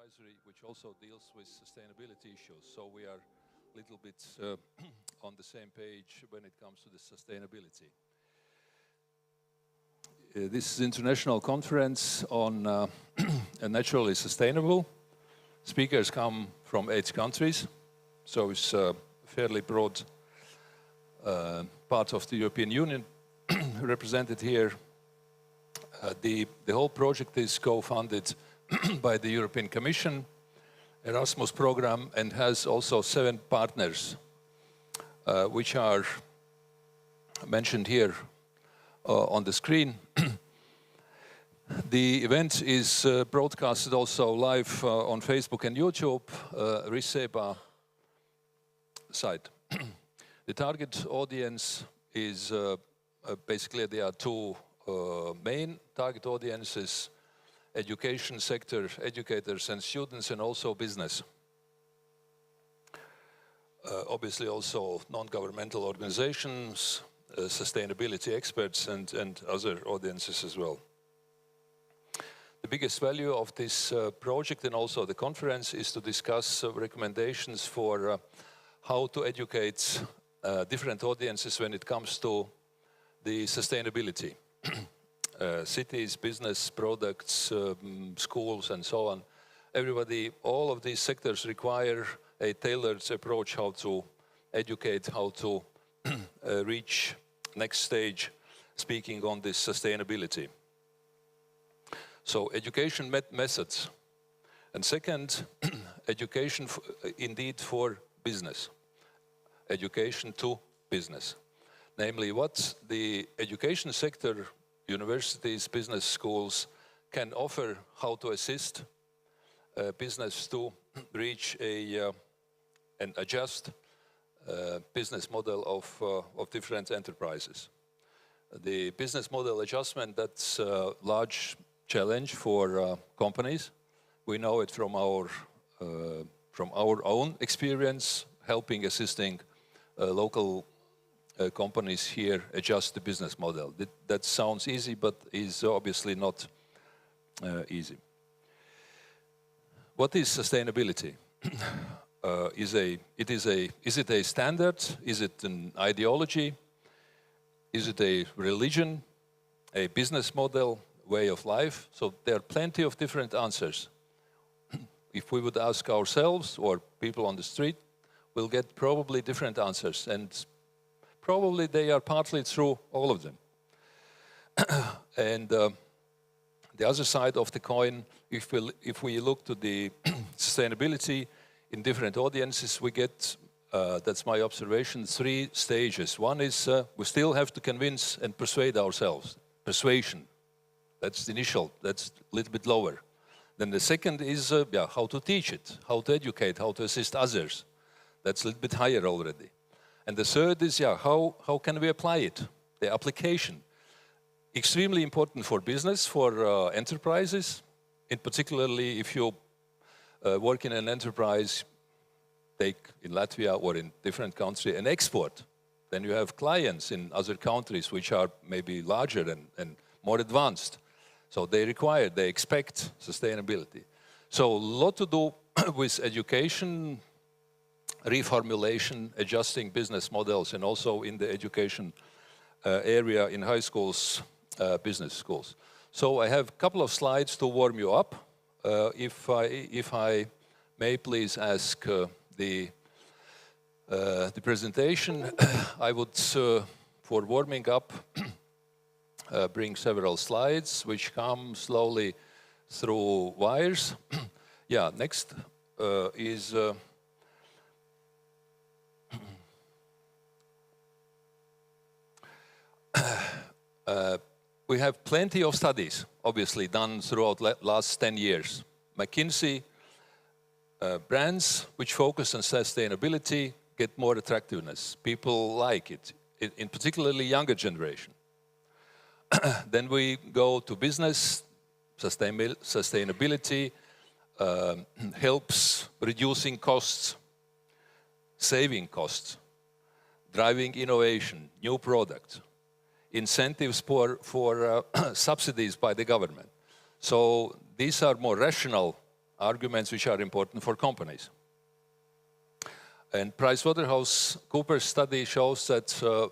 Advisory, which also deals with sustainability issues. So we are a little bit on the same page when it comes to the sustainability. This is an international conference on naturally sustainable. Speakers come from 8 countries, so it's a fairly broad part of the European Union represented here. The whole project is co-funded by the European Commission, Erasmus program, and has also 7 partners, which are mentioned here on the screen. The event is broadcasted also live on Facebook and YouTube, Riseba site. The target audience is basically there are 2 main target audiences: education sector, educators and students, and also business. Obviously also non-governmental organizations, sustainability experts, and other audiences as well. The biggest value of this project and also the conference is to discuss recommendations for how to educate different audiences when it comes to the sustainability. Cities, business, products, schools, and so on. Everybody, all of these sectors require a tailored approach how to educate, how to reach next stage, speaking on this sustainability. So education methods. And second, education indeed for business. Education to business. Namely, what the education sector, universities, business schools can offer, how to assist business to reach and adjust business model of different enterprises. The business model adjustment, that's a large challenge for companies. We know it from our own experience, helping, assisting local companies here adjust the business model. That sounds easy, but is obviously not easy. What is sustainability? Is it a standard? Is it an ideology? Is it a religion? A business model? Way of life? So there are plenty of different answers. If we would ask ourselves or people on the street, we'll get probably different answers, and probably they are partly true, all of them. And the other side of the coin, if we look to the sustainability in different audiences, we get, that's my observation, 3 stages. One is we still have to convince and persuade ourselves. Persuasion, that's the initial, that's a little bit lower. Then the second is how to teach it, how to educate, how to assist others. That's a little bit higher already. And the third is, how can we apply it, the application. Extremely important for business, for enterprises, in particularly if you work in an enterprise, take in Latvia or in different country, and export. Then you have clients in other countries which are maybe larger and more advanced. So they expect sustainability. So a lot to do with education, reformulation, adjusting business models, and also in the education area in high schools, business schools. So I have a couple of slides to warm you up. If I may please ask the presentation, I would, for warming up, bring several slides which come slowly through wires. Yeah, next is we have plenty of studies, obviously, done throughout last 10 years. McKinsey, brands which focus on sustainability get more attractiveness. People like it, in particularly younger generation. Then we go to business. Sustainability helps reducing costs, saving costs, driving innovation, new product, incentives for subsidies by the government. So these are more rational arguments which are important for companies. And PricewaterhouseCoopers study shows that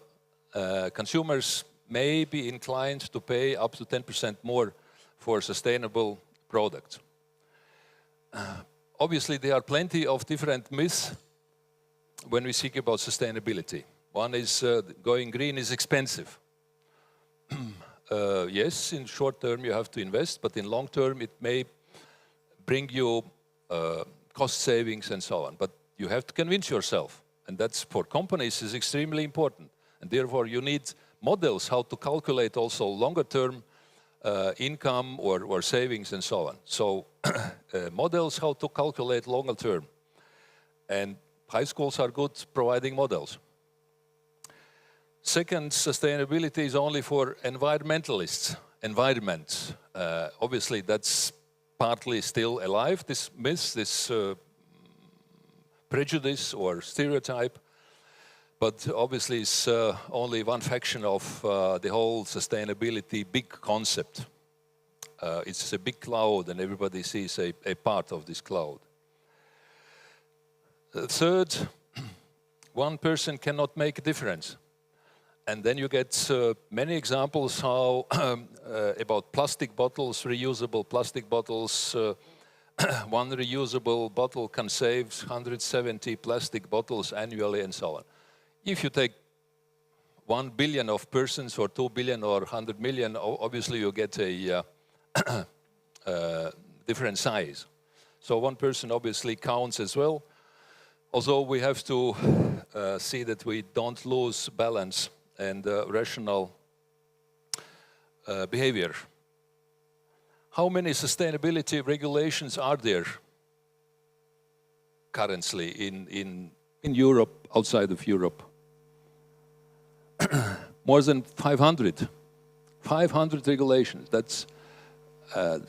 consumers may be inclined to pay up to 10% more for sustainable products. Obviously, there are plenty of different myths when we speak about sustainability. One is going green is expensive. Yes, in short term you have to invest, but in long term it may bring you cost savings and so on. But you have to convince yourself, and that's for companies is extremely important. And therefore you need models how to calculate also longer term income or savings and so on. So models how to calculate longer term. And high schools are good providing models. Second, sustainability is only for environmentalists. Environment, obviously that's partly still alive, this myth, this prejudice or stereotype. But obviously it's only one faction of the whole sustainability big concept. It's a big cloud and everybody sees a part of this cloud. Third, one person cannot make a difference. And then you get many examples how about plastic bottles, reusable plastic bottles. One reusable bottle can save 170 plastic bottles annually and so on. If you take 1 billion of persons or 2 billion or 100 million, obviously you get a different size. So one person obviously counts as well. Although we have to see that we don't lose balance and rational behavior. How many sustainability regulations are there currently in Europe, outside of Europe? More than 500. 500 regulations, that's a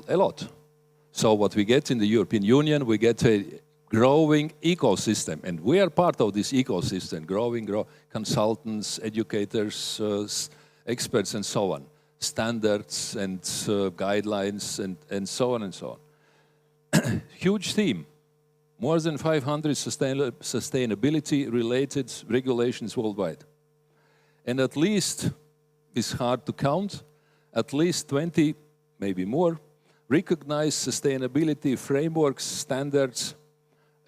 lot. So what we get in the European Union, we get a growing ecosystem, and we are part of this ecosystem, growing consultants, educators, experts, and so on. Standards and guidelines and so on and so on. Huge theme. More than 500 sustainability-related regulations worldwide. And at least, it's hard to count, at least 20, maybe more, recognized sustainability frameworks, standards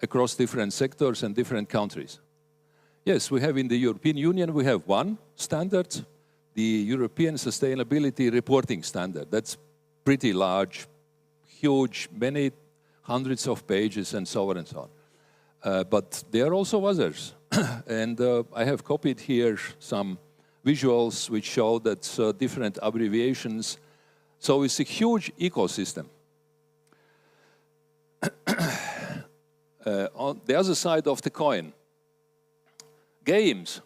across different sectors and different countries. Yes, we have in the European Union, we have one standard, the European Sustainability Reporting Standard. That's pretty large, huge, many hundreds of pages and so on and so on. But there are also others. And I have copied here some visuals which show that different abbreviations. So it's a huge ecosystem. On the other side of the coin, games.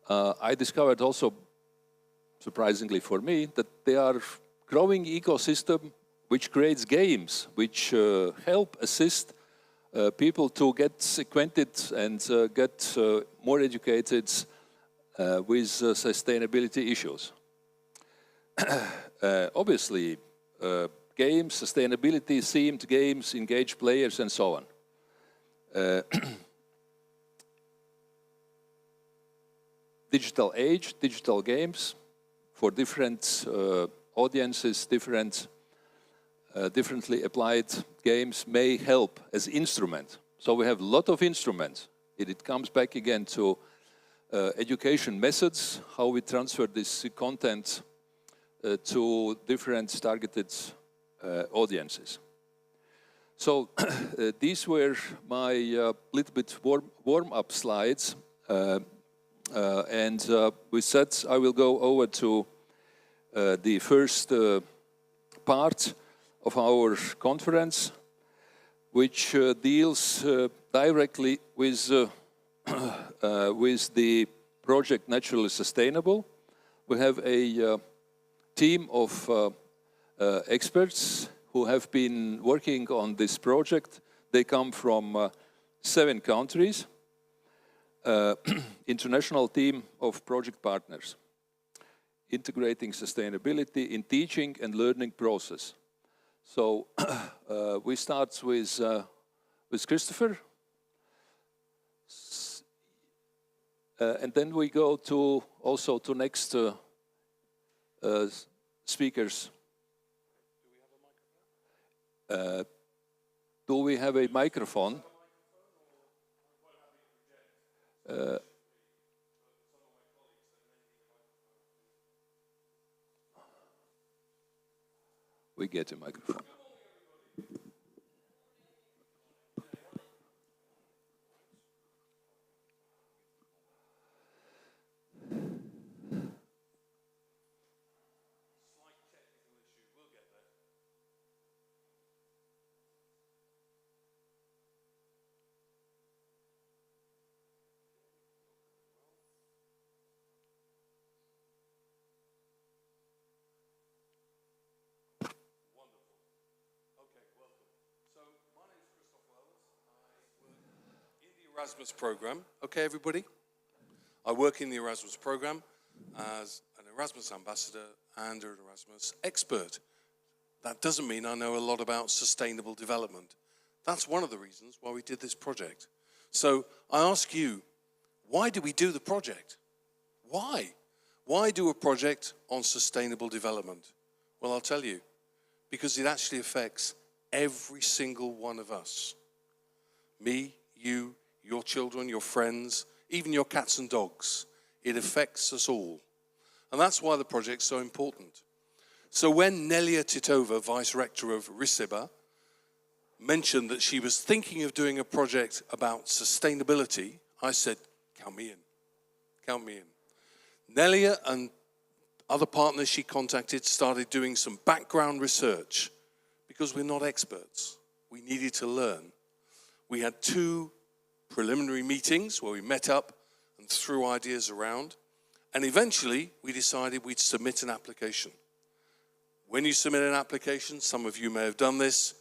I discovered also, surprisingly for me, that they are growing ecosystem which creates games, which help assist people to get acquainted and get more educated with sustainability issues. Obviously, games, sustainability-themed games, engage players, and so on. Digital age, digital games, for different audiences, differently applied games may help as instrument. So we have a lot of instruments. It comes back again to education methods, how we transfer this content to different targeted audiences. So these were my little bit warm-up slides. And with that, I will go over to the first part of our conference, which deals directly with the project Naturally Sustainable. We have a team of experts who have been working on this project. They come from 7 countries. International team of project partners, integrating sustainability in teaching and learning process. So we start with Christopher, and then we go to also to next speakers. Do we have a microphone? We get a microphone. Erasmus program. Okay, everybody? I work in the Erasmus program as an Erasmus ambassador and an Erasmus expert. That doesn't mean I know a lot about sustainable development. That's one of the reasons why we did this project. So I ask you, why do we do the project? Why? Why do a project on sustainable development? Well, I'll tell you. Because it actually affects every single one of us. Me, you, your children, your friends, even your cats and dogs. It affects us all. And that's why the project's so important. So when Nelia Titova, Vice Rector of Riseba, mentioned that she was thinking of doing a project about sustainability, I said, count me in. Count me in. Nelia and other partners she contacted started doing some background research because we're not experts. We needed to learn. We had 2 preliminary meetings where we met up and threw ideas around. And eventually, we decided we'd submit an application. When you submit an application, some of you may have done this,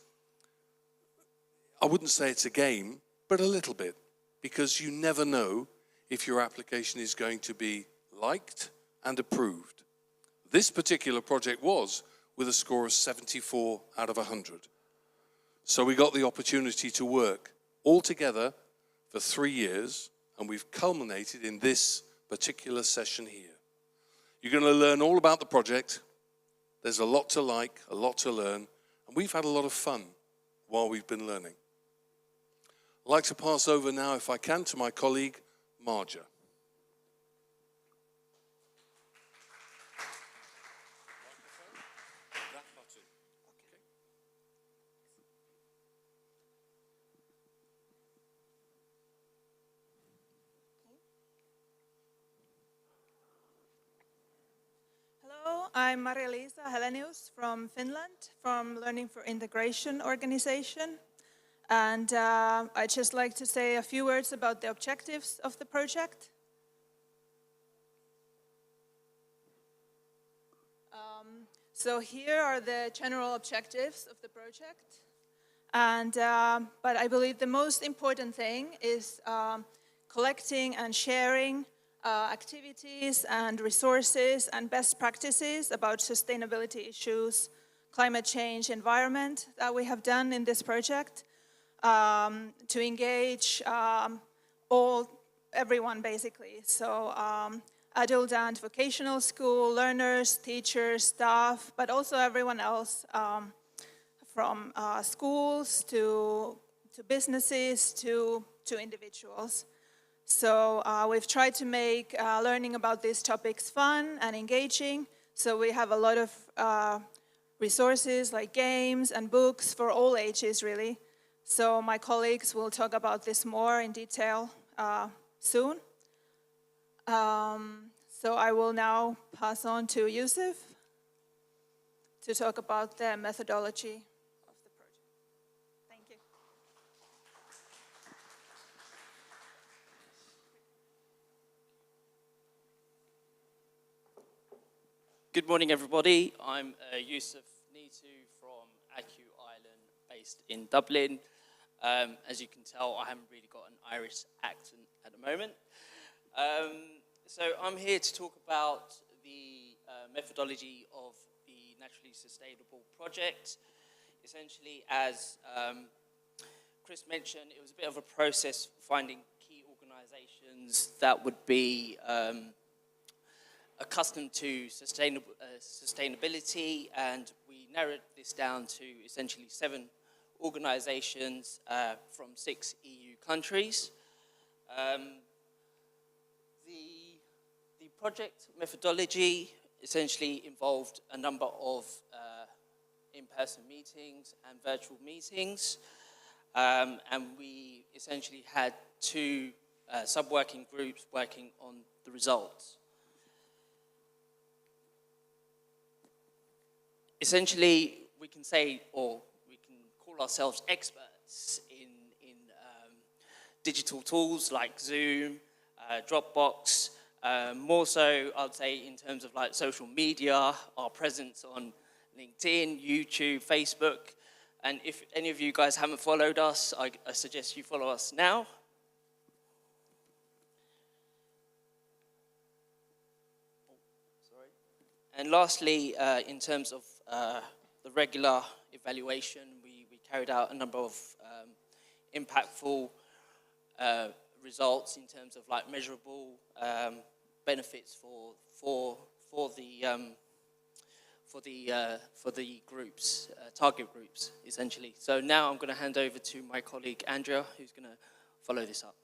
I wouldn't say it's a game, but a little bit, because you never know if your application is going to be liked and approved. This particular project was with a score of 74 out of 100. So we got the opportunity to work all together for 3 years, and we've culminated in this particular session here. You're going to learn all about the project. There's a lot to like, a lot to learn, and we've had a lot of fun while we've been learning. I'd like to pass over now, if I can, to my colleague, Marja. Hello, I'm Maria-Liisa Helenius from Finland, from Learning for Integration organization. And I'd just like to say a few words about the objectives of the project. So here are the general objectives of the project. And, but I believe the most important thing is collecting and sharing activities and resources and best practices about sustainability issues, climate change, environment that we have done in this project to engage everyone basically. So adult and vocational school, learners, teachers, staff, but also everyone else from schools to businesses to individuals. So we've tried to make learning about these topics fun and engaging. So we have a lot of resources like games and books for all ages, really. So my colleagues will talk about this more in detail soon. So I will now pass on to Yusuf to talk about the methodology of the project. Thank you. Good morning, everybody. I'm Yusuf Nitu from Acu Island, based in Dublin. As you can tell, I haven't really got an Irish accent at the moment. So I'm here to talk about the methodology of the Naturally Sustainable project. Essentially, as Chris mentioned, it was a bit of a process finding key organizations that would be accustomed to sustainability, and we narrowed this down to essentially 7 organizations from 6 EU countries. The project methodology essentially involved a number of in-person meetings and virtual meetings, and we essentially had 2 sub-working groups working on the results. Essentially, we can say, or we can call ourselves experts in digital tools like Zoom, Dropbox. More so, I'd say, in terms of like social media, our presence on LinkedIn, YouTube, Facebook. And if any of you guys haven't followed us, I suggest you follow us now. And lastly, in terms of the regular evaluation, we carried out a number of impactful results in terms of like measurable benefits for the groups, target groups, essentially. So now I'm going to hand over to my colleague Andrea, who's going to follow this up.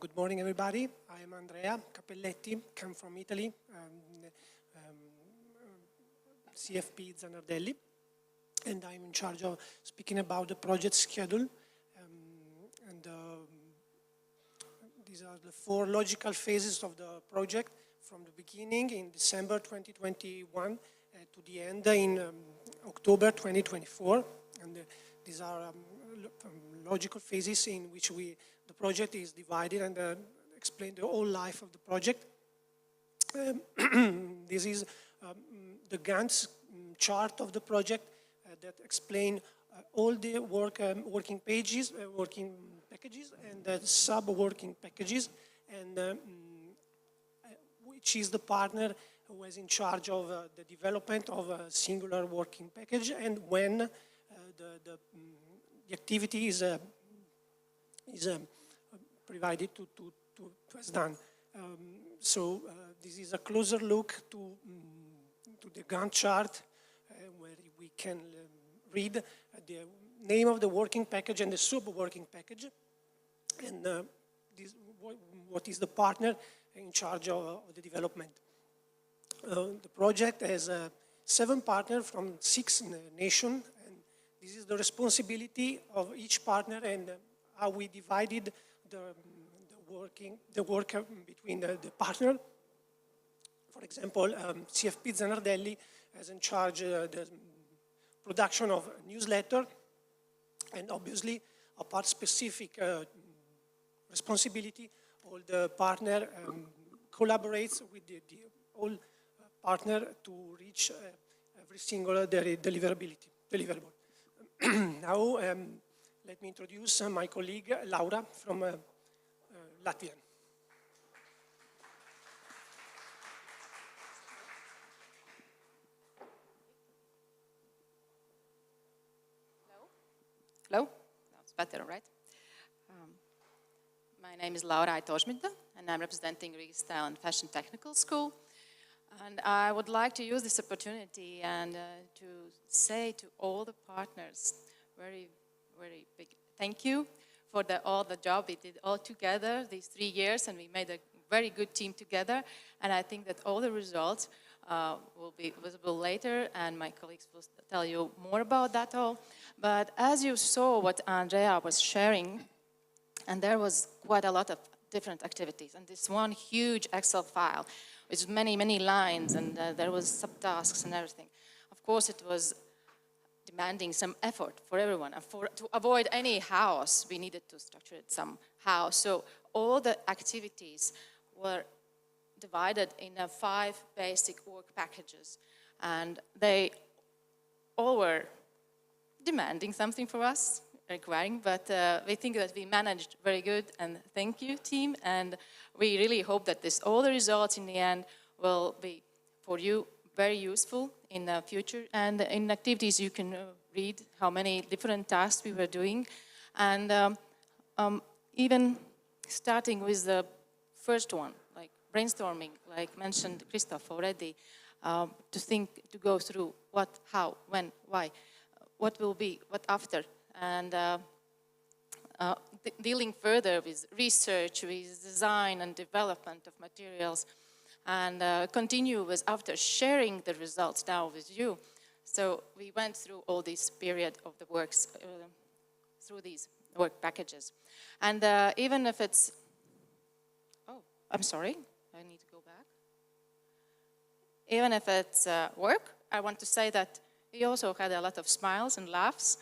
Good morning, everybody. I am Andrea Cappelletti, come from Italy, CFP Zanardelli, and I'm in charge of speaking about the project schedule. These are the 4 logical phases of the project, from the beginning in December 2021 to the end in October 2024. And these are logical phases in which the project is divided, and explain the whole life of the project. This is the Gantt chart of the project that explain all the working packages and the sub-working packages, and which is the partner who is in charge of the development of a singular working package, and when the activity is provided to is done. This is a closer look to the Gantt chart, where we can read the name of the working package and the sub-working package, and what is the partner in charge of the development. The project has 7 partners from 6 nations, and this is the responsibility of each partner, and how we divided the work between the partner. For example, CFP Zanardelli is in charge of the production of a newsletter, and obviously a part specific responsibility. All the partner collaborates with the all partner to reach every single deliverable. Now, let me introduce my colleague Laura from Latvia. Hello? That's better, right? My name is Laura Aitošmita, and I'm representing Riga Style and Fashion Technical School. And I would like to use this opportunity and to say to all the partners, very, very big thank you for all the job we did all together these 3 years, and we made a very good team together. And I think that all the results will be visible later, and my colleagues will tell you more about that all. But as you saw what Andrea was sharing, and there was quite a lot of different activities, and this one huge Excel file with many, many lines, and there was subtasks and everything. Of course, it was demanding some effort for everyone, and to avoid any chaos, we needed to structure it somehow. So all the activities were divided in 5 basic work packages, and they all were demanding something for us, requiring, but we think that we managed very good, and thank you, team, and we really hope that all the results in the end will be for you very useful in the future, and in activities you can read how many different tasks we were doing, and even starting with the first one, like brainstorming, like mentioned Christoph already, to go through what, how, when, why, what will be, what after, and dealing further with research, with design and development of materials, and continue with after sharing the results now with you. So we went through all this period of the works, through these work packages. And even if it's, oh, I'm sorry, I need to go back. Even if it's work, I want to say that we also had a lot of smiles and laughs.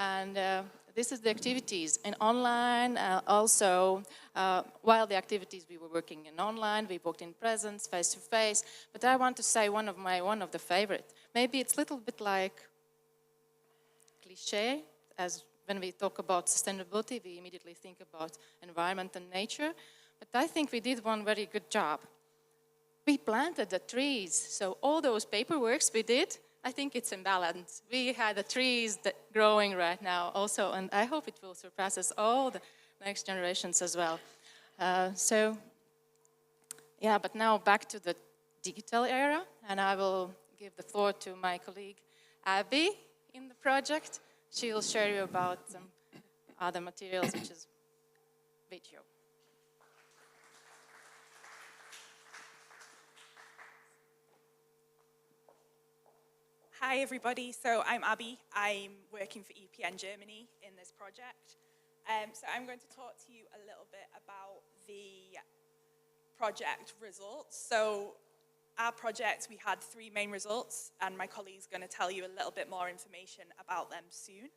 And this is the activities in online, also while the activities we were working in online, we worked in presence, face to face. But I want to say one of the favorite. Maybe it's a little bit like cliche, as when we talk about sustainability, we immediately think about environment and nature. But I think we did one very good job. we planted the trees. So all those paperworks we did, I think it's in balance. We had the trees growing right now also, and I hope it will surpass us all the next generations as well. Yeah, but now back to the digital era, and I will give the floor to my colleague Abby in the project. She will share you about some other materials, which is video. Hi everybody, so I'm Abby. I'm working for EPN Germany in this project. So I'm going to talk to you a little bit about the project results. So our project, we had 3 main results, and my colleague's going to tell you a little bit more information about them soon.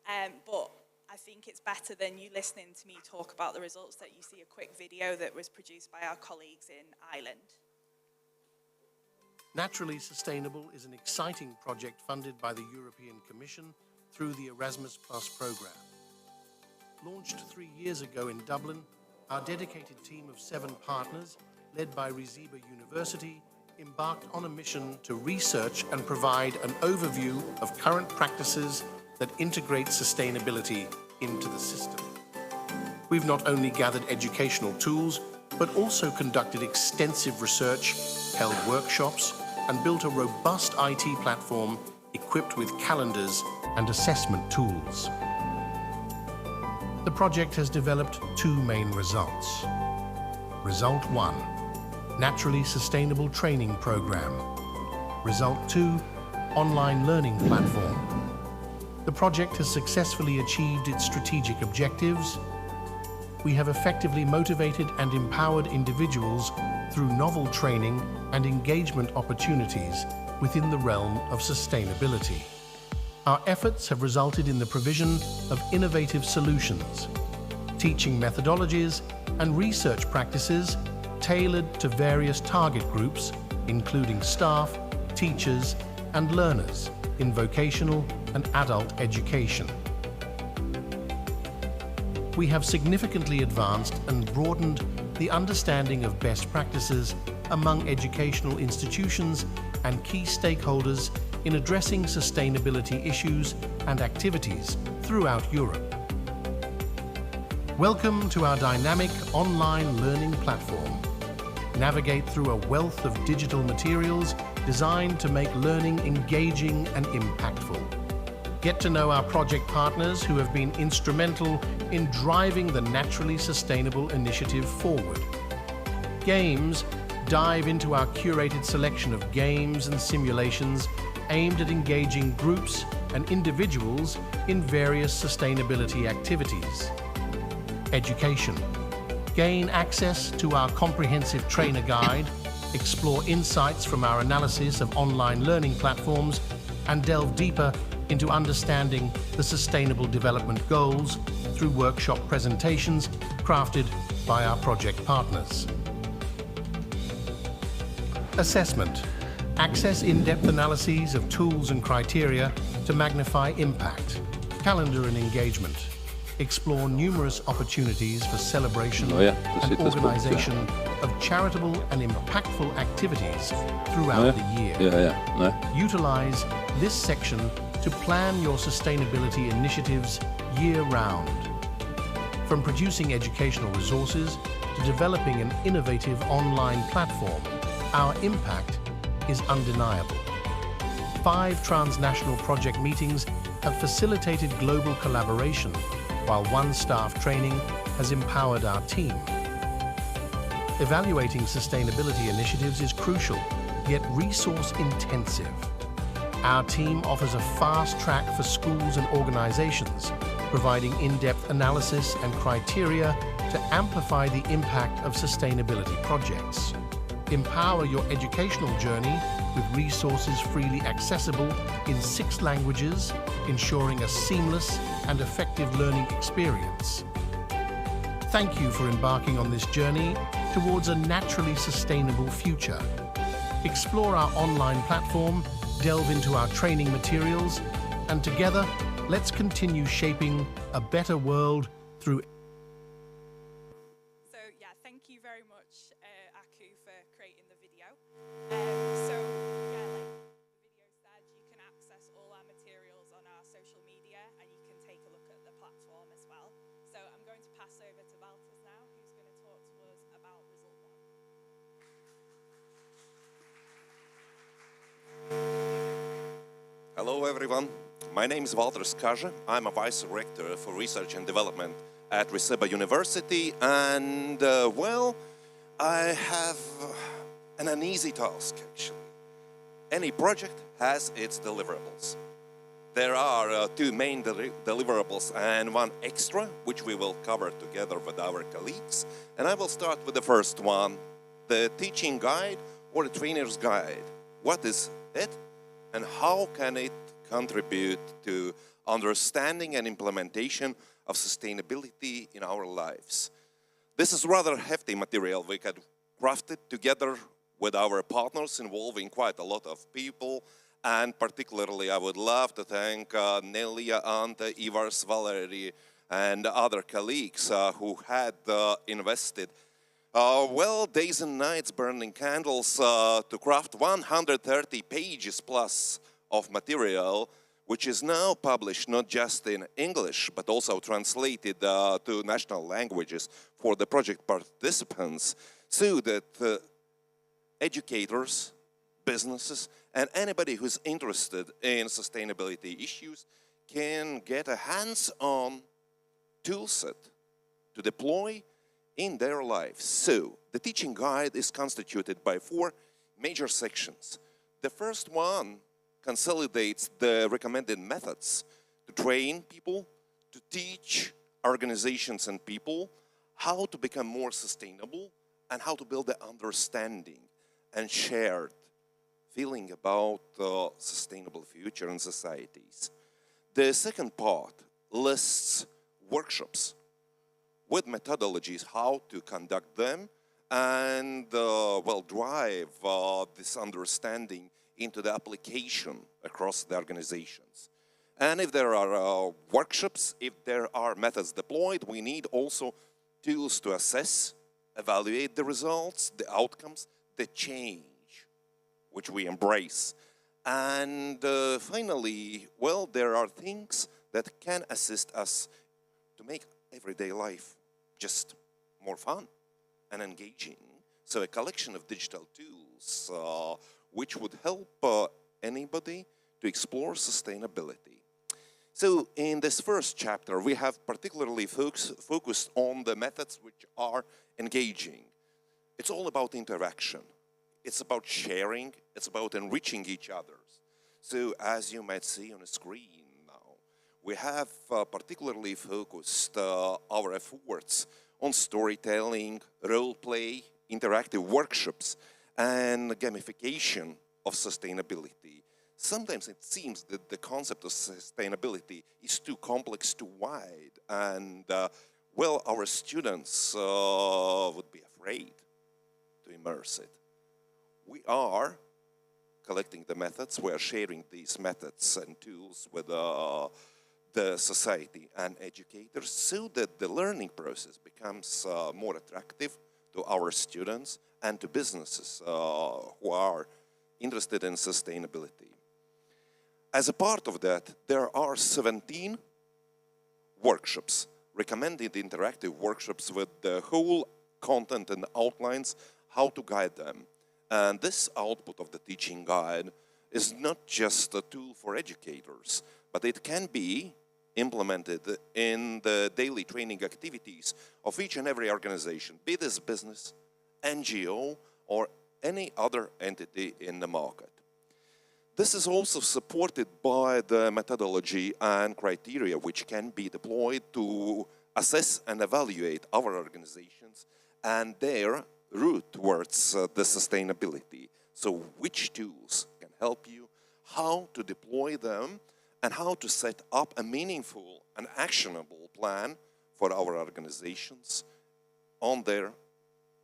But I think it's better than you listening to me talk about the results that you see a quick video that was produced by our colleagues in Ireland. Naturally Sustainable is an exciting project funded by the European Commission through the Erasmus Plus programme. Launched 3 years ago in Dublin, our dedicated team of 7 partners, led by Risiba University, embarked on a mission to research and provide an overview of current practices that integrate sustainability into the system. We've not only gathered educational tools, but also conducted extensive research, held workshops, and built a robust IT platform equipped with calendars and assessment tools. The project has developed 2 main results. Result 1, Naturally Sustainable Training Program. Result 2, Online Learning Platform. The project has successfully achieved its strategic objectives. We have effectively motivated and empowered individuals through novel training and engagement opportunities within the realm of sustainability. Our efforts have resulted in the provision of innovative solutions, teaching methodologies, and research practices tailored to various target groups, including staff, teachers, and learners in vocational and adult education. We have significantly advanced and broadened the understanding of best practices among educational institutions and key stakeholders in addressing sustainability issues and activities throughout Europe. Welcome to our dynamic online learning platform. Navigate through a wealth of digital materials designed to make learning engaging and impactful. Get to know our project partners who have been instrumental in driving the Naturally Sustainable initiative forward. Games dive into our curated selection of games and simulations aimed at engaging groups and individuals in various sustainability activities. Education. Gain access to our comprehensive trainer guide, explore insights from our analysis of online learning platforms, and delve deeper into understanding the Sustainable Development Goals through workshop presentations crafted by our project partners. Assessment. Access in-depth analyses of tools and criteria to magnify impact, calendar and engagement. Explore numerous opportunities for celebration and organisation of charitable and impactful activities throughout the year. Utilise this section to plan your sustainability initiatives year-round. From producing educational resources to developing an innovative online platform, our impact is undeniable. 5 transnational project meetings have facilitated global collaboration, while 1 staff training has empowered our team. Evaluating sustainability initiatives is crucial, yet resource-intensive. Our team offers a fast track for schools and organizations, providing in-depth analysis and criteria to amplify the impact of sustainability projects. Empower your educational journey with resources freely accessible in 6 languages, ensuring a seamless and effective learning experience. Thank you for embarking on this journey towards a naturally sustainable future. Explore our online platform, delve into our training materials, and together, let's continue shaping a better world through. So yeah, thank you very much, Aku, for creating the video. video. So, yeah, like the video said, you can access all our materials on our social media, and you can take a look at the platform as well. So I'm going to pass over to Valters now, who's going to talk to us about Result 1. Hello everyone, my name is Valters Kaja. I'm a Vice Rector for Research and Development at Reseba University, and well, I have an uneasy task actually. Any project has its deliverables. There are two main deliverables and one extra, which we will cover together with our colleagues. And I will start with the first one, the teaching guide or the trainer's guide. What is it and how can it contribute to understanding and implementation of sustainability in our lives? This is rather hefty material. We had crafted together with our partners involving quite a lot of people. And particularly, I would love to thank Nelia, Ante, Ivars, Valerie, and other colleagues who had invested well, days and nights burning candles to craft 130 pages plus of material, which is now published not just in English, but also translated to national languages for the project participants, so that educators, businesses, and anybody who's interested in sustainability issues can get a hands-on toolset to deploy in their lives. So, the teaching guide is constituted by 4 major sections. The first one consolidates the recommended methods to train people, to teach organizations and people how to become more sustainable and how to build the understanding and shared feeling about the sustainable future in societies. The second part lists workshops with methodologies how to conduct them and well, drive this understanding into the application across the organizations. And if there are workshops, if there are methods deployed, we need also tools to assess, evaluate the results, the outcomes, the change which we embrace. And finally, well, there are things that can assist us to make everyday life just more fun and engaging. So a collection of digital tools which would help anybody to explore sustainability. So in this first chapter, we have particularly focused on the methods which are engaging. It's all about interaction. It's about sharing, it's about enriching each other. So as you might see on the screen now, we have particularly focused our efforts on storytelling, role play, interactive workshops, and gamification of sustainability. Sometimes it seems that the concept of sustainability is too complex, too wide, and well, our students would be afraid to immerse it. We are collecting the methods, we are sharing these methods and tools with the society and educators so that the learning process becomes more attractive to our students and to businesses who are interested in sustainability. As a part of that, there are 17 workshops, recommended interactive workshops with the whole content and outlines, how to guide them. And this output of the teaching guide is not just a tool for educators, but it can be implemented in the daily training activities of each and every organization, be this business, NGO, or any other entity in the market. This is also supported by the methodology and criteria which can be deployed to assess and evaluate our organizations and their route towards the sustainability. So which tools can help you, how to deploy them, and how to set up a meaningful and actionable plan for our organizations on their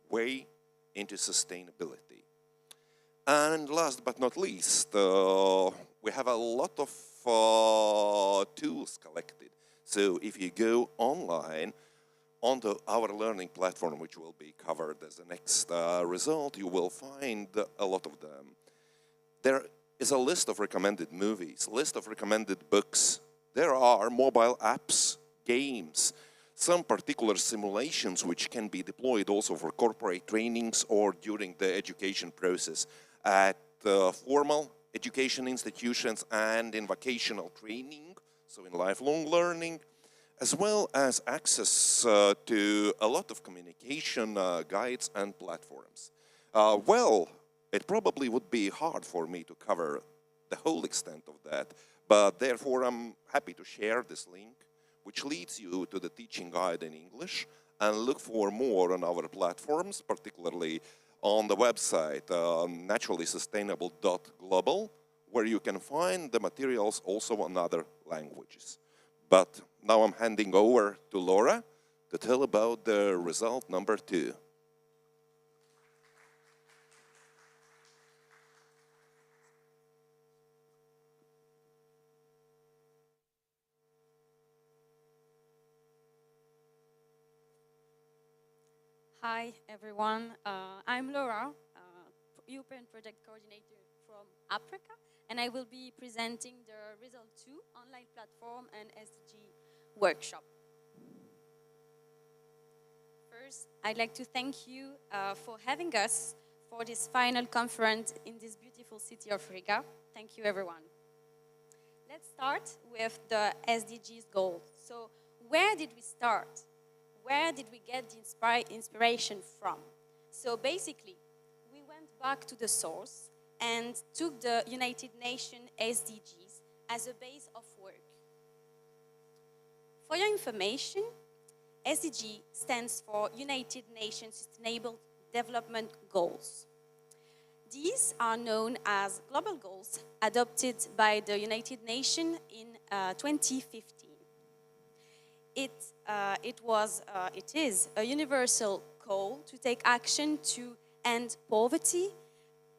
way into sustainability. And last but not least, we have a lot of tools collected. So if you go online, our learning platform, which will be covered as the next result, you will find a lot of them. There is a list of recommended movies, list of recommended books. There are mobile apps, games, some particular simulations which can be deployed also for corporate trainings or during the education process at formal education institutions and in vocational training, so in lifelong learning, as well as access to a lot of communication guides and platforms. Well, it probably would be hard for me to cover the whole extent of that, but therefore I'm happy to share this link, which leads you to the teaching guide in English, and look for more on our platforms, particularly on the website naturallysustainable.global, where you can find the materials also on other languages. But now I'm handing over to Laura to tell about the result number 2. Hi, everyone. I'm Laura, European Project Coordinator from Africa, and I will be presenting the Result 2 online platform and SDG workshop. First, I'd like to thank you for having us for this final conference in this beautiful city of Riga. Thank you, everyone. Let's start with the SDGs goal. So, where did we start? Where did we get the inspiration from? So basically, we went back to the source and took the United Nations SDGs as a base of work. For your information, SDG stands for United Nations Sustainable Development Goals. These are known as global goals adopted by the United Nations in 2015. It is a universal call to take action to end poverty,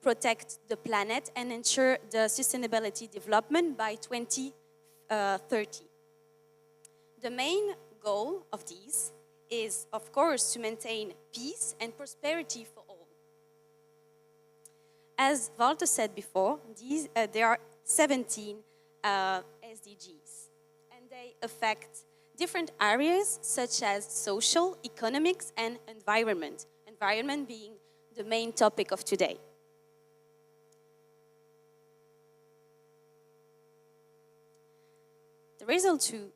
protect the planet, and ensure the sustainability development by 2030. The main goal of these is, of course, to maintain peace and prosperity for all. As Walter said before, there are 17 SDGs, and they affect different areas such as social, economics, and environment. Environment being the main topic of today. The Result 2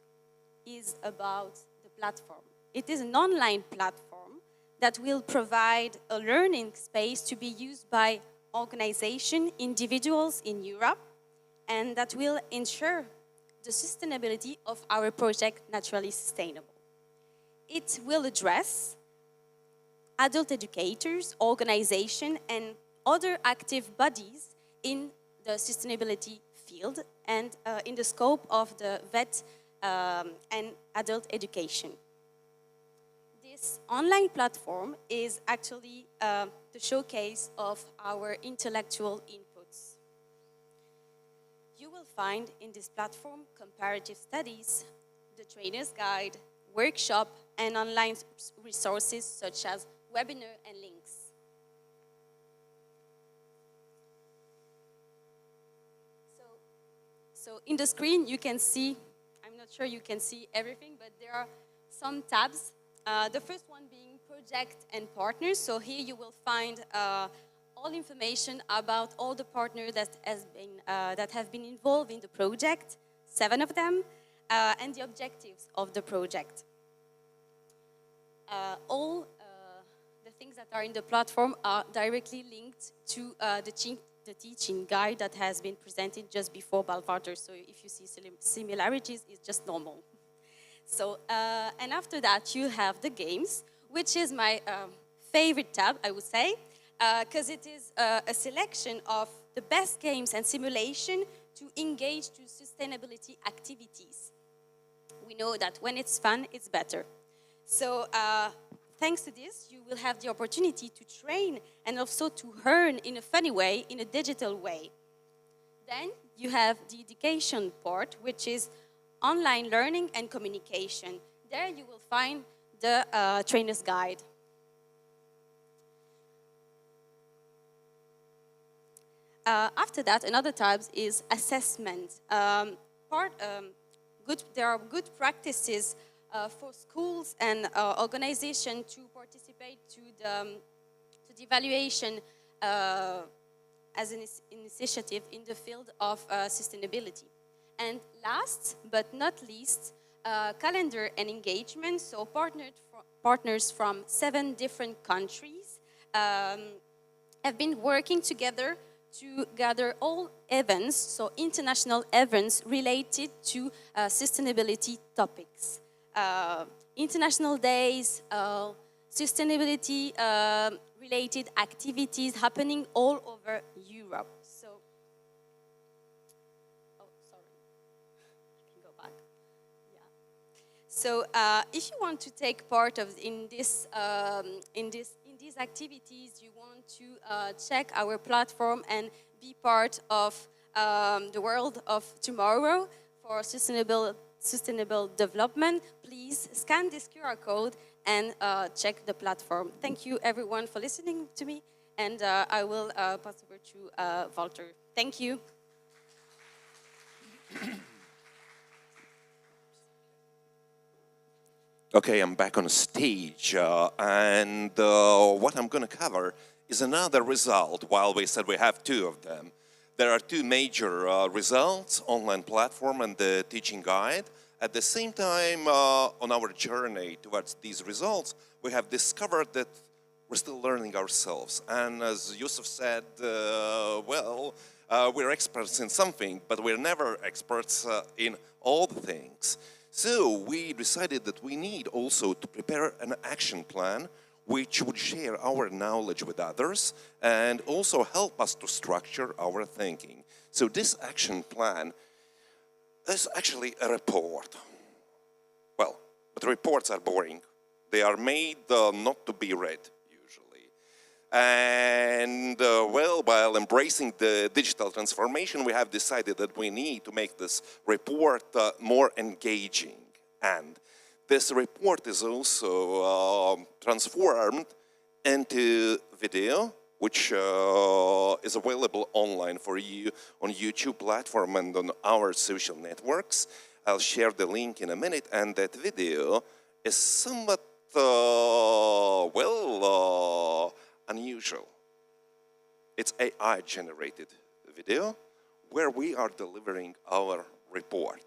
is about the platform. It is an online platform that will provide a learning space to be used by organizations, individuals in Europe, and that will ensure the sustainability of our project Naturally Sustainable. It will address adult educators, organizations, and other active bodies in the sustainability field and in the scope of the vet and adult education. This online platform is actually the showcase of our intellectual inputs. You will find in this platform comparative studies, the trainer's guide, workshop, and online resources such as webinar and links. So in the screen you can see, I'm not sure you can see everything, but there are some tabs. The first one being project and partners. So here you will find all information about all the partners that have been involved in the project, 7 of them, and the objectives of the project. All the things that are in the platform are directly linked to the teaching guide that has been presented just before Balvarter. So if you see similarities, it's just normal. So, and after that, you have the games, which is my favorite tab, I would say, because it is a selection of the best games and simulation to engage to sustainability activities. We know that when it's fun, it's better. So thanks to this, you will have the opportunity to train and also to earn in a funny way, in a digital way. Then you have the education part, which is online learning and communication. There you will find the trainer's guide. After that, another type is assessment. There are good practices for schools and organizations to participate to the evaluation as an initiative in the field of sustainability. And last but not least, calendar and engagement. So partners from 7 different countries have been working together to gather all events, so international events related to sustainability topics. International days, sustainability related activities happening all over Europe. So, oh, sorry, I can go back. Yeah. So, if you want to take part in these activities, you want to check our platform and be part of the world of tomorrow for sustainable development, please scan this QR code and check the platform. Thank you everyone for listening to me, and I will pass over to Walter. Thank you. Okay, I'm back on stage, and what I'm going to cover is another result. While we said we have 2 of them, there are 2 major results: online platform and the teaching guide. At the same time, on our journey towards these results, we have discovered that we're still learning ourselves. And as Yusuf said, we're experts in something, but we're never experts in all the things. So we decided that we need also to prepare an action plan which would share our knowledge with others and also help us to structure our thinking. So this action plan is actually a report. Well, but reports are boring. They are made not to be read, usually. And, while embracing the digital transformation, we have decided that we need to make this report more engaging. And this report is also transformed into video, which is available online for you on YouTube platform and on our social networks. I'll share the link in a minute, and that video is somewhat, unusual. It's AI-generated video where we are delivering our report.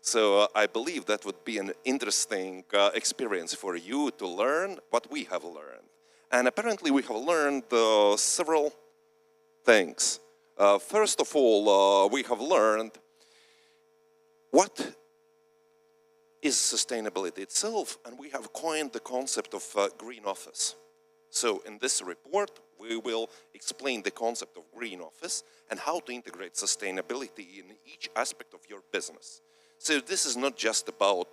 So I believe that would be an interesting experience for you to learn what we have learned. And apparently we have learned several things. First of all, we have learned what is sustainability itself, and we have coined the concept of green office. So in this report, we will explain the concept of green office and how to integrate sustainability in each aspect of your business. So this is not just about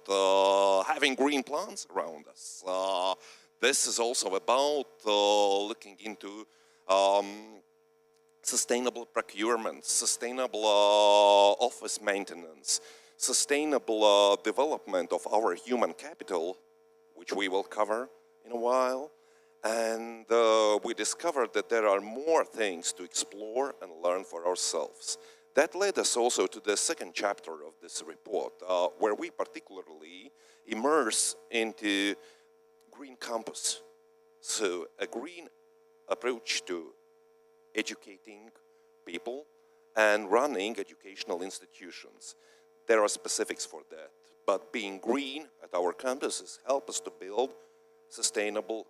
having green plants around us. This is also about looking into sustainable procurement, sustainable office maintenance, sustainable development of our human capital, which we will cover in a while. And we discovered that there are more things to explore and learn for ourselves. That led us also to the second chapter of this report, where we particularly immerse into green campus. So a green approach to educating people and running educational institutions. There are specifics for that, but being green at our campuses help us to build sustainable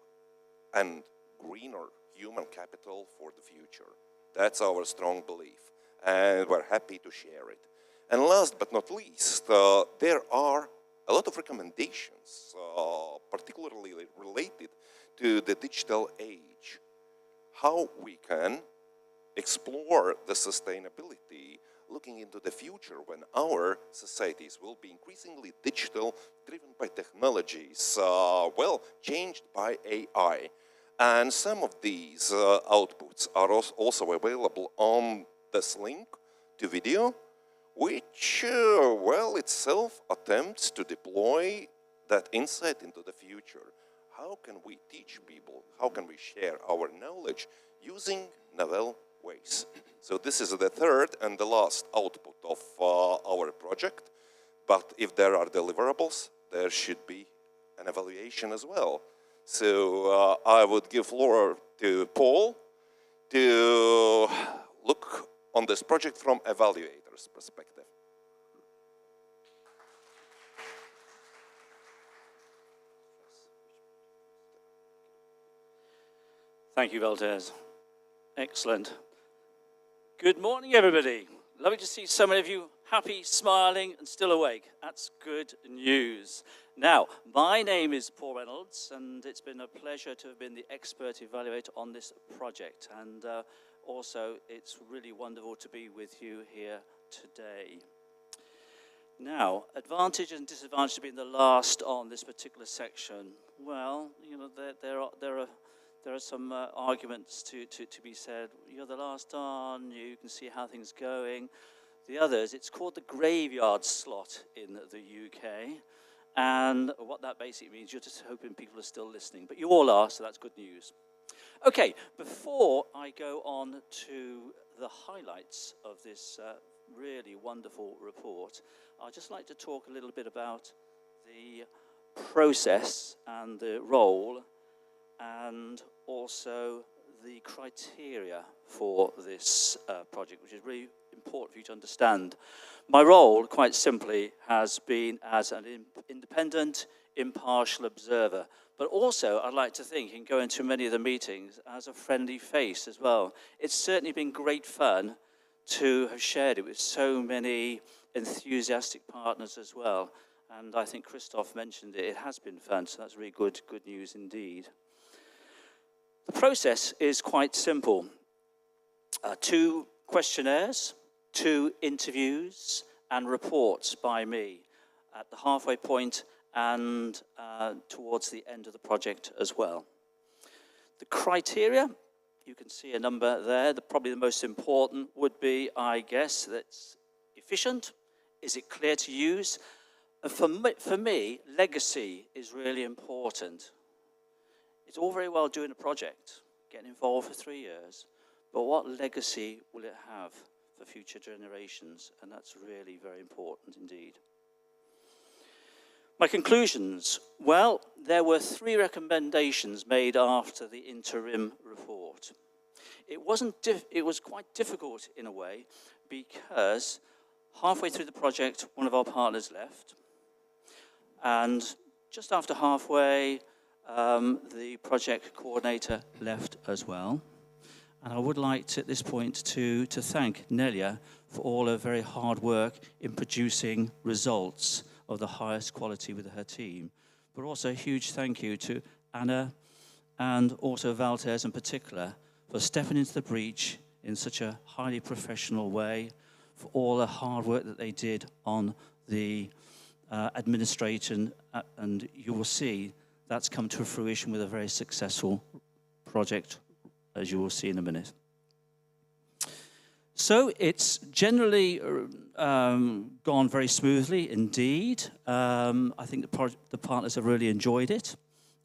and greener human capital for the future. That's our strong belief, and we're happy to share it. And last but not least, there are a lot of recommendations, particularly related to the digital age, how we can explore the sustainability looking into the future when our societies will be increasingly digital, driven by technologies, changed by AI. And some of these outputs are also available on this link to video, which, itself attempts to deploy that insight into the future. How can we teach people? How can we share our knowledge using novel ways? So this is the third and the last output of our project. But if there are deliverables, there should be an evaluation as well. So I would give floor to Paul to look on this project from evaluator's perspective. Thank you, Valters. Excellent. Good morning, everybody. Lovely to see so many of you happy, smiling, and still awake. That's good news. Now, my name is Paul Reynolds, and it's been a pleasure to have been the expert evaluator on this project. And also, it's really wonderful to be with you here today. Now, advantages and disadvantages of being the last on this particular section. Well, you know, there are some arguments to be said. You're the last on, you can see how things are going. The others, it's called the graveyard slot in the UK. And what that basically means, you're just hoping people are still listening. But you all are, so that's good news. Okay, before I go on to the highlights of this really wonderful report, I'd just like to talk a little bit about the process and the role and also the criteria for this project, which is really important for you to understand. My role, quite simply, has been as an independent, impartial observer, but also, I'd like to think, in going to many of the meetings, as a friendly face as well. It's certainly been great fun to have shared it with so many enthusiastic partners as well. And I think Christoph mentioned it. It has been fun, so that's really good news indeed. The process is quite simple. 2 questionnaires, 2 interviews, and reports by me at the halfway point and towards the end of the project as well. The criteria, you can see a number there. Probably the most important would be, I guess, that's efficient. Is it clear to use? For me, legacy is really important. It's all very well doing a project, getting involved for 3 years, but what legacy will it have for future generations? And that's really very important indeed. My conclusions. Well, there were 3 recommendations made after the interim report. It was quite difficult in a way because halfway through the project, one of our partners left. And just after halfway, the project coordinator left as well. And I would like to, at this point to thank Nelia for all her very hard work in producing results of the highest quality with her team. But also a huge thank you to Anna and also Valters in particular for stepping into the breach in such a highly professional way, for all the hard work that they did on the administration, and you will see that's come to fruition with a very successful project, as you will see in a minute. So it's generally gone very smoothly indeed. I think the partners have really enjoyed it.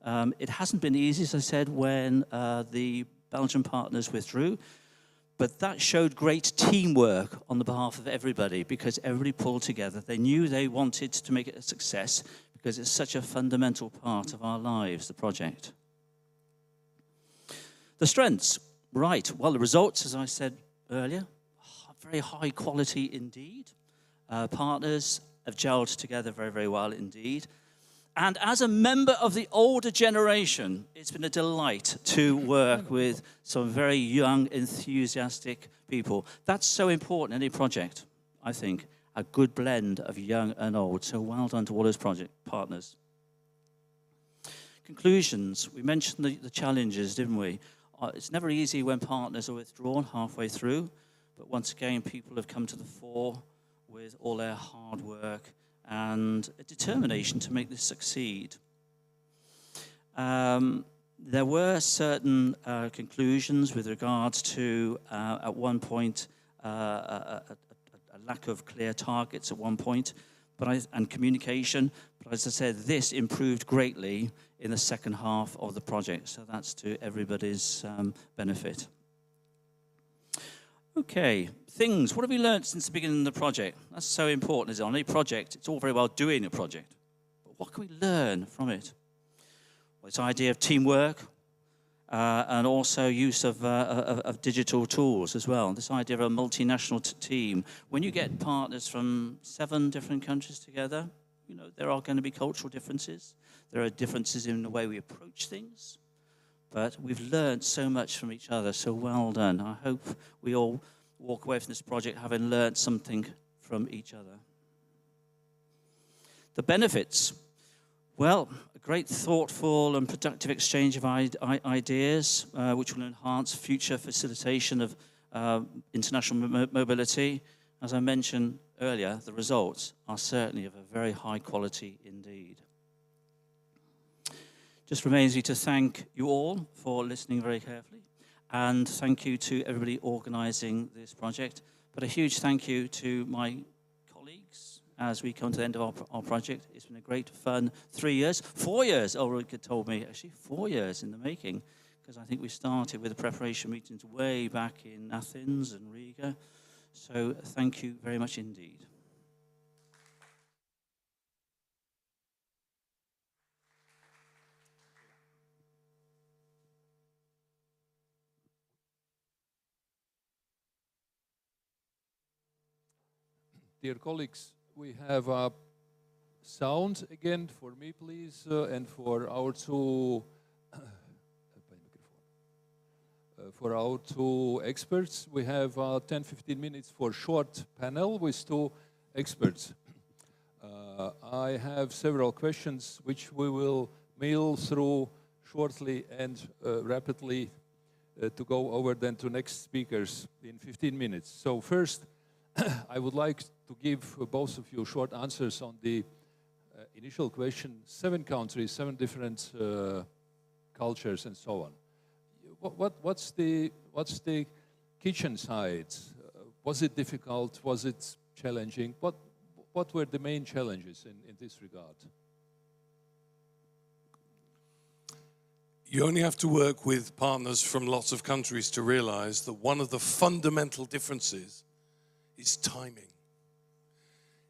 It hasn't been easy, as I said, when the Belgian partners withdrew, but that showed great teamwork on the behalf of everybody because everybody pulled together. They knew they wanted to make it a success because it's such a fundamental part of our lives, the project. The strengths, right. Well, the results, as I said earlier, very high quality indeed. Partners have gelled together very, very well indeed. And as a member of the older generation, it's been a delight to work with some very young, enthusiastic people. That's so important in any project, I think. A good blend of young and old. So well done to all those project partners. Conclusions. We mentioned the challenges, didn't we? It's never easy when partners are withdrawn halfway through. But once again, people have come to the fore with all their hard work and a determination to make this succeed. There were certain conclusions with regards to, at one point, a lack of clear targets at one point, and communication. But as I said, this improved greatly in the second half of the project. So that's to everybody's benefit. Okay, things. What have we learned since the beginning of the project? That's so important, isn't it? On any project, it's all very well doing a project. But what can we learn from it? Well, this idea of teamwork, and also use of digital tools as well. This idea of a multinational team. When you get partners from 7 different countries together, you know, there are going to be cultural differences. There are differences in the way we approach things. But we've learned so much from each other, so well done. I hope we all walk away from this project having learned something from each other. The benefits. Well, a great thoughtful and productive exchange of ideas, which will enhance future facilitation of international mobility. As I mentioned earlier, the results are certainly of a very high quality indeed. Just remains me to thank you all for listening very carefully, and thank you to everybody organising this project. But a huge thank you to my colleagues as we come to the end of our project. It's been a great fun 3 years, 4 years, Ulrike told me, actually 4 years in the making, because I think we started with the preparation meetings way back in Athens and Riga. So thank you very much indeed. Dear colleagues, we have sound again for me, please, and for our two experts. We have 10-15 minutes for short panel with 2 experts. I have several questions which we will mail through shortly and rapidly to go over then to next speakers in 15 minutes. So first, I would like to give both of you short answers on the initial question. 7 countries, 7 different cultures, and so on. What's the kitchen side? Was it difficult? Was it challenging? What were the main challenges in this regard? You only have to work with partners from lots of countries to realize that one of the fundamental differences is timing.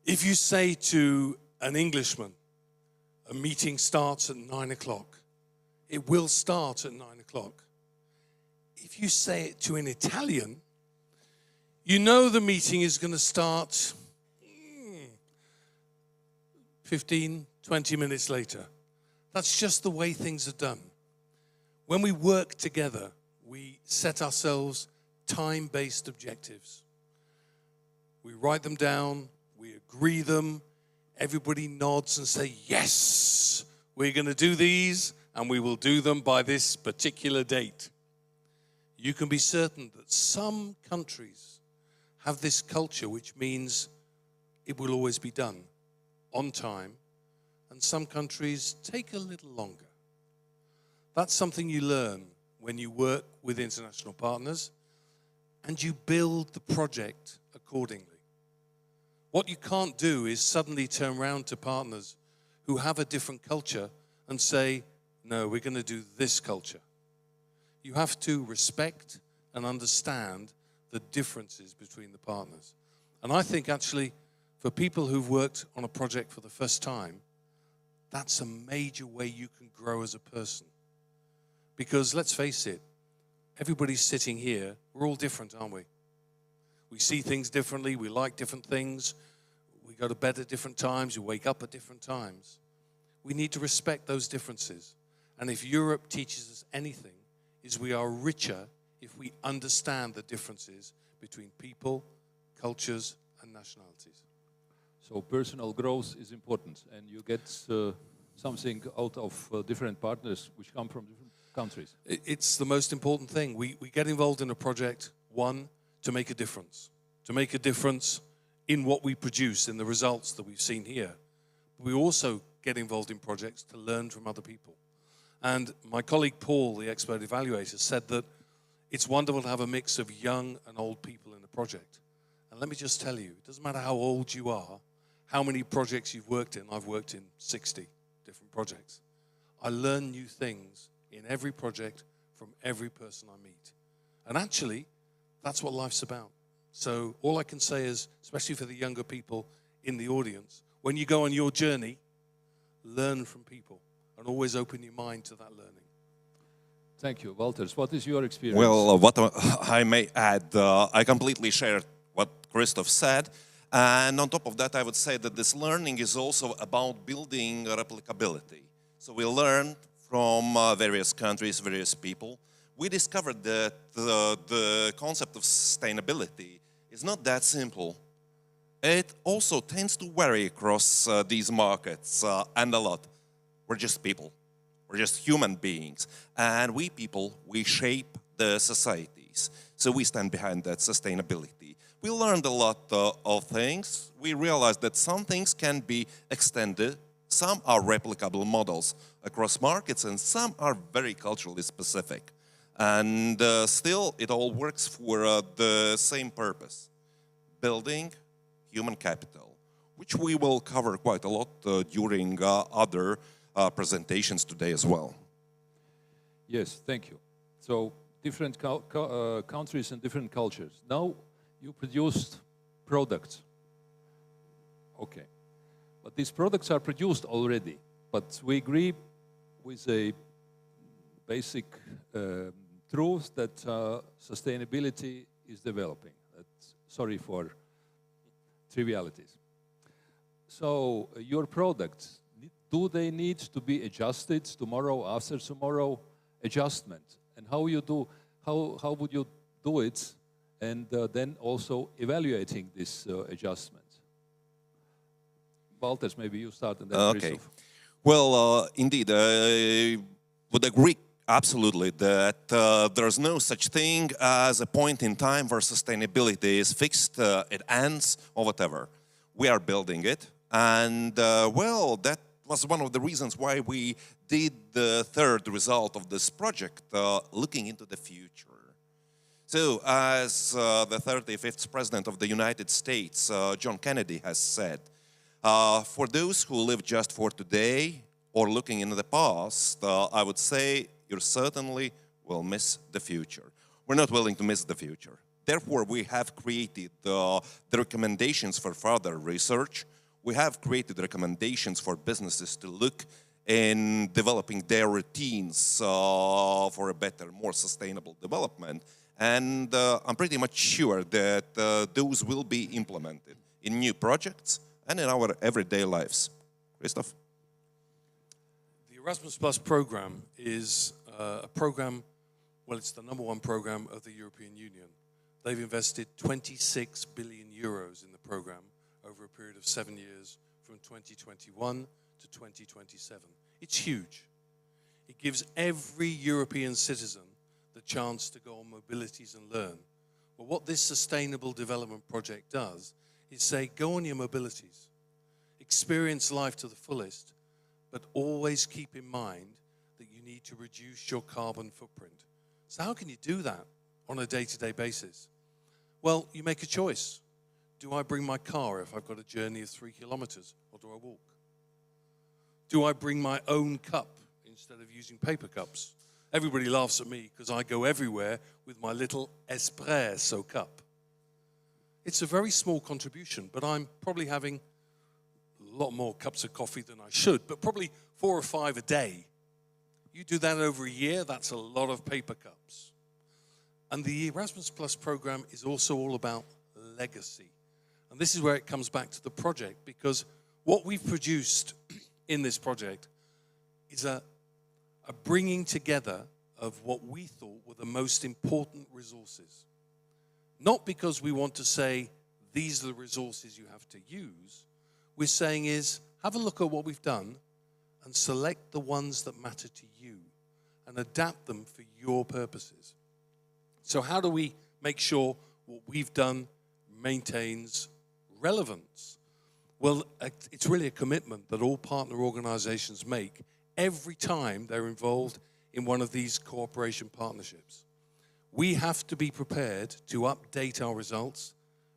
If you say to an Englishman, a meeting starts at 9 o'clock, it will start at 9 o'clock. If you say it to an Italian, you know the meeting is going to start 15, 20 minutes later. That's just the way things are done. When we work together, we set ourselves time-based objectives. We write them down, we agree them, everybody nods and say, yes, we're going to do these, and we will do them by this particular date. You can be certain that some countries have this culture, which means it will always be done on time, and some countries take a little longer. That's something you learn when you work with international partners, and you build the project accordingly. What you can't do is suddenly turn around to partners who have a different culture and say, no, we're going to do this culture. You have to respect and understand the differences between the partners. And I think actually for people who've worked on a project for the first time, that's a major way you can grow as a person. Because let's face it, everybody's sitting here, we're all different, aren't we? We see things differently, we like different things, we go to bed at different times, we wake up at different times. We need to respect those differences. And if Europe teaches us anything, is we are richer if we understand the differences between people, cultures, and nationalities. So personal growth is important, and you get something out of different partners which come from different countries. It's the most important thing. We get involved in a project, one, to make a difference in what we produce, in the results that we've seen here. We also get involved in projects to learn from other people. And my colleague Paul, the expert evaluator, said that it's wonderful to have a mix of young and old people in a project. And let me just tell you, it doesn't matter how old you are, how many projects you've worked in. I've worked in 60 different projects. I learn new things in every project from every person I meet. And actually, that's what life's about. So all I can say is, especially for the younger people in the audience, when you go on your journey, learn from people and always open your mind to that learning. Thank you. Walters, what is your experience? Well, what I may add, I completely share what Christoph said. And on top of that, I would say that this learning is also about building replicability. So we learn from various countries, various people. We discovered that the concept of sustainability is not that simple. It also tends to vary across these markets and a lot. We're just people. We're just human beings. And we people, we shape the societies. So we stand behind that sustainability. We learned a lot of things. We realized that some things can be extended. Some are replicable models across markets, and some are very culturally specific. And still, it all works for the same purpose: building human capital, which we will cover quite a lot during other presentations today as well. Yes, thank you. So different countries and different cultures. Now you produced products. Okay. But these products are produced already. But we agree with a basic truth that sustainability is developing. Sorry for trivialities. So your products, do they need to be adjusted tomorrow, after tomorrow? Adjustment. And how would you do it? And then also evaluating this adjustment. Walters, maybe you start and then Okay. Christoph. Well, indeed, I would agree absolutely that there's no such thing as a point in time where sustainability is fixed, it ends, or whatever. We are building it. And, well, that was one of the reasons why we did the third result of this project, looking into the future. So, as the 35th President of the United States, John Kennedy, has said, for those who live just for today or looking into the past, I would say you certainly will miss the future. We're not willing to miss the future. Therefore, we have created the recommendations for further research. We have created recommendations for businesses to look in developing their routines for a better, more sustainable development. And I'm pretty much sure that those will be implemented in new projects and in our everyday lives. Christoph? The Erasmus Plus program is a program, well, it's the #1 program of the European Union. They've invested 26 billion euros in the program over a period of 7 years from 2021 to 2027. It's huge. It gives every European citizen the chance to go on mobilities and learn. But what this sustainable development project does is say, go on your mobilities, experience life to the fullest, but always keep in mind that you need to reduce your carbon footprint. So how can you do that on a day-to-day basis? Well, you make a choice. Do I bring my car if I've got a journey of 3 kilometers, or do I walk? Do I bring my own cup instead of using paper cups? Everybody laughs at me because I go everywhere with my little espresso cup. It's a very small contribution, but I'm probably having a lot more cups of coffee than I should, but probably 4 or 5 a day. You do that over a year, that's a lot of paper cups. And the Erasmus Plus program is also all about legacy. And this is where it comes back to the project, because what we've produced in this project is a bringing together of what we thought were the most important resources. Not because we want to say, these are the resources you have to use. We're saying is, have a look at what we've done and select the ones that matter to you and adapt them for your purposes. So how do we make sure what we've done maintains relevance? Well, it's really a commitment that all partner organizations make every time they're involved in one of these cooperation partnerships. We have to be prepared to update our results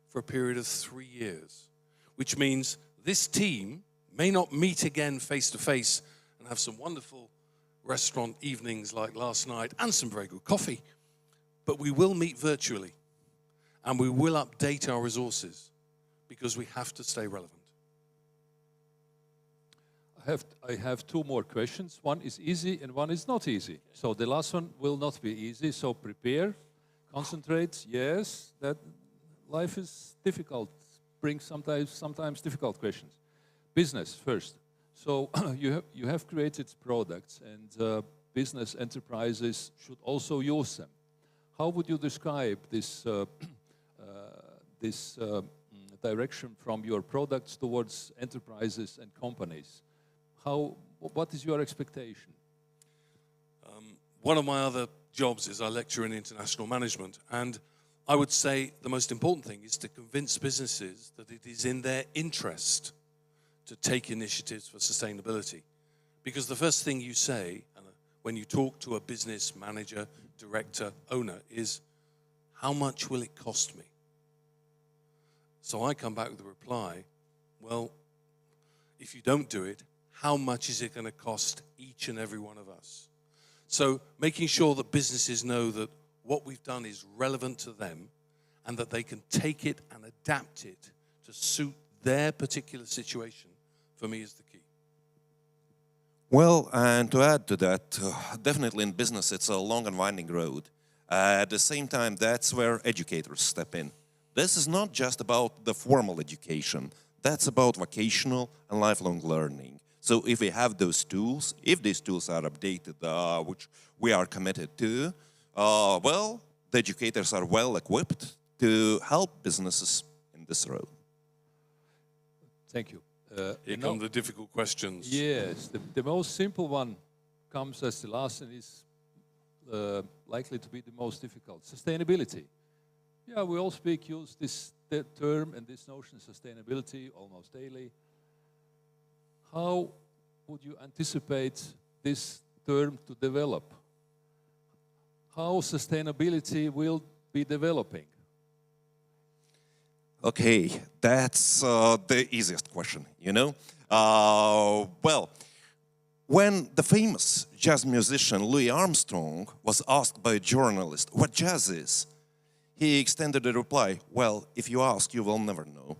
for a period of 3 years, which means this team may not meet again face to face and have some wonderful restaurant evenings like last night and some very good coffee, but we will meet virtually and we will update our resources because we have to stay relevant. I have two more questions. One is easy and one is not easy. So the last one will not be easy, so prepare, concentrate. Yes, that life is difficult, brings sometimes difficult questions. Business first. So you have created products and business enterprises should also use them. How would you describe this, direction from your products towards enterprises and companies? What is your expectation? One of my other jobs is I lecture in international management, and I would say the most important thing is to convince businesses that it is in their interest to take initiatives for sustainability. Because the first thing you say when you talk to a business manager, director, owner is, how much will it cost me? So I come back with a reply, well, if you don't do it, how much is it going to cost each and every one of us? So making sure that businesses know that what we've done is relevant to them and that they can take it and adapt it to suit their particular situation, for me, is the key. Well, and to add to that, definitely in business it's a long and winding road. At the same time, that's where educators step in. This is not just about the formal education, that's about vocational and lifelong learning. So if we have those tools, if these tools are updated, which we are committed to, well, the educators are well equipped to help businesses in this road. Thank you. Here come the difficult questions. Yes, the most simple one comes as the last and is likely to be the most difficult. Sustainability. Yeah, we all use this term and this notion, sustainability, almost daily. How would you anticipate this term to develop? How sustainability will be developing? Okay, that's the easiest question, you know? Well, when the famous jazz musician Louis Armstrong was asked by a journalist what jazz is, he extended a reply, well, if you ask, you will never know.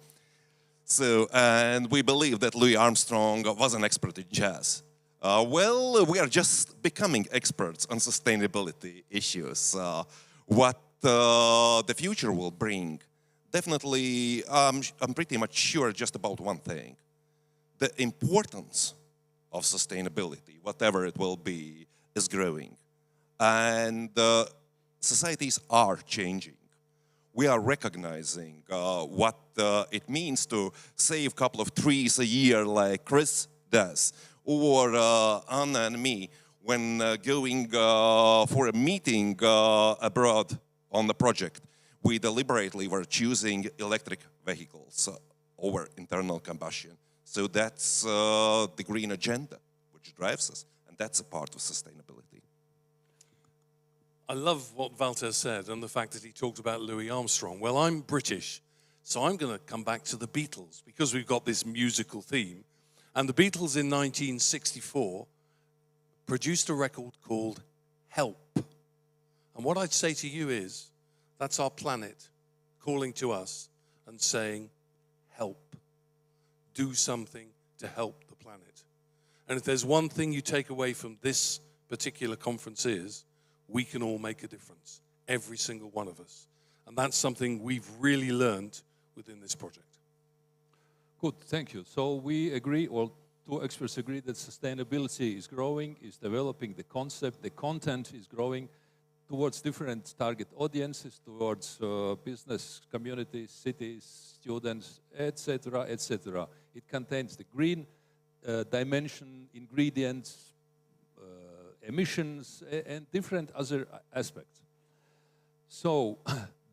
So, and we believe that Louis Armstrong was an expert in jazz. Well, we are just becoming experts on sustainability issues. What the future will bring, definitely, I'm pretty much sure just about one thing. The importance of sustainability, whatever it will be, is growing. And societies are changing. We are recognizing what it means to save a couple of trees a year like Chris does, or Anna and me when going for a meeting abroad on the project. We deliberately were choosing electric vehicles over internal combustion. So that's the green agenda which drives us, and that's a part of sustainability. I love what Walter said and the fact that he talked about Louis Armstrong. Well, I'm British, so I'm going to come back to the Beatles because we've got this musical theme. And the Beatles in 1964 produced a record called Help. And what I'd say to you is, that's our planet calling to us and saying, help. Do something to help the planet. And if there's one thing you take away from this particular conference is, we can all make a difference, every single one of us. And that's something we've really learned within this project. Good, thank you. So we agree, or two experts agree, that sustainability is growing, is developing, the concept, the content is growing towards different target audiences, towards business communities, cities, students, etc., etc. It contains the green dimension, ingredients, emissions, and different other aspects. So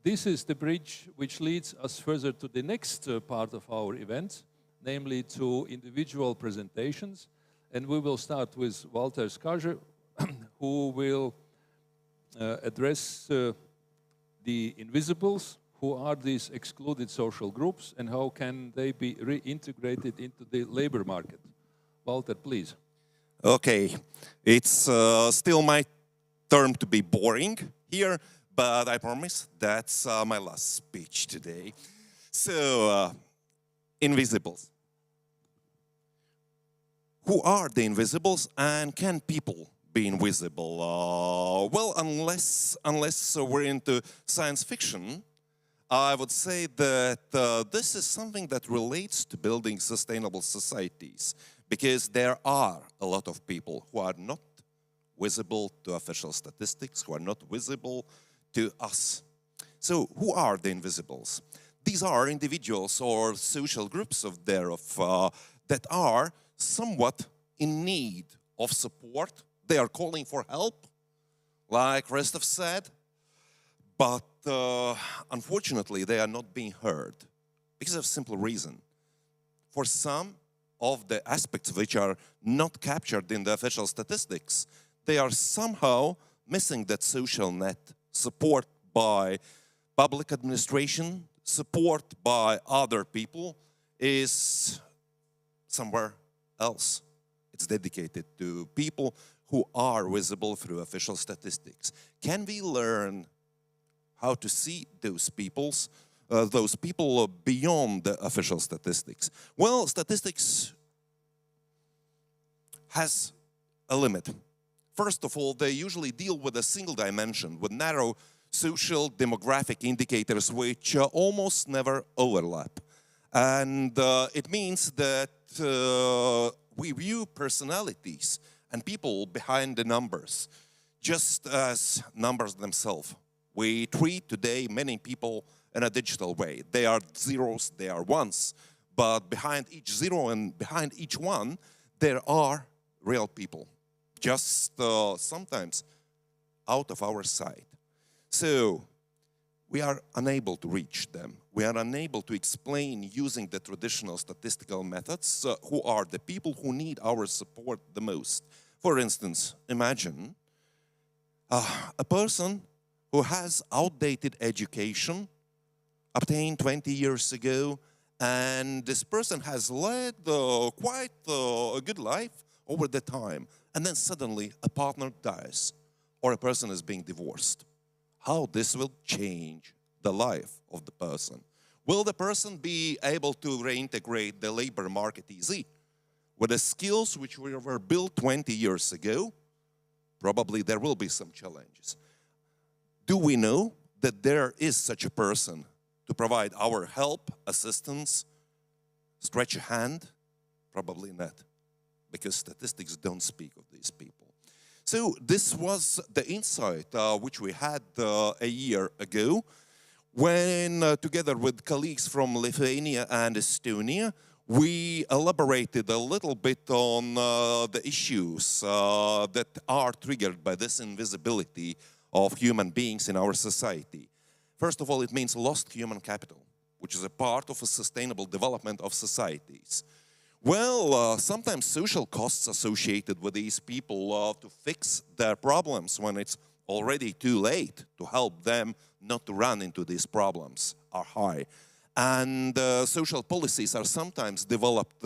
this is the bridge which leads us further to the next part of our event, namely to individual presentations. And we will start with Walter Skarže, who will address the invisibles, who are these excluded social groups and how can they be reintegrated into the labor market? Walter, please. Okay, it's still my turn to be boring here, but I promise that's my last speech today. So, invisibles. Who are the invisibles and can people be invisible? Well, unless we're into science fiction, I would say that this is something that relates to building sustainable societies, because there are a lot of people who are not visible to official statistics, who are not visible to us. So who are the invisibles? These are individuals or social groups that are somewhat in need of support. They are calling for help, like Restov said, but unfortunately they are not being heard because of a simple reason. For some of the aspects which are not captured in the official statistics, they are somehow missing that social net, support by public administration, support by other people is somewhere else. It's dedicated to people who are visible through official statistics. Can we learn how to see those people beyond the official statistics? Well, statistics has a limit. First of all, they usually deal with a single dimension, with narrow social demographic indicators which almost never overlap. And it means that we view personalities and people behind the numbers just as numbers themselves. We treat today many people in a digital way. They are zeros, they are ones, but behind each zero and behind each one, there are real people, just sometimes out of our sight. So we are unable to reach them. We are unable to explain using the traditional statistical methods who are the people who need our support the most. For instance, imagine a person who has outdated education obtained 20 years ago, and this person has led quite a good life over the time, and then suddenly a partner dies or a person is being divorced. How this will change the life of the person? Will the person be able to reintegrate the labor market easy? With the skills which were built 20 years ago, probably there will be some challenges. Do we know that there is such a person to provide our help, assistance, stretch a hand? Probably not, because statistics don't speak of these people. So this was the insight which we had a year ago when, together with colleagues from Lithuania and Estonia, we elaborated a little bit on the issues that are triggered by this invisibility of human beings in our society. First of all, it means lost human capital, which is a part of a sustainable development of societies. Well, sometimes social costs associated with these people to fix their problems when it's already too late to help them not to run into these problems are high. And social policies are sometimes developed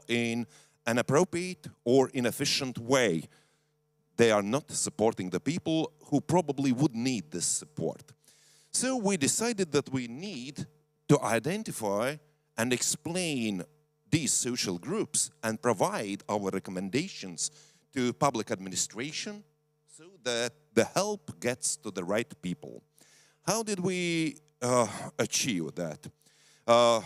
in an appropriate or inefficient way. They are not supporting the people who probably would need this support. So we decided that we need to identify and explain these social groups and provide our recommendations to public administration so that the help gets to the right people. How did we achieve that?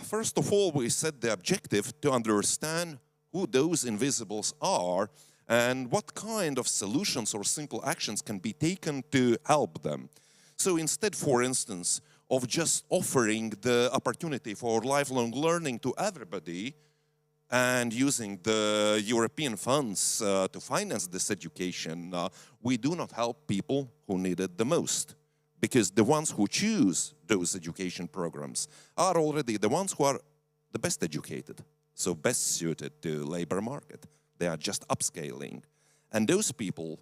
First of all, we set the objective to understand who those invisibles are and what kind of solutions or simple actions can be taken to help them. So instead, for instance, of just offering the opportunity for lifelong learning to everybody and using the European funds to finance this education, we do not help people who need it the most. Because the ones who choose those education programs are already the ones who are the best educated, so best suited to labor market. They are just upscaling. And those people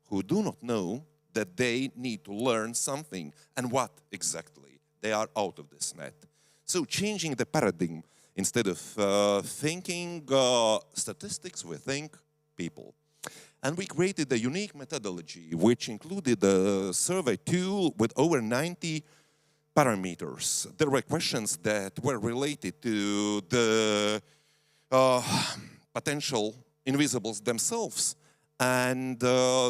who do not know that they need to learn something and what exactly they are out of this net. So changing the paradigm, instead of thinking statistics, we think people. And we created a unique methodology, which included a survey tool with over 90 parameters. There were questions that were related to the potential invisibles themselves, and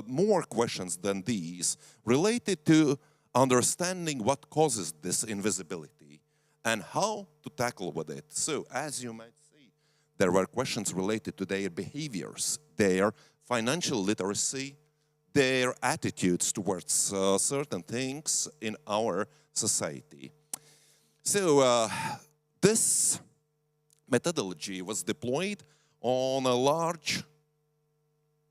more questions than these related to understanding what causes this invisibility and how to tackle with it. So, as you might see, there were questions related to their behaviors, their financial literacy, their attitudes towards certain things in our society. So this methodology was deployed on a large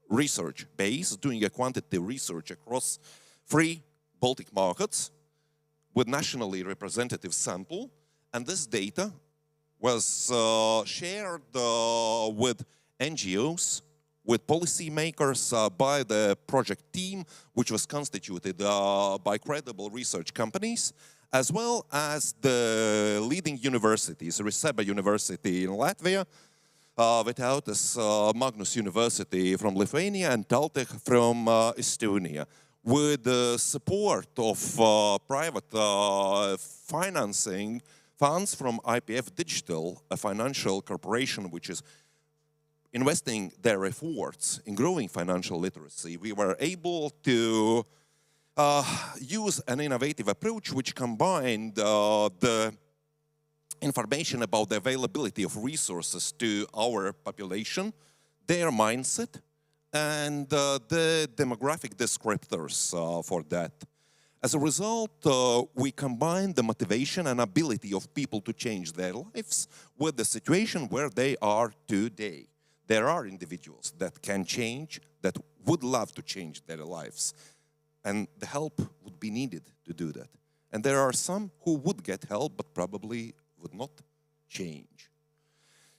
research base, doing a quantitative research across 3 Baltic markets with nationally representative sample. And this data was shared with NGOs, with policymakers, by the project team, which was constituted by credible research companies, as well as the leading universities, Riseba University in Latvia, Vytautas Magnus University from Lithuania, and Taltech from Estonia, with the support of private financing funds from IPF Digital, a financial corporation which is investing their efforts in growing financial literacy. We were able to use an innovative approach which combined the information about the availability of resources to our population, their mindset, and the demographic descriptors for that. As a result, we combined the motivation and ability of people to change their lives with the situation where they are today. There are individuals that can change, that would love to change their lives, and the help would be needed to do that. And there are some who would get help, but probably would not change.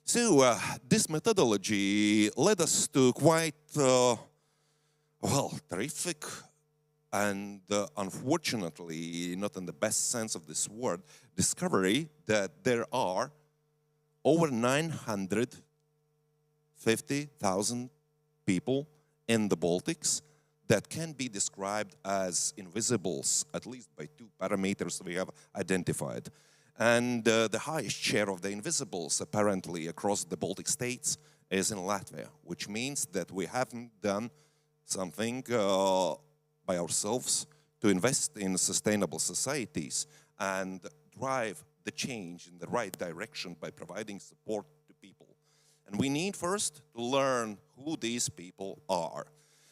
So this methodology led us to quite, terrific and unfortunately, not in the best sense of this word, discovery that there are over 950,000 people in the Baltics that can be described as invisibles, at least by 2 parameters we have identified. And the highest share of the invisibles, apparently, across the Baltic states is in Latvia, which means that we haven't done something by ourselves to invest in sustainable societies and drive the change in the right direction by providing support to people. And we need first to learn who these people are.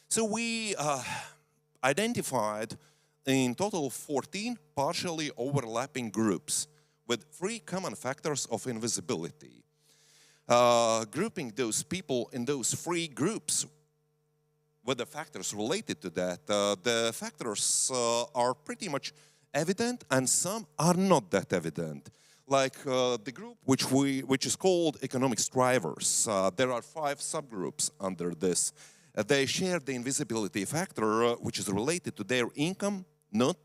So we identified in total 14 partially overlapping groups with 3 common factors of invisibility. Grouping those people in those 3 groups with the factors related to that, the factors are pretty much evident and some are not that evident. Like the group which is called economic strivers. There are 5 subgroups under this. They share the invisibility factor, which is related to their income not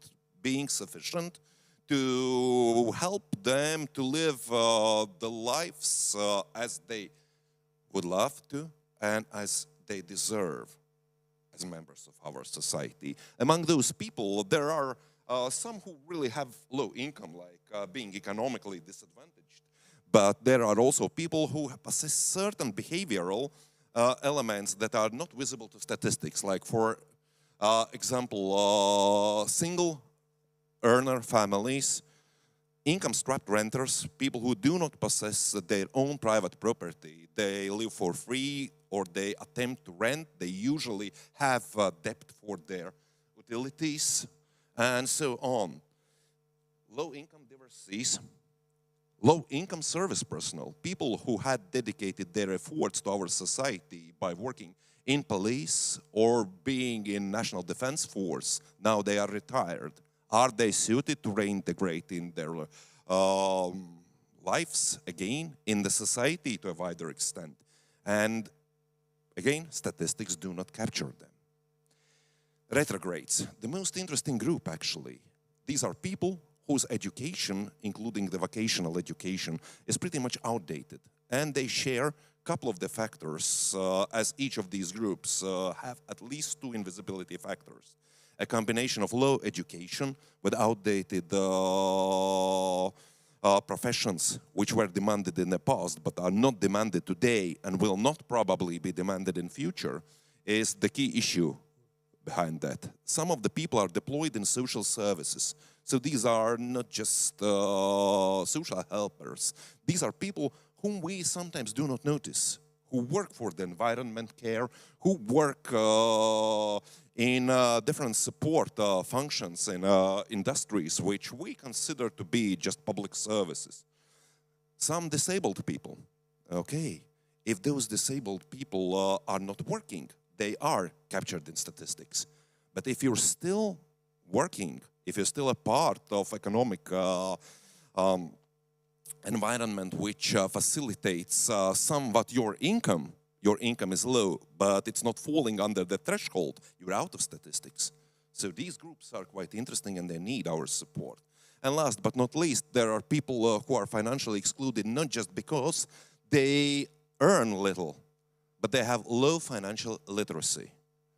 being sufficient to help them to live the lives as they would love to and as they deserve as members of our society. Among those people, there are some who really have low income, like being economically disadvantaged. But there are also people who possess certain behavioral elements that are not visible to statistics, like, for example, single earner families, income-strapped renters, people who do not possess their own private property. They live for free or they attempt to rent. They usually have debt for their utilities and so on. Low-income divorcees, low-income service personnel, people who had dedicated their efforts to our society by working in police or being in National Defense Force. Now they are retired. Are they suited to reintegrate in their lives again in the society to a wider extent? And again, statistics do not capture them. Retrogrades, the most interesting group actually. These are people whose education, including the vocational education, is pretty much outdated. And they share a couple of the factors, as each of these groups have at least two invisibility factors. A combination of low education with outdated professions which were demanded in the past but are not demanded today and will not probably be demanded in future is the key issue behind that. Some of the people are deployed in social services. So these are not just social helpers. These are people whom we sometimes do not notice, who work for the environment care, who work in different support functions in industries which we consider to be just public services. Some disabled people, okay, if those disabled people are not working, they are captured in statistics. But if you're still working, if you're still a part of economic environment which facilitates somewhat your income is low, but it's not falling under the threshold, you're out of statistics. So these groups are quite interesting and they need our support. And last but not least, there are people who are financially excluded not just because they earn little, but they have low financial literacy.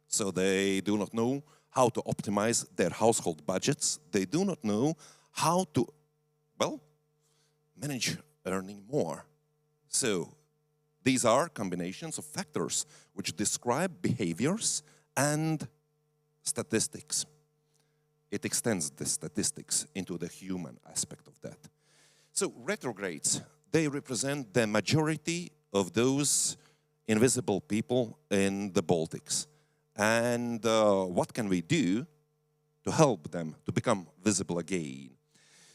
So they do not know how to optimize their household budgets. They do not know how to, well, manage earning more. So these are combinations of factors which describe behaviors and statistics. It extends the statistics into the human aspect of that. So retrogrades, they represent the majority of those invisible people in the Baltics. And what can we do to help them to become visible again?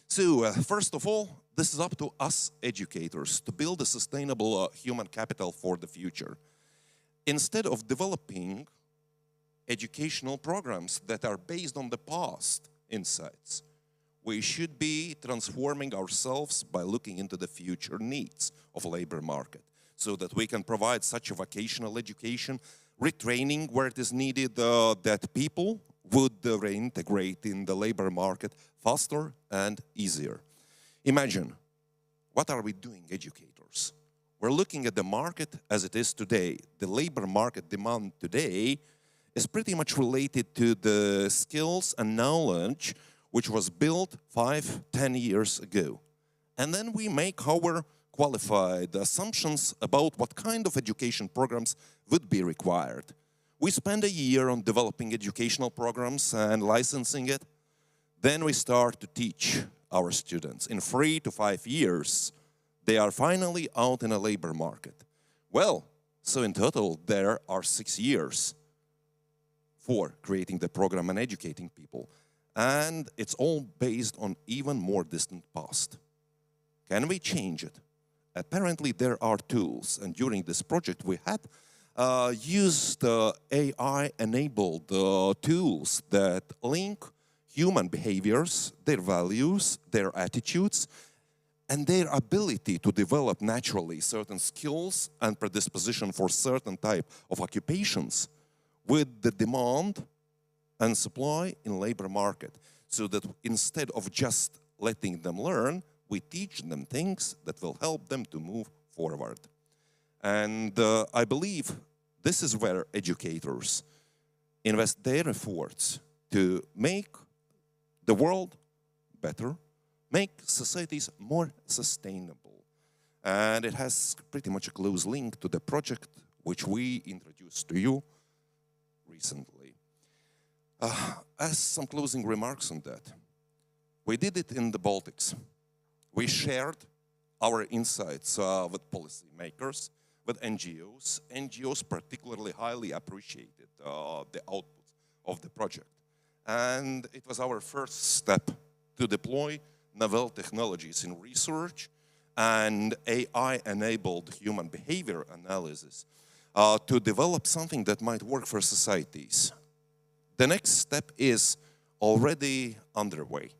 So first of all, this is up to us educators to build a sustainable human capital for the future. Instead of developing educational programs that are based on the past insights, we should be transforming ourselves by looking into the future needs of labor market so that we can provide such a vocational education, retraining where it is needed, that people would reintegrate in the labor market faster and easier. Imagine, what are we doing, educators? We're looking at the market as it is today. The labor market demand today is pretty much related to the skills and knowledge which was built 5-10 years ago. And then we make our qualified assumptions about what kind of education programs would be required. We spend a year on developing educational programs and licensing it. Then we start to teach our students. In 3 to 5 years, they are finally out in a labor market. Well, so in total, there are 6 years for creating the program and educating people. And it's all based on even more distant past. Can we change it? Apparently, there are tools. And during this project, we had used AI-enabled tools that link human behaviors, their values, their attitudes, and their ability to develop naturally certain skills and predisposition for certain type of occupations with the demand and supply in labor market. So that instead of just letting them learn, we teach them things that will help them to move forward. And I believe this is where educators invest their efforts to make the world better, make societies more sustainable. And it has pretty much a close link to the project which we introduced to you recently. As some closing remarks on that, we did it in the Baltics. We shared our insights with policymakers, with NGOs. NGOs particularly highly appreciated the output of the project. And it was our first step to deploy novel technologies in research and AI-enabled human behavior analysis to develop something that might work for societies. The next step is already underway.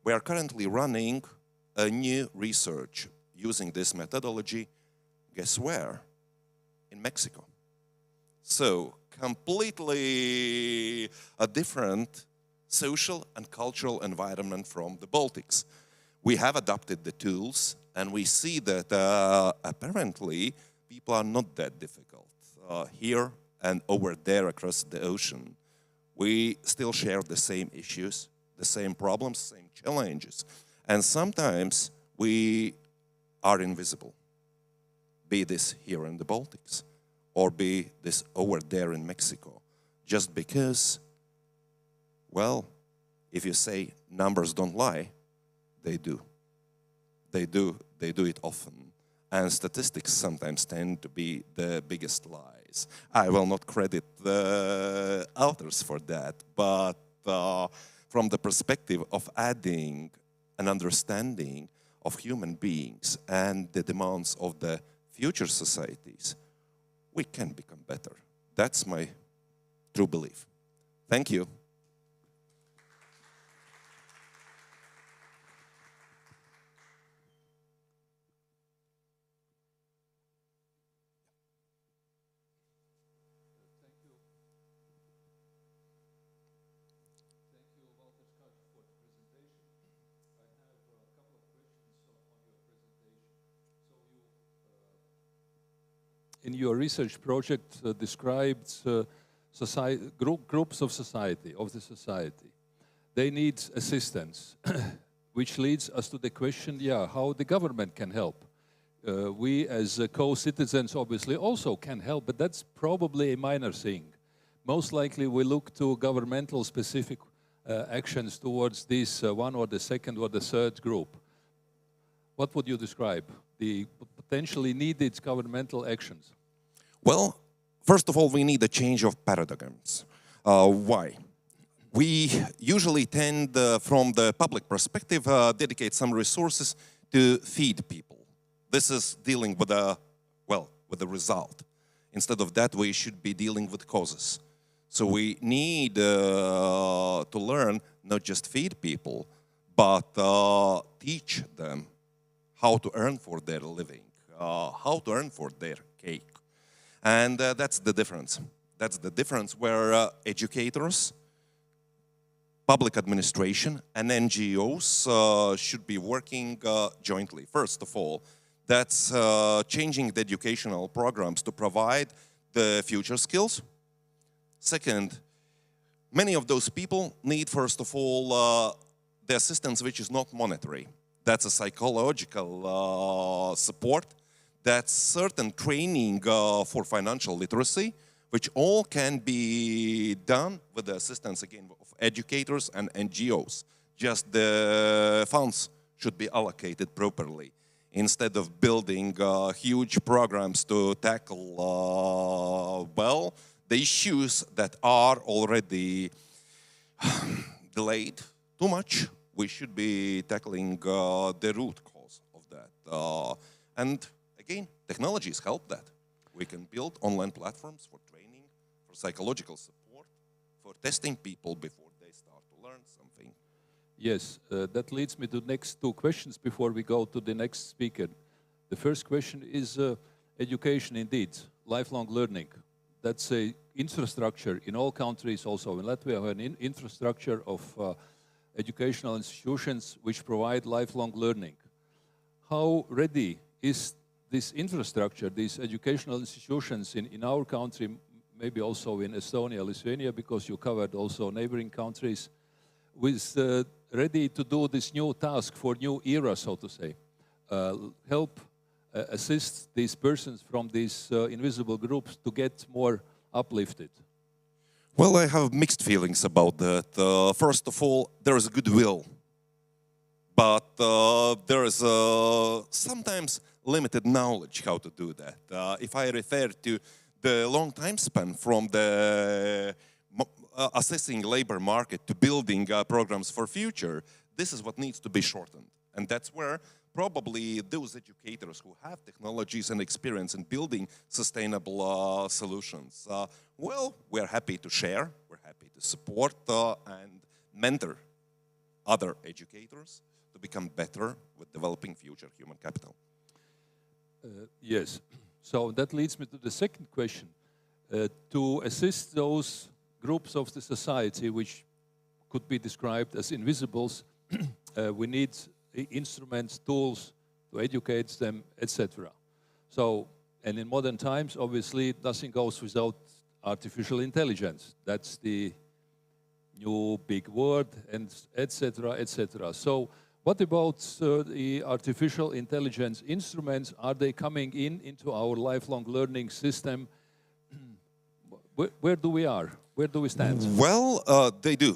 We are currently running a new research using this methodology. Guess where? In Mexico. So completely a different social and cultural environment from the Baltics. We have adopted the tools, and we see that apparently people are not that difficult. Here and over there across the ocean, we still share the same issues, the same problems, same challenges. And sometimes we are invisible, be this here in the Baltics, or be this over there in Mexico, just because, well, if you say numbers don't lie, they do. They do it often. And statistics sometimes tend to be the biggest lies. I will not credit the authors for that, but from the perspective of adding an understanding of human beings and the demands of the future societies, we can become better. That's my true belief. Thank you. In your research project described groups of the society. They need assistance, which leads us to the question, how the government can help. We as co-citizens obviously also can help, but that's probably a minor thing. Most likely we look to governmental specific actions towards this one or the second or the third group. What would you describe the potentially needed governmental actions? Well, first of all, we need a change of paradigms. Why? We usually tend, from the public perspective, dedicate some resources to feed people. This is dealing with with the result. Instead of that, we should be dealing with causes. So we need to learn not just feed people, but teach them how to earn for their living, how to earn for their cake. And that's the difference. That's the difference where educators, public administration, and NGOs should be working jointly. First of all, that's changing the educational programs to provide the future skills. Second, many of those people need, first of all, the assistance which is not monetary. That's a psychological support. That's certain training for financial literacy, which all can be done with the assistance, again, of educators and NGOs. Just the funds should be allocated properly, instead of building huge programs to tackle, the issues that are already delayed too much. We should be tackling the root cause of that. And again, technologies help that. We can build online platforms for training, for psychological support, for testing people before they start to learn something. Yes, that leads me to the next two questions before we go to the next speaker. The first question is education indeed, lifelong learning. That's a infrastructure in all countries, also in Latvia, we have an infrastructure of educational institutions which provide lifelong learning. How ready is this infrastructure, these educational institutions in our country, maybe also in Estonia, Lithuania, because you covered also neighboring countries, with ready to do this new task for new era, so to say, help assist these persons from these invisible groups to get more uplifted? Well, I have mixed feelings about that. First of all, there is goodwill, but there is sometimes limited knowledge how to do that. If I refer to the long time span from the assessing labor market to building programs for future, this is what needs to be shortened. And that's where probably those educators who have technologies and experience in building sustainable solutions, we're happy to share, we're happy to support and mentor other educators to become better with developing future human capital. Yes, so that leads me to the second question. To assist those groups of the society which could be described as invisibles. We need instruments, tools to educate them, etc. So, and in modern times, obviously, nothing goes without artificial intelligence. That's the new big word, and etc., etc. So, what about the artificial intelligence instruments? Are they coming into our lifelong learning system? Where do we are? Where do we stand? Well, they do.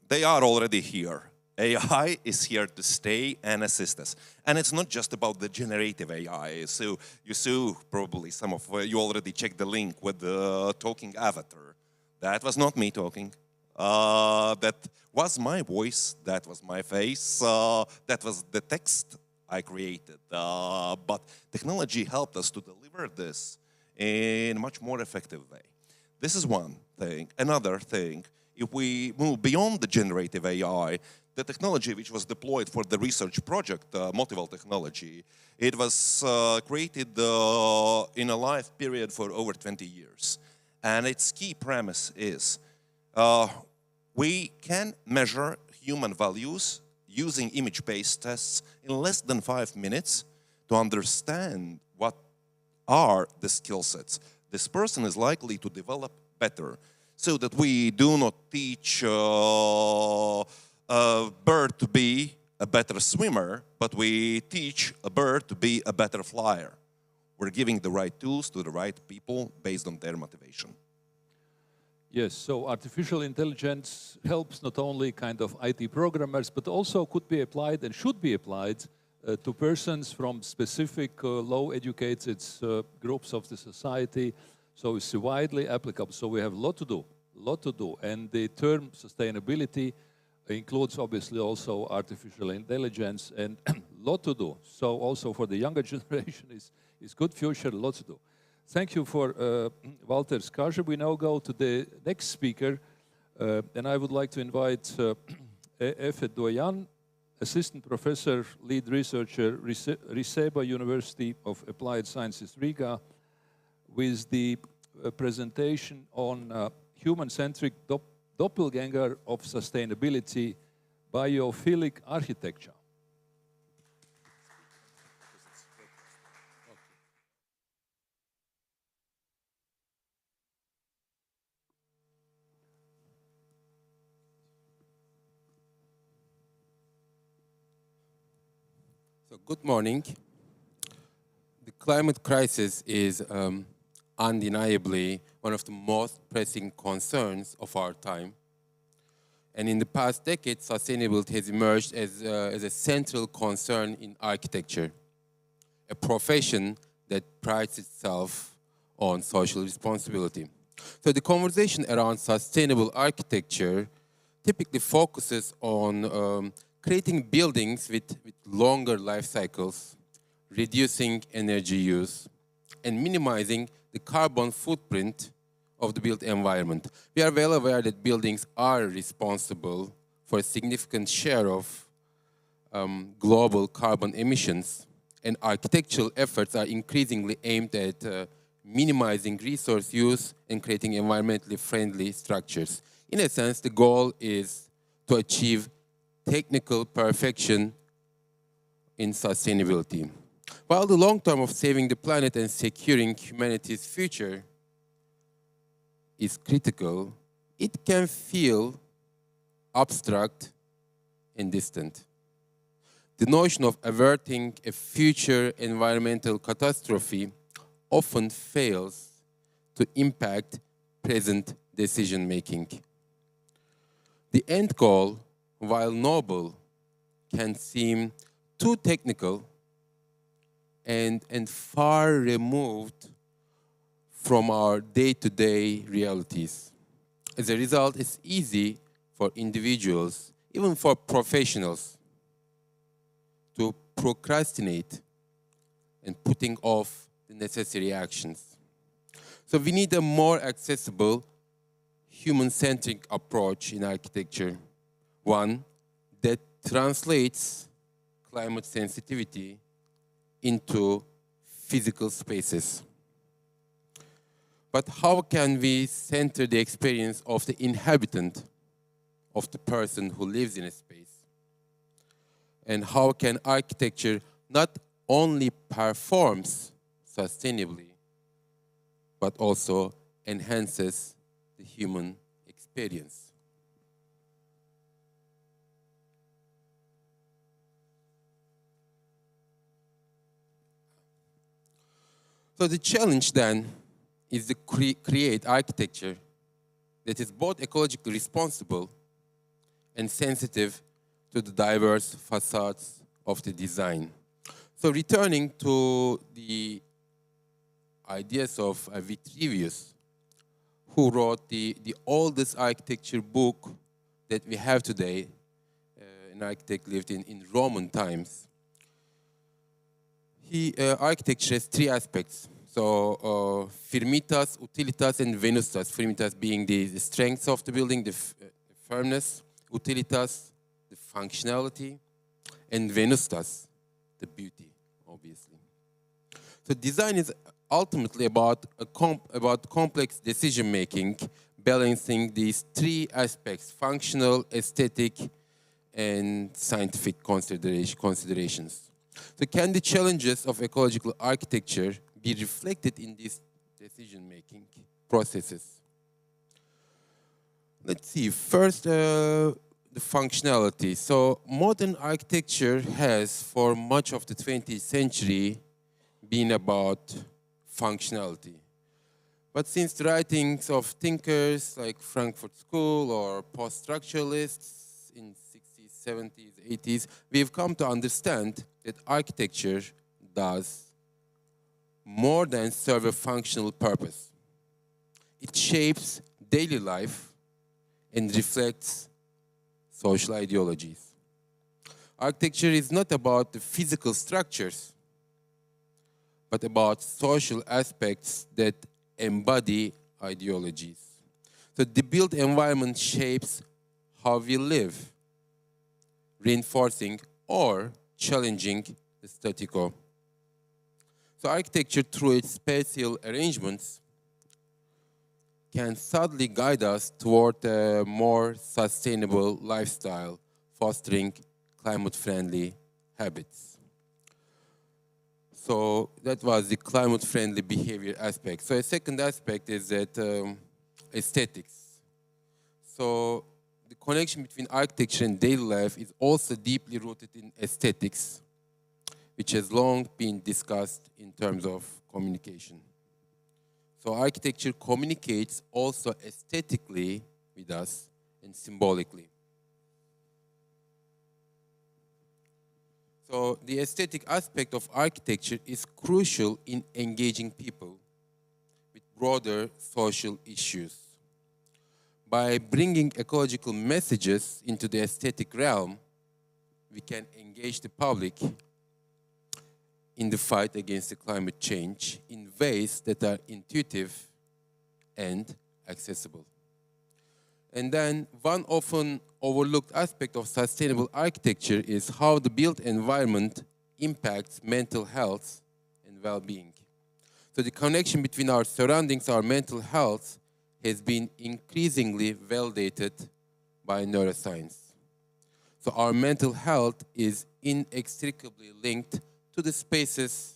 They are already here. AI is here to stay and assist us. And it's not just about the generative AI. So you saw probably some of you already checked the link with the talking avatar. That was not me talking. That was my voice. That was my face. That was the text I created. But technology helped us to deliver this in a much more effective way. This is one thing. Another thing, if we move beyond the generative AI, the technology which was deployed for the research project, Motival technology, it was created in a life period for over 20 years. And its key premise is we can measure human values using image-based tests in less than 5 minutes to understand what are the skill sets this person is likely to develop better, so that we do not teach a bird to be a better swimmer, but we teach a bird to be a better flyer. We're giving the right tools to the right people based on their motivation. Yes, so artificial intelligence helps not only kind of IT programmers, but also could be applied and should be applied to persons from specific low-educated groups of the society. So it's widely applicable. So we have a lot to do. And the term sustainability includes obviously also artificial intelligence and a lot to do. So also for the younger generation is good future, a lot to do. Thank you for Walter Skaja. We now go to the next speaker, and I would like to invite Efe Doyan, Assistant Professor, Lead Researcher, Riseba University of Applied Sciences, Riga, with the presentation on human-centric doppelganger of sustainability, biophilic architecture. So, good morning. The climate crisis is undeniably one of the most pressing concerns of our time. And in the past decade, sustainability has emerged as a central concern in architecture, a profession that prides itself on social responsibility. So the conversation around sustainable architecture typically focuses on creating buildings with longer life cycles, reducing energy use, and minimizing the carbon footprint of the built environment. We are well aware that buildings are responsible for a significant share of global carbon emissions, and architectural efforts are increasingly aimed at minimizing resource use and creating environmentally friendly structures. In a sense, the goal is to achieve technical perfection in sustainability. While the long term of saving the planet and securing humanity's future is critical, it can feel abstract and distant. The notion of averting a future environmental catastrophe often fails to impact present decision-making. The end goal, while noble, can seem too technical and far removed from our day-to-day realities. As a result, it's easy for individuals, even for professionals, to procrastinate and putting off the necessary actions. So we need a more accessible, human-centric approach in architecture, one that translates climate sensitivity into physical spaces. But how can we center the experience of the inhabitant of the person who lives in a space? And how can architecture not only performs sustainably, but also enhances the human experience? So the challenge then is to create architecture that is both ecologically responsible and sensitive to the diverse facades of the design. So returning to the ideas of Vitruvius, who wrote the oldest architecture book that we have today, an architect lived in Roman times. Architecture has three aspects. So firmitas, utilitas, and venustas. Firmitas being the strengths of the building, the firmness. Utilitas, the functionality. And venustas, the beauty, obviously. So design is ultimately about complex decision making, balancing these three aspects: functional, aesthetic, and scientific considerations. So can the challenges of ecological architecture be reflected in these decision-making processes? Let's see. First, the functionality. So modern architecture has, for much of the 20th century, been about functionality. But since the writings of thinkers like Frankfurt School or post-structuralists in 60s, 70s, 80s, we've come to understand that architecture does more than serve a functional purpose. It shapes daily life and reflects social ideologies. Architecture is not about the physical structures, but about social aspects that embody ideologies. So the built environment shapes how we live, reinforcing or challenging the status quo. So architecture, through its spatial arrangements, can subtly guide us toward a more sustainable lifestyle, fostering climate-friendly habits. So that was the climate-friendly behavior aspect. So a second aspect is that aesthetics. So the connection between architecture and daily life is also deeply rooted in aesthetics, which has long been discussed in terms of communication. So architecture communicates also aesthetically with us and symbolically. So the aesthetic aspect of architecture is crucial in engaging people with broader social issues. By bringing ecological messages into the aesthetic realm, we can engage the public in the fight against the climate change in ways that are intuitive and accessible. And then one often overlooked aspect of sustainable architecture is how the built environment impacts mental health and well-being. So the connection between our surroundings, our mental health, has been increasingly validated by neuroscience. So our mental health is inextricably linked to the spaces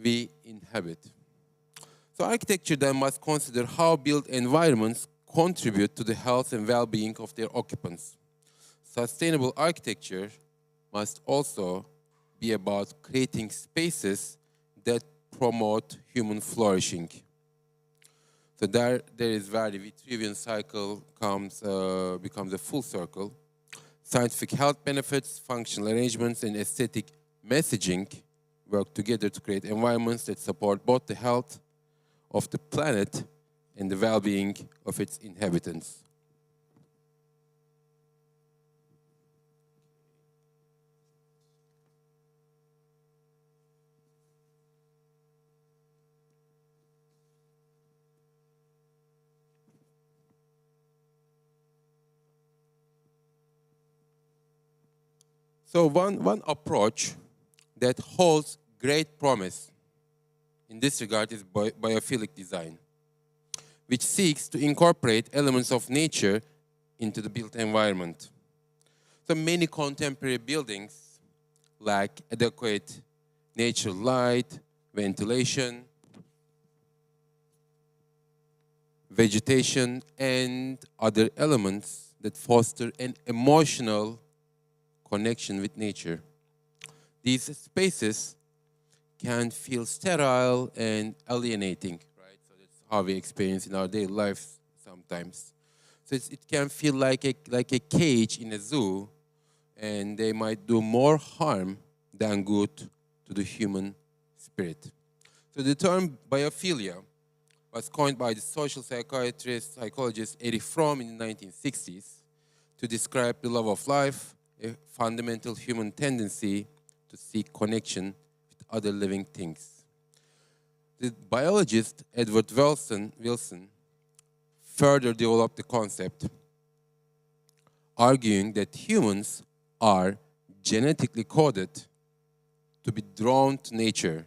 we inhabit. So architecture then must consider how built environments contribute to the health and well-being of their occupants. Sustainable architecture must also be about creating spaces that promote human flourishing. So there is where the Vitruvian cycle becomes a full circle. Scientific health benefits, functional arrangements, and aesthetic messaging work together to create environments that support both the health of the planet and the well-being of its inhabitants. So one approach that holds great promise in this regard is biophilic design, which seeks to incorporate elements of nature into the built environment. So many contemporary buildings lack adequate natural light, ventilation, vegetation, and other elements that foster an emotional connection with nature. These spaces can feel sterile and alienating, right? So that's how we experience in our daily lives sometimes. So it can feel like a cage in a zoo, and they might do more harm than good to the human spirit. So the term biophilia was coined by the social psychologist Erich Fromm in the 1960s to describe the love of life, a fundamental human tendency to seek connection with other living things. The biologist Edward Wilson further developed the concept, arguing that humans are genetically coded to be drawn to nature,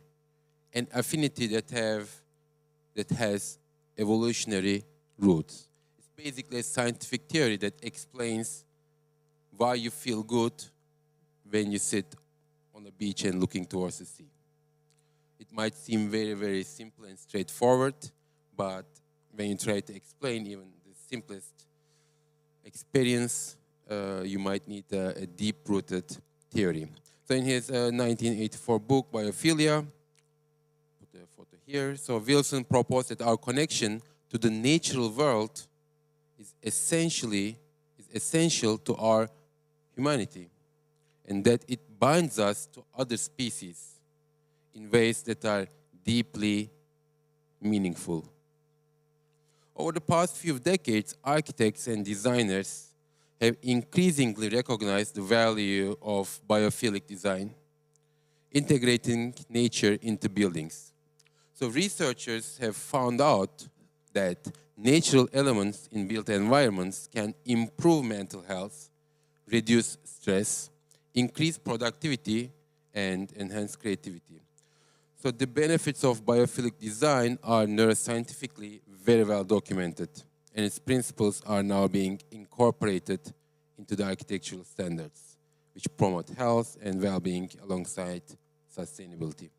an affinity that has evolutionary roots. It's basically a scientific theory that explains why you feel good when you sit on the beach and looking towards the sea. It might seem very, very simple and straightforward, but when you try to explain even the simplest experience, you might need a deep-rooted theory. So in his 1984 book, Biophilia, put the photo here, so Wilson proposed that our connection to the natural world is essential to our humanity, and that it binds us to other species in ways that are deeply meaningful. Over the past few decades, architects and designers have increasingly recognized the value of biophilic design, integrating nature into buildings. So researchers have found out that natural elements in built environments can improve mental health, reduce stress, increase productivity, and enhance creativity. So the benefits of biophilic design are neuroscientifically very well documented, and its principles are now being incorporated into the architectural standards, which promote health and well-being alongside sustainability.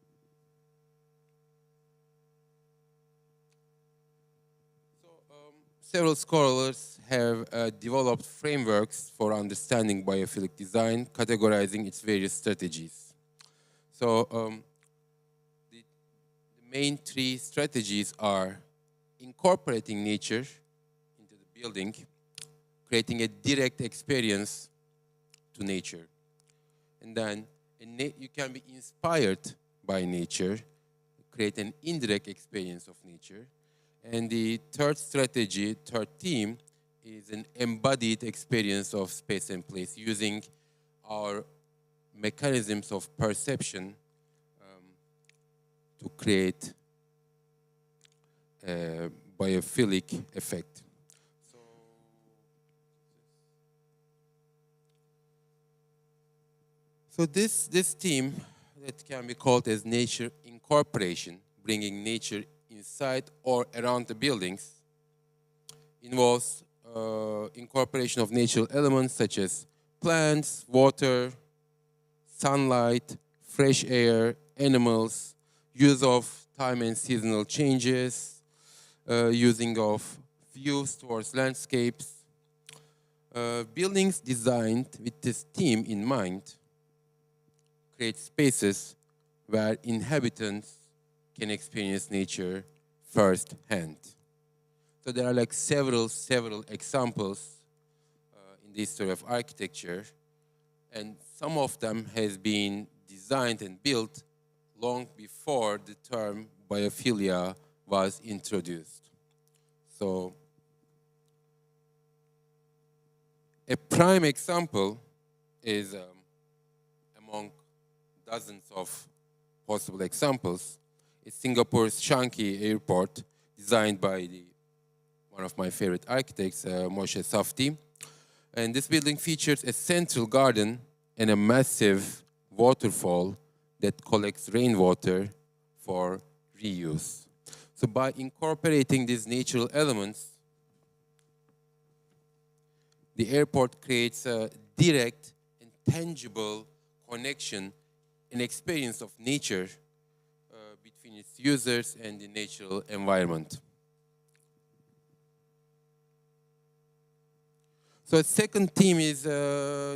So, several scholars have developed frameworks for understanding biophilic design, categorizing its various strategies. So, the main three strategies are incorporating nature into the building, creating a direct experience to nature. And then you can be inspired by nature, create an indirect experience of nature. And the third strategy, third theme, is an embodied experience of space and place using our mechanisms of perception to create a biophilic effect. So this theme that can be called as nature incorporation, bringing nature inside or around the buildings, involves incorporation of natural elements such as plants, water, sunlight, fresh air, animals, use of time and seasonal changes, using of views towards landscapes. Buildings designed with this theme in mind create spaces where inhabitants can experience nature firsthand. So there are like several examples in the history of architecture, and some of them has been designed and built long before the term biophilia was introduced. So a prime example is among dozens of possible examples is Singapore's Changi Airport, designed by one of my favorite architects, Moshe Safdie. And this building features a central garden and a massive waterfall that collects rainwater for reuse. So by incorporating these natural elements, the airport creates a direct and tangible connection and experience of nature between its users and the natural environment. So the second theme is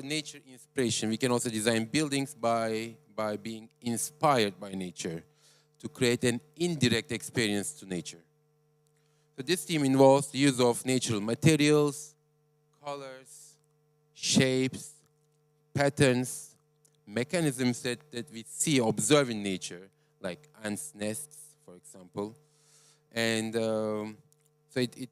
nature inspiration. We can also design buildings by being inspired by nature to create an indirect experience to nature. So this theme involves the use of natural materials, colors, shapes, patterns, mechanisms that we see, observe in nature, like ants' nests, for example. And so it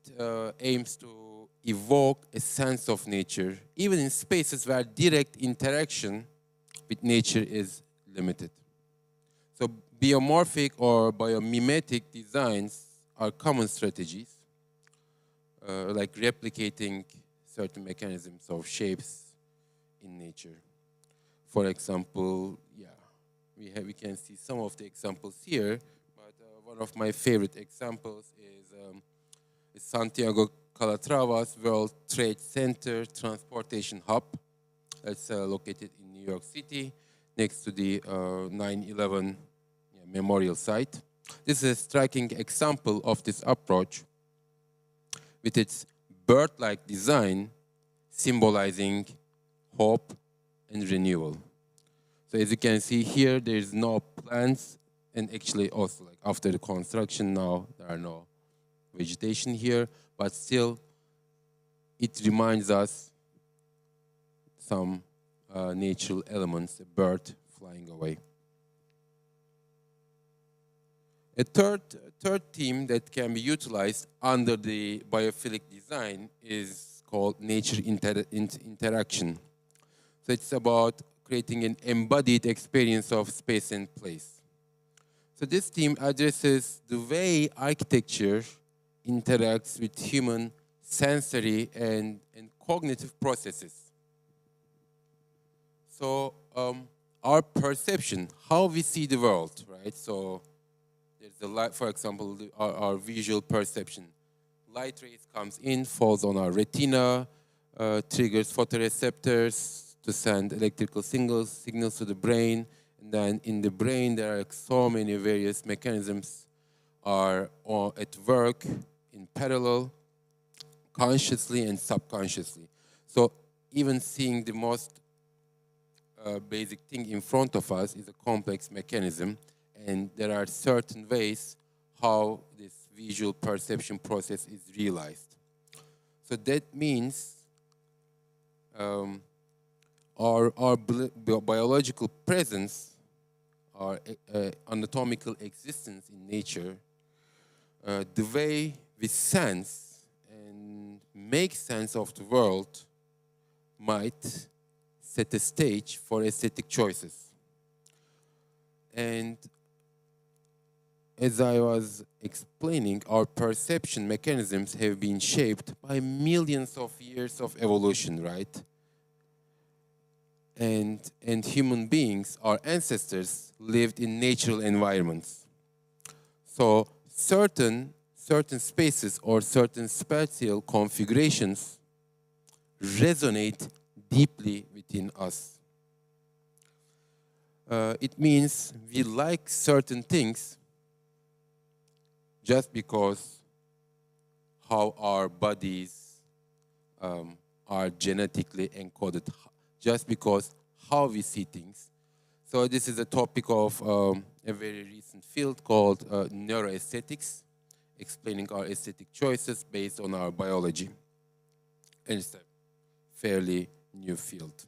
aims to evoke a sense of nature, even in spaces where direct interaction with nature is limited. So biomorphic or biomimetic designs are common strategies, like replicating certain mechanisms of shapes in nature. For example, we can see some of the examples here, but one of my favorite examples is Santiago Calatravas World Trade Center Transportation Hub. That's located in New York City, next to the 9/11 memorial site. This is a striking example of this approach, with its bird-like design symbolizing hope and renewal. So as you can see here, there is no plants, and actually also like after the construction now, there are no vegetation here, but still it reminds us some natural elements, a bird flying away. A third theme that can be utilized under the biophilic design is called nature interaction. So it's about creating an embodied experience of space and place. So this theme addresses the way architecture interacts with human sensory and cognitive processes. So our perception, how we see the world, right? So there's the light, for example, our visual perception. Light rays comes in, falls on our retina, triggers photoreceptors to send electrical signals to the brain. And then in the brain, there are so many various mechanisms are at work in parallel, consciously and subconsciously. So even seeing the most basic thing in front of us is a complex mechanism, and there are certain ways how this visual perception process is realized. So that means our biological presence, our anatomical existence in nature, the way we sense and make sense of the world might set a stage for aesthetic choices. And as I was explaining, our perception mechanisms have been shaped by millions of years of evolution, right? And human beings, our ancestors, lived in natural environments. So certain spaces or certain spatial configurations resonate deeply within us. It means we like certain things just because how our bodies are genetically encoded, just because how we see things. So this is a topic of a very recent field called neuroaesthetics, explaining our aesthetic choices based on our biology. And it's a fairly new field.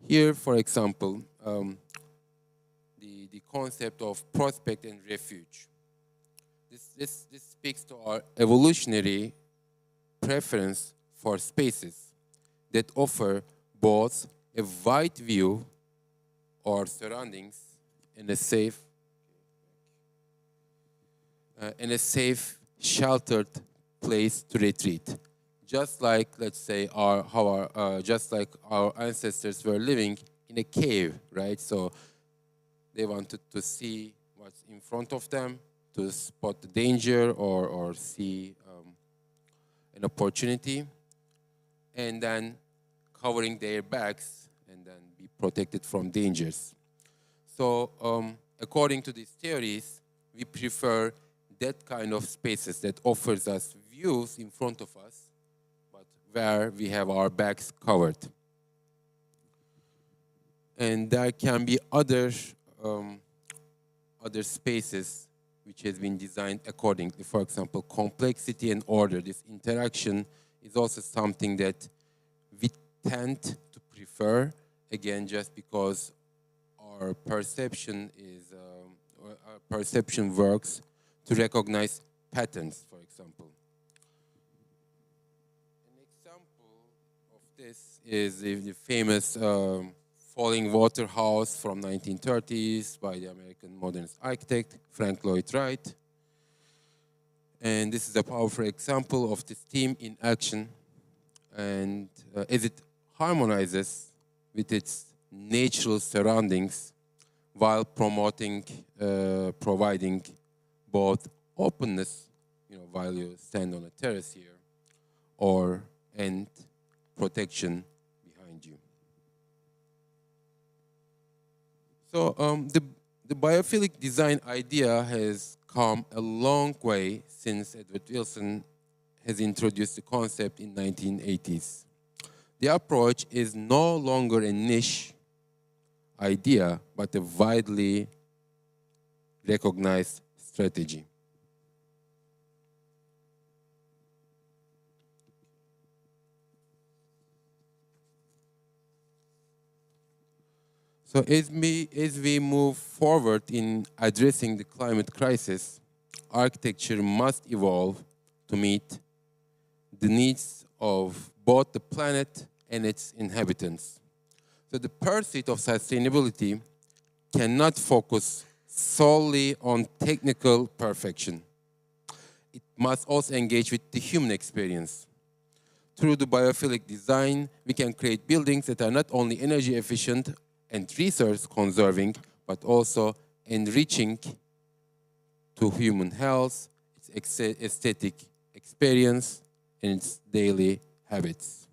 Here, for example, the concept of prospect and refuge. This speaks to our evolutionary preference for spaces that offer both a wide view or surroundings and a safe, sheltered place to retreat. Just like, let's say, just like our ancestors were living in a cave, right? So they wanted to see what's in front of them, to spot the danger or see an opportunity, and then covering their backs and then be protected from dangers. So according to these theories, we prefer that kind of spaces that offers us views in front of us, but where we have our backs covered. And there can be other spaces which has been designed accordingly. For example, complexity and order. This interaction is also something that we tend to prefer, again, just because our perception works to recognize patterns, for example. An example of this is the famous Falling Water House from 1930s by the American modernist architect Frank Lloyd Wright. And this is a powerful example of this theme in action, and as it harmonizes with its natural surroundings while providing both openness, while you stand on a terrace here, and protection behind you. So the biophilic design idea has come a long way since Edward Wilson has introduced the concept in 1980s. The approach is no longer a niche idea, but a widely recognized strategy. So as we move forward in addressing the climate crisis, architecture must evolve to meet the needs of both the planet and its inhabitants. So the pursuit of sustainability cannot focus solely on technical perfection. It must also engage with the human experience. Through the biophilic design, we can create buildings that are not only energy efficient and resource conserving, but also enriching to human health, its aesthetic experience, and its daily habits.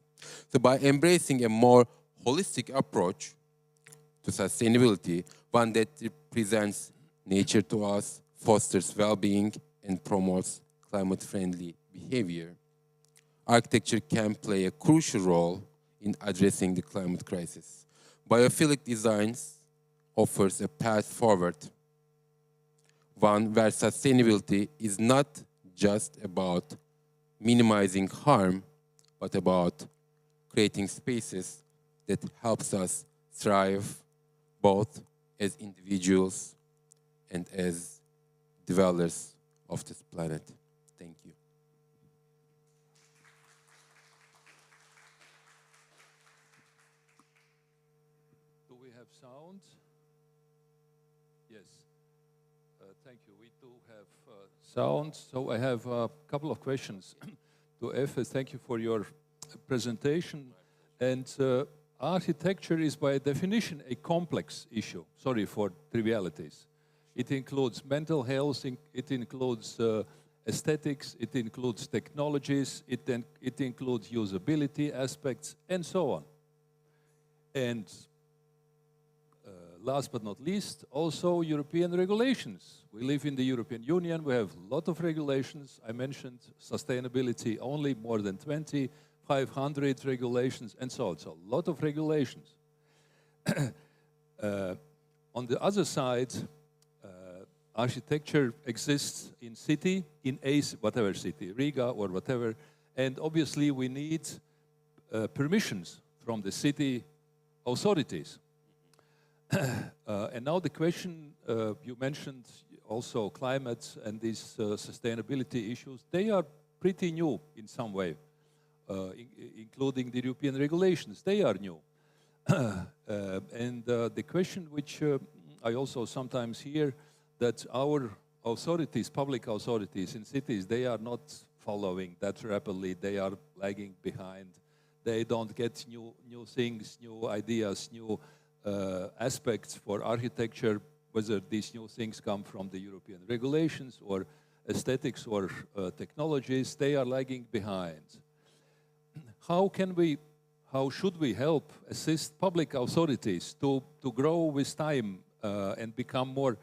So by embracing a more holistic approach to sustainability, one that represents nature to us, fosters well-being, and promotes climate-friendly behavior, architecture can play a crucial role in addressing the climate crisis. Biophilic designs offers a path forward, one where sustainability is not just about minimizing harm, but about creating spaces that helps us thrive both as individuals and as dwellers of this planet. Thank you. Do we have sound? Yes. Thank you. We do have sound. So I have a couple of questions to Efes. Thank you for your presentation. And architecture is by definition a complex issue. Sorry for trivialities. It includes mental health, it includes aesthetics, it includes technologies, it includes usability aspects, and so on. And last but not least, also European regulations. We live in the European Union, we have a lot of regulations. I mentioned sustainability, only more than 500 regulations, and so on. So a lot of regulations. On the other side, architecture exists in city, in whatever city, Riga or whatever, and obviously we need permissions from the city authorities. And now the question, you mentioned also climate and these sustainability issues, they are pretty new in some way, including the European regulations, they are new. And the question which I also sometimes hear, that our authorities, public authorities in cities, they are not following that rapidly, they are lagging behind. They don't get new things, new ideas, new aspects for architecture, whether these new things come from the European regulations or aesthetics or technologies, they are lagging behind. How should we help assist public authorities to grow with time and become more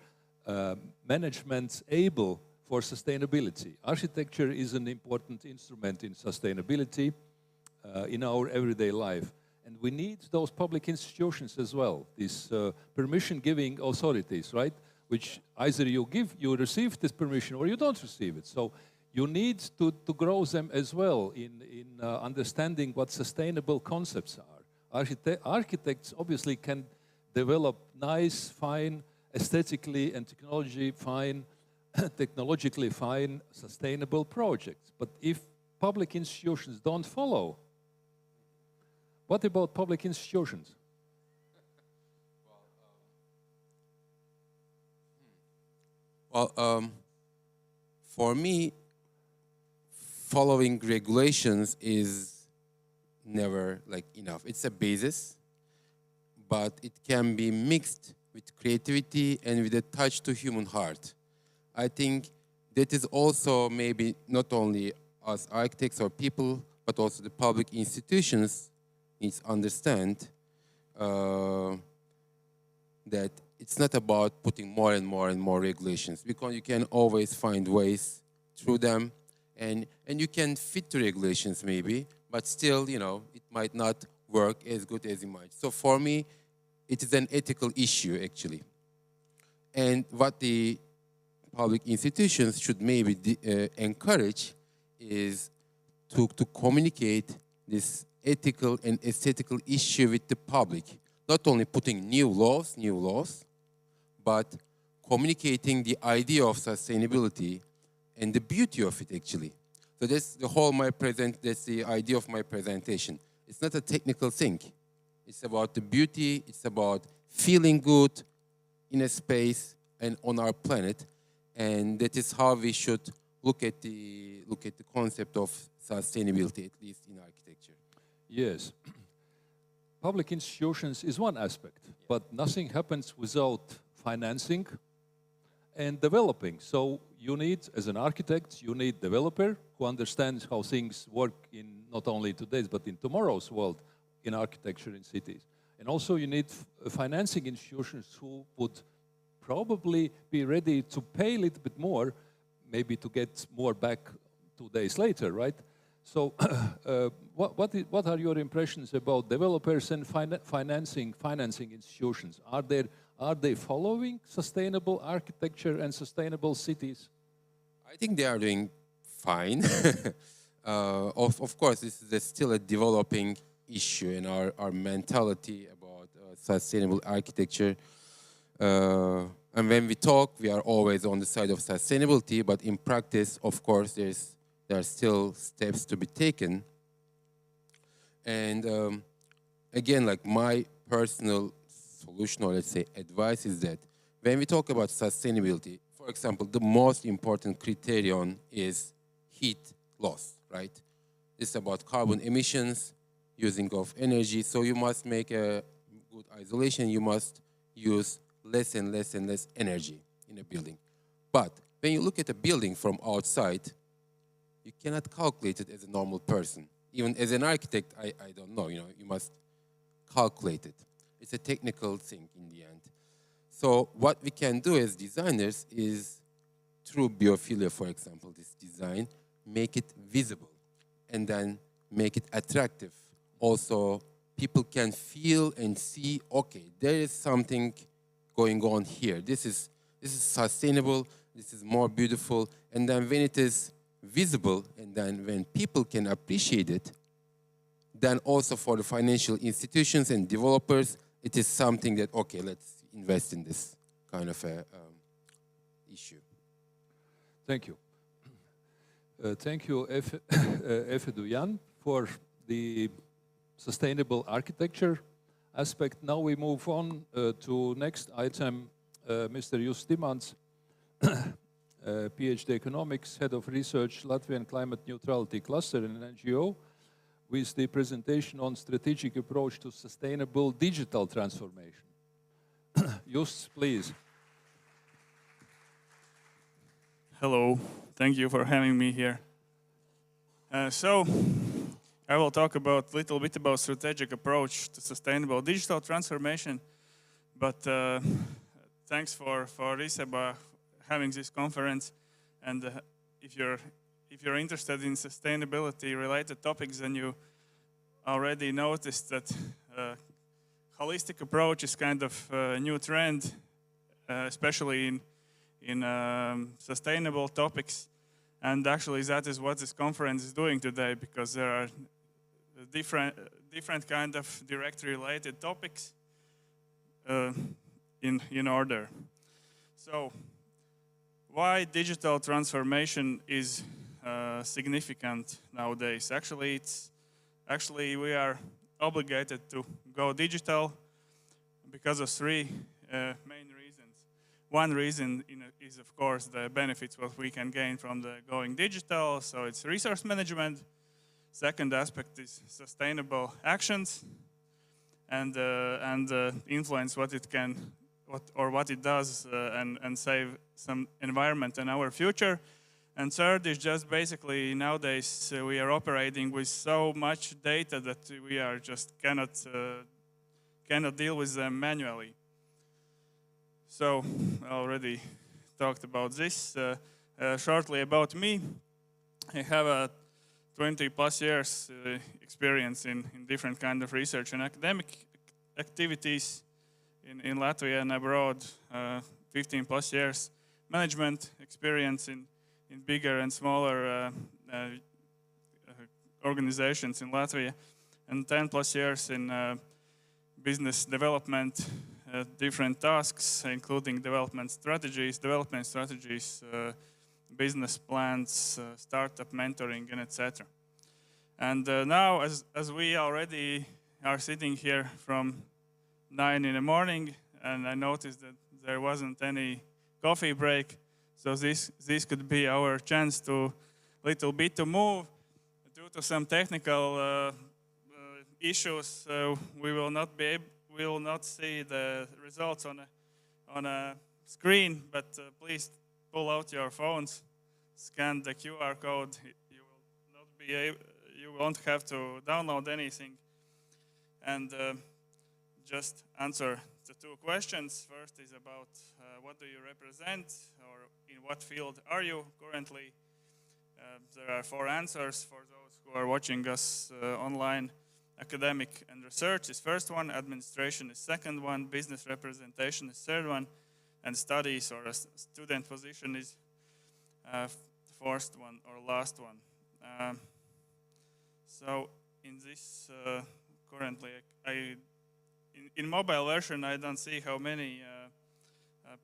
management able for sustainability? Architecture is an important instrument in sustainability in our everyday life. And we need those public institutions as well, these permission-giving authorities, right? Which either you receive this permission or you don't receive it. So you need to grow them as well in understanding what sustainable concepts are. Architects obviously can develop nice, fine, aesthetically and technologically fine, sustainable projects. But if public institutions don't follow, what about public institutions? Well, for me, following regulations is never like enough. It's a basis, but it can be mixed with creativity and with a touch to human heart. I think that is also maybe not only us architects or people, but also the public institutions needs to understand that it's not about putting more and more and more regulations, because you can always find ways through them, and you can fit the regulations maybe, but still, it might not work as good as it might. So for me, it is an ethical issue actually. And what the public institutions should maybe encourage is to communicate this ethical and aesthetical issue with the public. Not only putting new laws, but communicating the idea of sustainability and the beauty of it actually. So that's that's the idea of my presentation. It's not a technical thing. It's about the beauty, it's about feeling good in a space and on our planet. And that is how we should look at the concept of sustainability, at least in architecture. Yes. Public institutions is one aspect, but nothing happens without financing and developing. So you need, as an architect, you need developer who understands how things work in not only today's, but in tomorrow's world in architecture in cities. And also you need financing institutions who would probably be ready to pay a little bit more, maybe to get more back 2 days later, right? So what are your impressions about developers and financing institutions? Are they following sustainable architecture and sustainable cities? I think they are doing fine. Of course, this is still a developing issue in our mentality about sustainable architecture. And when we talk, we are always on the side of sustainability, but in practice, of course, there are still steps to be taken. And again, like my personal solution, or let's say advice, is that when we talk about sustainability, for example, the most important criterion is heat loss, right? It's about carbon emissions, using of energy. So you must make a good isolation. You must use less and less and less energy in a building. But when you look at a building from outside, you cannot calculate it as a normal person. Even as an architect, I don't know, you must calculate it. It's a technical thing in the end. So what we can do as designers is, through biophilia, for example, this design, make it visible and then make it attractive. Also, people can feel and see, okay, there is something going on here. This is sustainable, this is more beautiful. And then when it is visible, and then when people can appreciate it, then also for the financial institutions and developers, it is something that, okay, let's invest in this kind of issue. Thank you. Thank you, Efe Duyan, for the sustainable architecture aspect. Now we move on to next item, Mr. Just Timans, PhD Economics, Head of Research, Latvian Climate Neutrality Cluster in an NGO, with the presentation on strategic approach to sustainable digital transformation. Just, please. Hello, thank you for having me here. So, I will talk a little bit about strategic approach to sustainable digital transformation. But thanks for Riseba having this conference. And if you're interested in sustainability-related topics, then you already noticed that holistic approach is kind of a new trend, especially in sustainable topics. And actually, that is what this conference is doing today, because there are different kind of direct related topics in order. So, why digital transformation is significant nowadays? Actually, we are obligated to go digital because of three main reasons. One reason is, of course, the benefits what we can gain from the going digital. So it's resource management. Second aspect is sustainable actions, and influence what it can, what it does, and save some environment and our future. And third is just basically nowadays we are operating with so much data that we are just cannot deal with them manually. So I already talked about this. Shortly about me, I have a 20 plus years experience in different kind of research and academic activities in Latvia and abroad. 15 plus years management experience in bigger and smaller organizations in Latvia, and 10 plus years in business development, different tasks, including development strategies, business plans, startup mentoring, and etc. And now, as we already are sitting here from 9 in the morning, and I noticed that there wasn't any coffee break, so this could be our chance to little bit to move. Due to some technical issues, we will not see the results on a screen, but please pull out your phones, scan the QR code. You won't have to download anything, and just answer the two questions. First is about what do you represent, or in what field are you currently? There are 4 answers for those who are watching us online. Academic and research is first one, administration is second one, business representation is third one, and studies or a student position is fourth one or last one. So in this currently, in mobile version, I don't see how many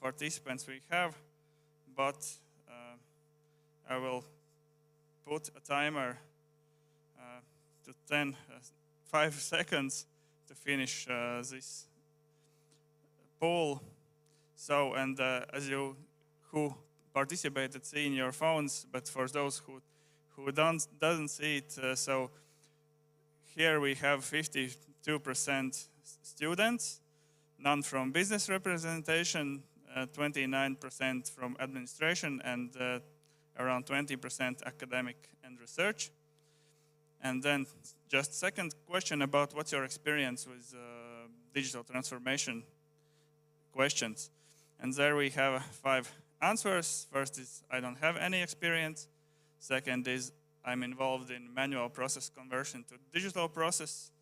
participants we have, but I will put a timer to 5 seconds to finish this poll. So, and as you who participated see in your phones, but for those who doesn't see it, so here we have 52% students, none from business representation, 29% from administration, and around 20% academic and research. And then just second question about what's your experience with digital transformation questions. And there we have 5 answers. First is I don't have any experience. Second is I'm involved in manual process conversion to digital process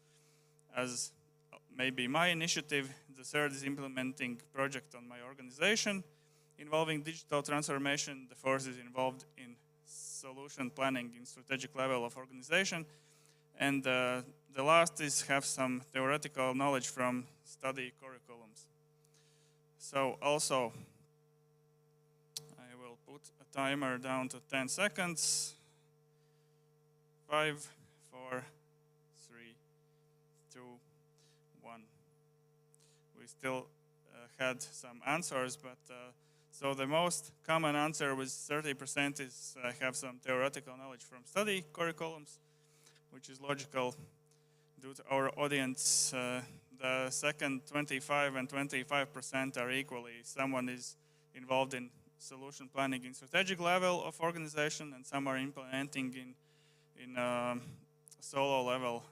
as maybe my initiative. The third is implementing project on my organization involving digital transformation. The fourth is involved in solution planning in strategic level of organization. And the last is have some theoretical knowledge from study curriculums. So also, I will put a timer down to 10 seconds. 5, 4, 3, 2, 1. We still had some answers, but so the most common answer was 30% is I have some theoretical knowledge from study curriculums, which is logical due to our audience. The second 25 and 25% are equally. Someone is involved in solution planning in strategic level of organization, and some are implementing in solo level.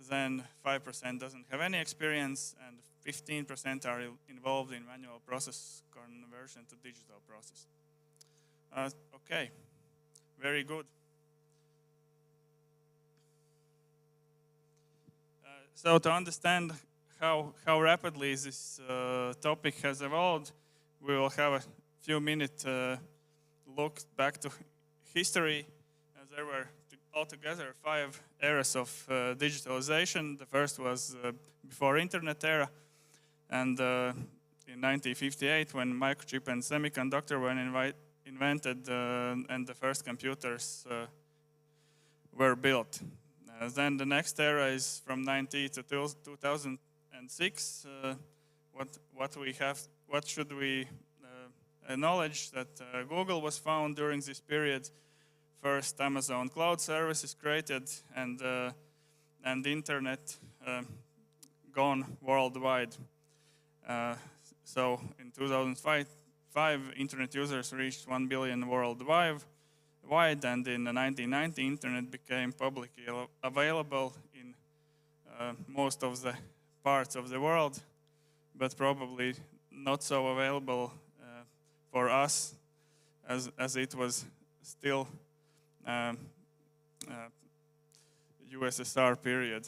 Then 5% doesn't have any experience, and 15% are involved in manual process conversion to digital process. Okay, very good. So to understand how rapidly this topic has evolved, we will have a few minutes look back to history. There were altogether 5 eras of digitalization. The first was before internet era, and in 1958, when microchip and semiconductor were invented and the first computers were built. Then the next era is from 90 to 2006. What should we acknowledge? That Google was found during this period. First, Amazon Cloud Services created, and the internet gone worldwide. So in 2005, internet users reached 1 billion worldwide, and in the 1990, internet became publicly available in most of the parts of the world, but probably not so available for us as it was still USSR period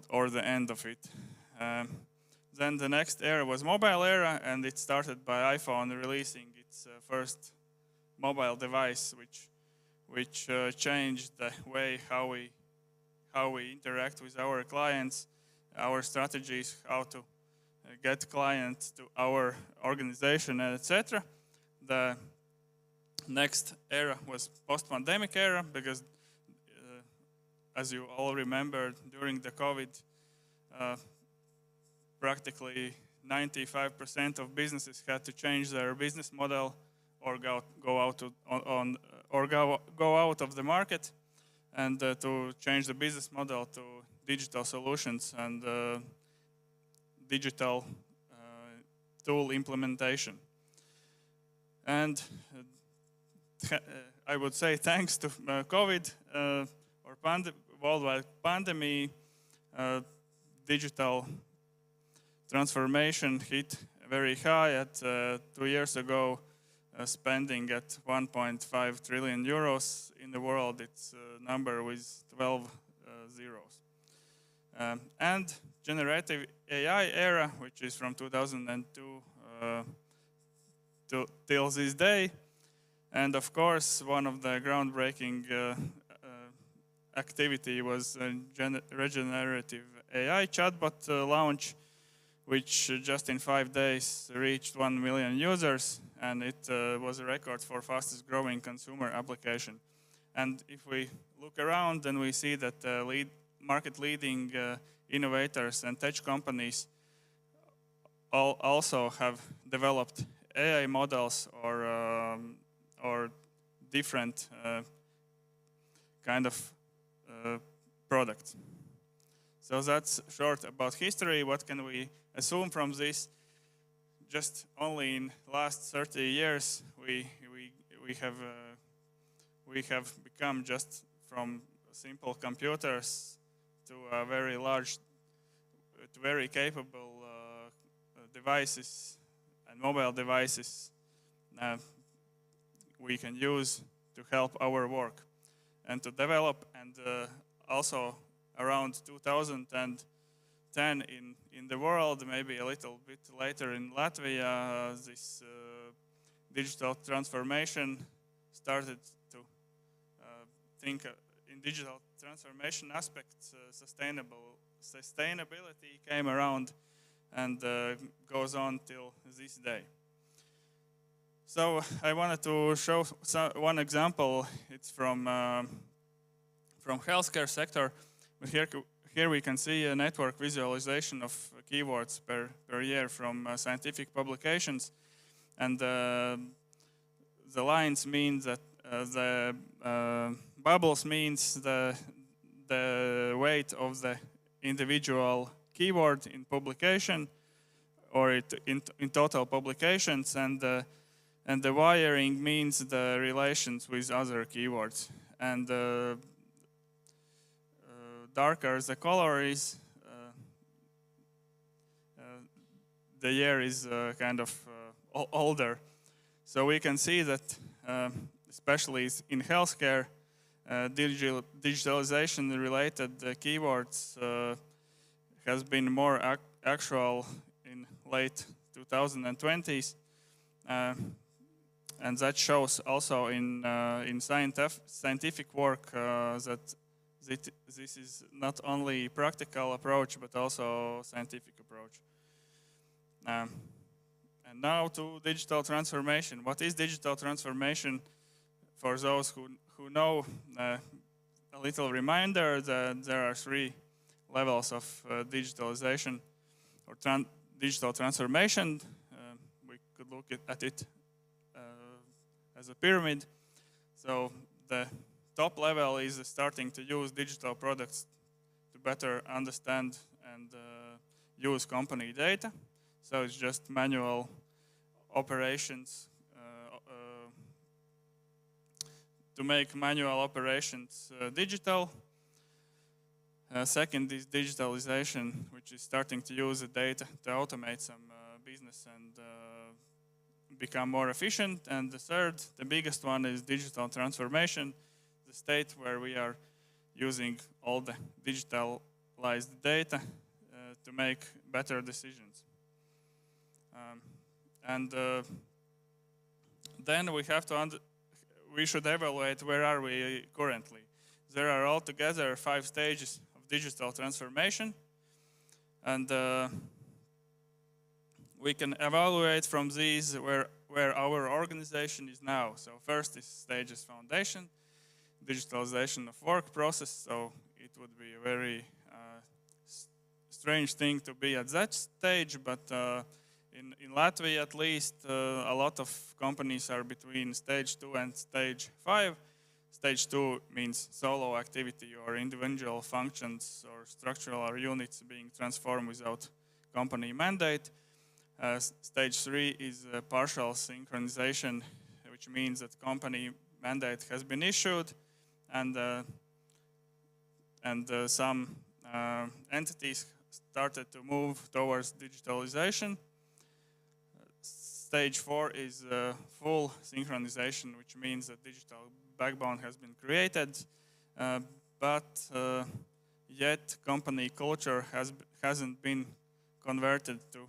or the end of it. Then the next era was mobile era, and it started by iPhone releasing its first mobile device, which changed the way how we interact with our clients, our strategies, how to get clients to our organization, etc. The next era was post-pandemic era, because as you all remember, during the COVID, practically 95% of businesses had to change their business model or go out of the market, and to change the business model to digital solutions and digital tool implementation. And I would say thanks to COVID or worldwide pandemic, digital transformation hit very high at 2 years ago, spending at 1.5 trillion euros in the world. It's a number with 12 zeros. And generative AI era, which is from 2002 till this day. And of course, one of the groundbreaking activity was regenerative AI chatbot launch, which just in 5 days reached 1 million users, and it was a record for fastest growing consumer application. And if we look around, then we see that market leading innovators and tech companies also have developed AI models or different kind of products. So that's short about history. What can we assume from this? Just only in last 30 years, we have become just from simple computers to very large, to very capable devices and mobile devices we can use to help our work and to develop. And also around 2010 in the world, maybe a little bit later in Latvia, this digital transformation started to think in digital transformation aspects. Sustainability came around and goes on till this day. So I wanted to show one example. It's from healthcare sector. Here we can see a network visualization of keywords per year from scientific publications, and the lines mean that the bubbles means the weight of the individual keyword in publication. or in total publications, and the wiring means the relations with other keywords. And darker the color is, the year is kind of older. So we can see that, especially in healthcare, digitalization-related keywords has been more actual in late 2020s, and that shows also in scientific work that this is not only practical approach but also scientific approach. And now to digital transformation. What is digital transformation? For those who know, a little reminder that there are 3 levels of digitalization or digital transformation. We could look at it as a pyramid. So the top level is starting to use digital products to better understand and use company data. So it's just manual operations to make manual operations digital. Second is digitalization, which is starting to use the data to automate some business and become more efficient. And the third, the biggest one, is digital transformation, the state where we are using all the digitalized data to make better decisions. Then we have to we should evaluate where are we currently. There are altogether 5 stages of digital transformation, and we can evaluate from these where our organization is now. So first is stage is foundation, digitalization of work process. So it would be a very strange thing to be at that stage, but in Latvia, at least, a lot of companies are between stage 2 and stage 5. Stage 2 means solo activity or individual functions or structural or units being transformed without company mandate. Stage 3 is partial synchronization, which means that company mandate has been issued and some entities started to move towards digitalization. Stage 4 is full synchronization, which means that digital backbone has been created, but yet company culture hasn't been converted to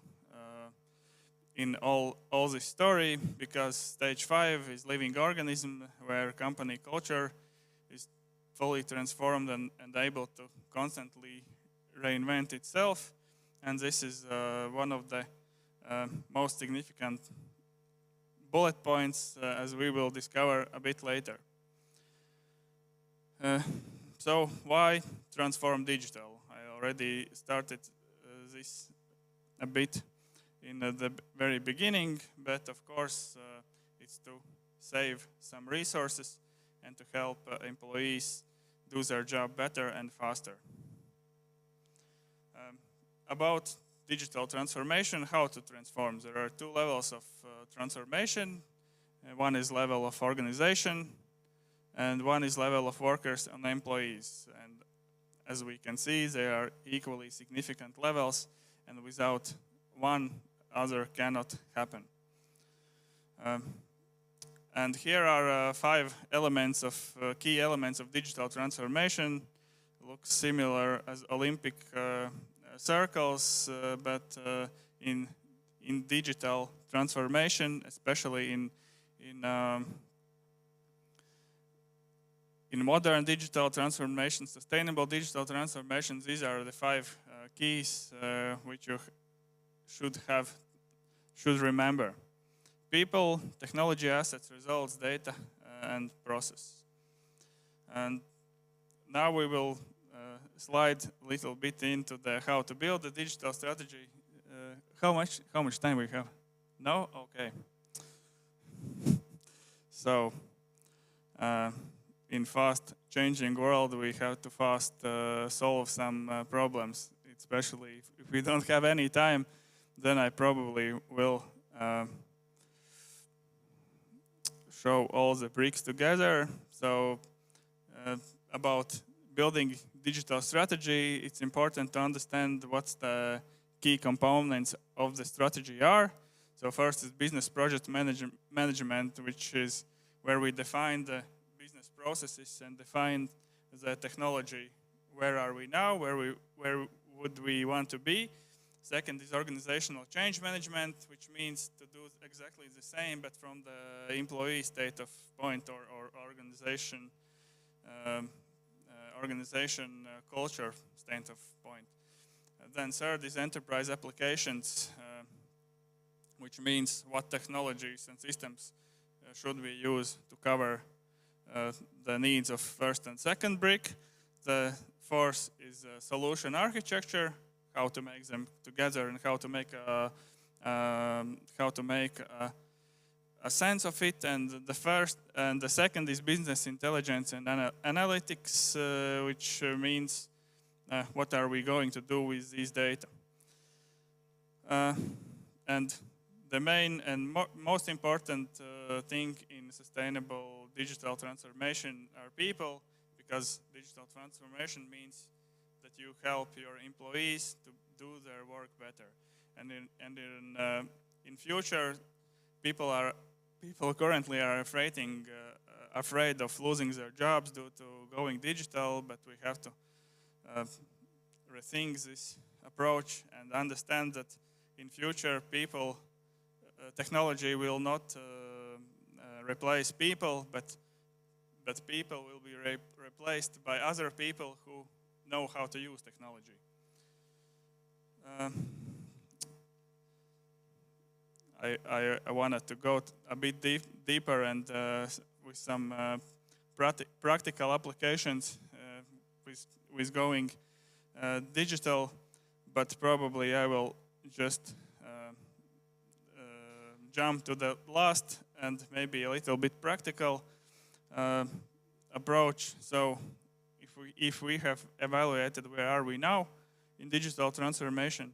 in all this story, because stage 5 is living organism, where company culture is fully transformed and able to constantly reinvent itself, and this is one of the most significant bullet points, as we will discover a bit later. So why transform digital? I already started this a bit in the very beginning, but of course it's to save some resources and to help employees do their job better and faster. About digital transformation, how to transform. There are 2 levels of transformation. One is level of organization, and one is level of workers and employees. And as we can see, they are equally significant levels, and without one, other cannot happen. And here are 5 elements of key elements of digital transformation. Looks similar as Olympic circles, but in digital transformation, especially in modern digital transformation, sustainable digital transformation, these are the 5 keys which you should remember: people, technology, assets, results, data, and process. And now we will slide a little bit into the how to build a digital strategy. How much time we have? No? Okay. So in fast changing world, we have to fast solve some problems, especially if we don't have any time. then I probably will show all the bricks together. So about building digital strategy, it's important to understand what's the key components of the strategy are. So first is business project management, which is where we define the business processes and define the technology. Where are we now? Where would we want to be? Second is organizational change management, which means to do exactly the same, but from the employee state of point or organization culture state of point. Then third is enterprise applications, which means what technologies and systems should we use to cover the needs of first and second brick. The fourth is solution architecture, how to make them together and how to make a sense of it. And the second is business intelligence and analytics, which means what are we going to do with these data. And the main and most important thing in sustainable digital transformation are people, because digital transformation means that you help your employees to do their work better. And in future, people currently are afraid of losing their jobs due to going digital, but we have to rethink this approach and understand that in future technology will not replace people, but people will be replaced by other people who know how to use technology. I wanted to go a bit deeper and with some practical applications with going digital, but probably I will just jump to the last and maybe a little bit practical approach. So if we have evaluated where are we now in digital transformation,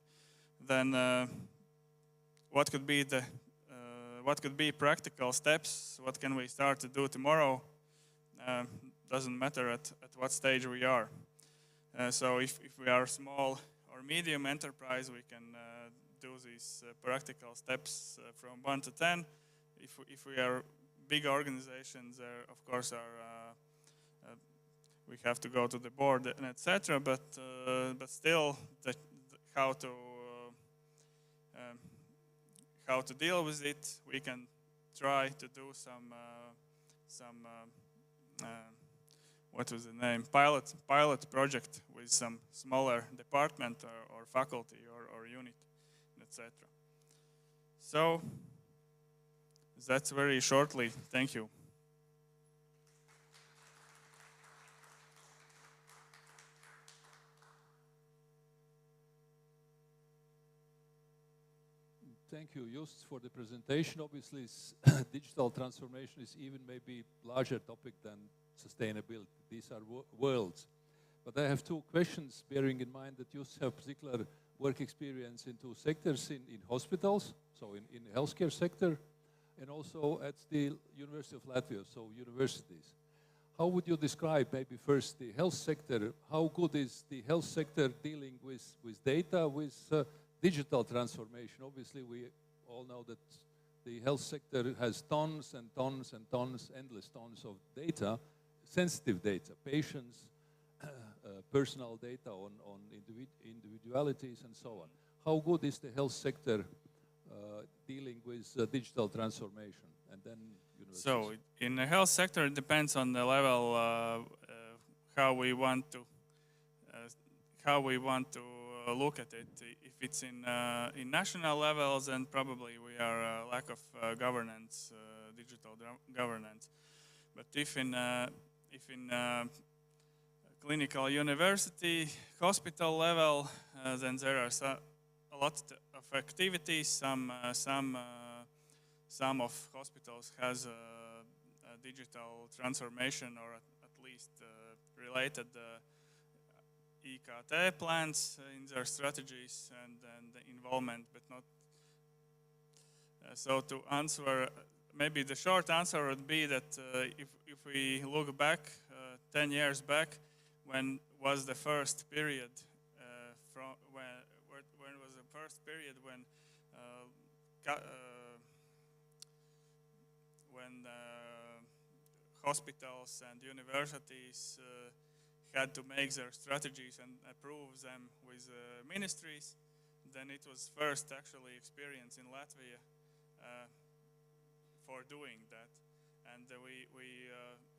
then what could be practical steps? What can we start to do tomorrow? Doesn't matter at what stage we are. So if we are small or medium enterprise, we can do these practical steps from 1 to 10. If we are big organizations, of course, we have to go to the board and etc. But still, how to deal with it, we can try to do some what was the name, pilot project with some smaller department or faculty or unit, etc. So that's very shortly. Thank you. Thank you, Just, for the presentation. Obviously, digital transformation is even maybe larger topic than sustainability. These are worlds. But I have two questions, bearing in mind that you have particular work experience in two sectors, in hospitals, so in the healthcare sector, and also at the University of Latvia, so universities. How would you describe maybe first the health sector? How good is the health sector dealing with data, with digital transformation? Obviously, we all know that the health sector has tons and tons and tons, endless tons of data, sensitive data, patients, personal data on individualities and so on. How good is the health sector dealing with digital transformation? And then so in the health sector, it depends on the level how we want to look at it. If it's in national levels, then probably we are lack of governance, digital governance. But if in clinical university, hospital level, then there are a lot of activities. Some of hospitals has a digital transformation or at least related IKT plans in their strategies and involvement, but not. So to answer, maybe the short answer would be that if we look back 10 years back, when was the first period when was the first period when hospitals and universities had to make their strategies and approve them with ministries, then it was first actually experience in Latvia for doing that. And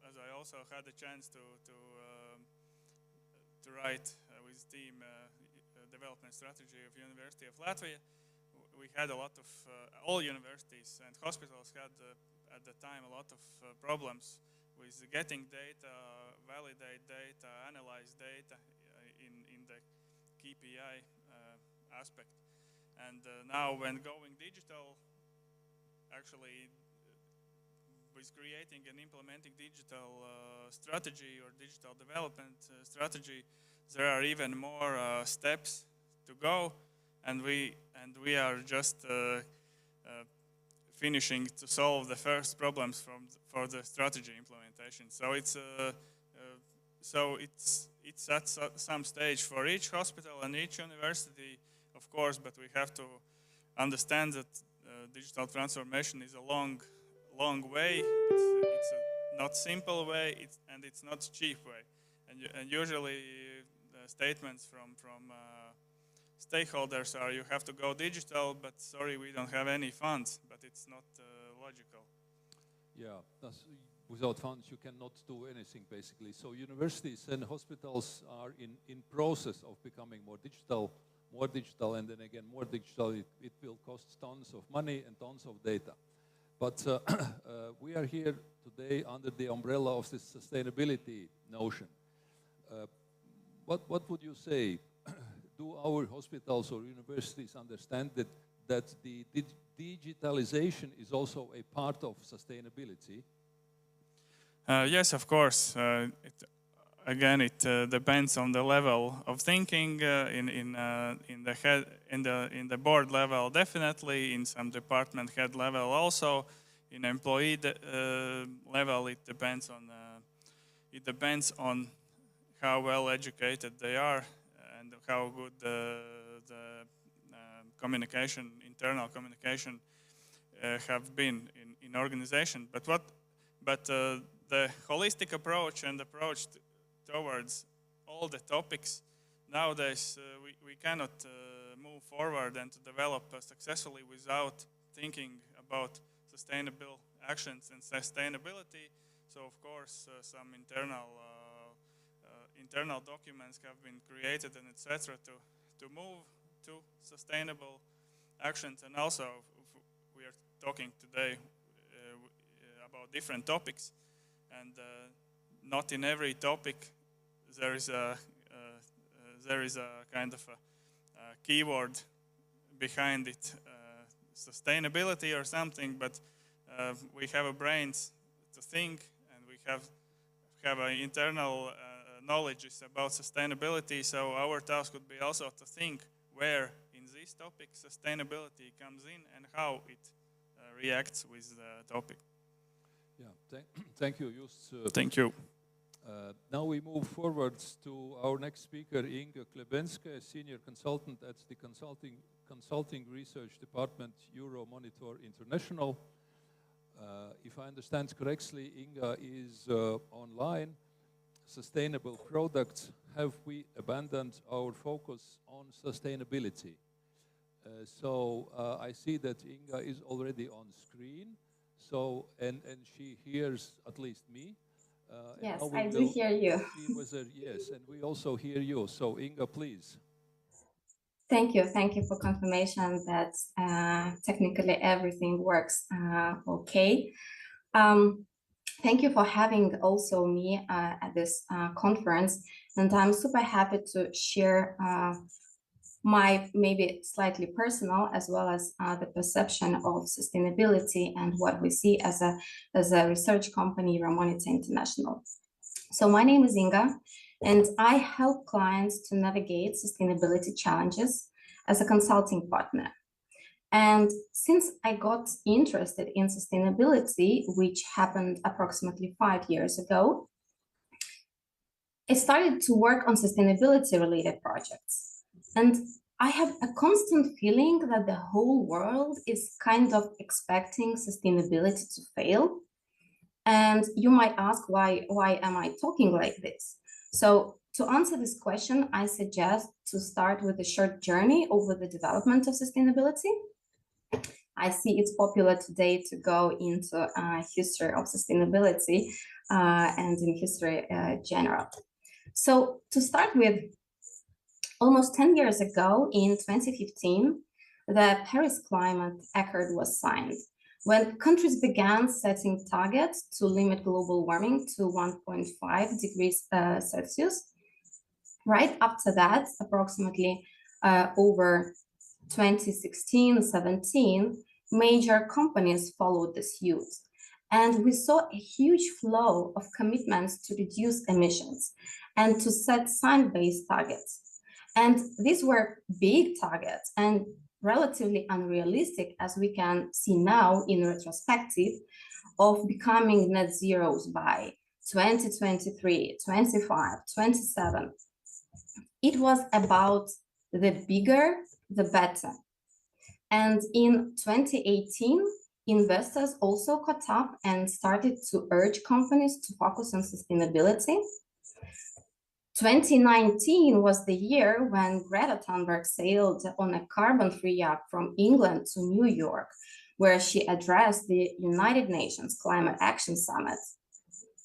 as I also had a chance to write with team development strategy of University of Latvia, we had a lot of, all universities and hospitals had at the time a lot of problems with getting data, validate data, analyze data in the KPI aspect. And now when going digital, actually with creating and implementing digital strategy or digital development strategy, there are even more steps to go, and we are just finishing to solve the first problems for the strategy implementation. So it's at some stage for each hospital and each university, of course, but we have to understand that digital transformation is a long way. It's a not simple way, and it's not cheap way. And usually the statements from stakeholders are, you have to go digital, but sorry, we don't have any funds, but it's not logical. Yeah, without funds you cannot do anything basically. So universities and hospitals are in process of becoming more digital, and then again more digital. It will cost tons of money and tons of data. But we are here today under the umbrella of this sustainability notion. What would you say? Do our hospitals or universities understand that the digitalization is also a part of sustainability? Yes, of course. It depends on the level of thinking in the board level, definitely in some department head level, also in employee level. It depends on how well educated they are and how good the communication, internal communication, have been in organization. But the holistic approach and approach towards all the topics nowadays, we cannot move forward and to develop successfully without thinking about sustainable actions and sustainability. So of course some internal documents have been created and etc. to move to sustainable actions. And also we are talking today about different topics, and not in every topic there is a kind of a keyword behind it, sustainability or something. But we have a brains to think, and we have an internal knowledge about sustainability. So our task would be also to think where in this topic sustainability comes in and how it reacts with the topic. Yeah, thank you, Just. Thank you. Now we move forward to our next speaker, Inga Klebenska, Senior Consultant at the Consulting Research Department, Euromonitor International. If I understand correctly, Inga is online. Sustainable products. Have we abandoned our focus on sustainability? So I see that Inga is already on screen. So, and she hears at least me. Yes, I do hear you. Yes, and we also hear you. So Inga, please. Thank you for confirmation that technically everything works okay. Thank you for having also me at this conference, and I'm super happy to share my maybe slightly personal as well as the perception of sustainability and what we see as a research company, Euromonitor International. So my name is Inga, and I help clients to navigate sustainability challenges as a consulting partner. And since I got interested in sustainability, which happened approximately 5 years ago, I started to work on sustainability related projects. And I have a constant feeling that the whole world is kind of expecting sustainability to fail. And you might ask, why am I talking like this? So to answer this question, I suggest to start with a short journey over the development of sustainability. I see it's popular today to go into history of sustainability and in history general. So to start with, almost 10 years ago in 2015, the Paris Climate Accord was signed, when countries began setting targets to limit global warming to 1.5 degrees Celsius. Right after that, approximately over 2016-17, major companies followed the suit. And we saw a huge flow of commitments to reduce emissions and to set science-based targets. And these were big targets and relatively unrealistic, as we can see now in retrospective, of becoming net zeros by 2023, 25, 27. It was about the bigger, the better. And in 2018, investors also caught up and started to urge companies to focus on sustainability. 2019 was the year when Greta Thunberg sailed on a carbon-free yacht from England to New York, where she addressed the United Nations Climate Action Summit.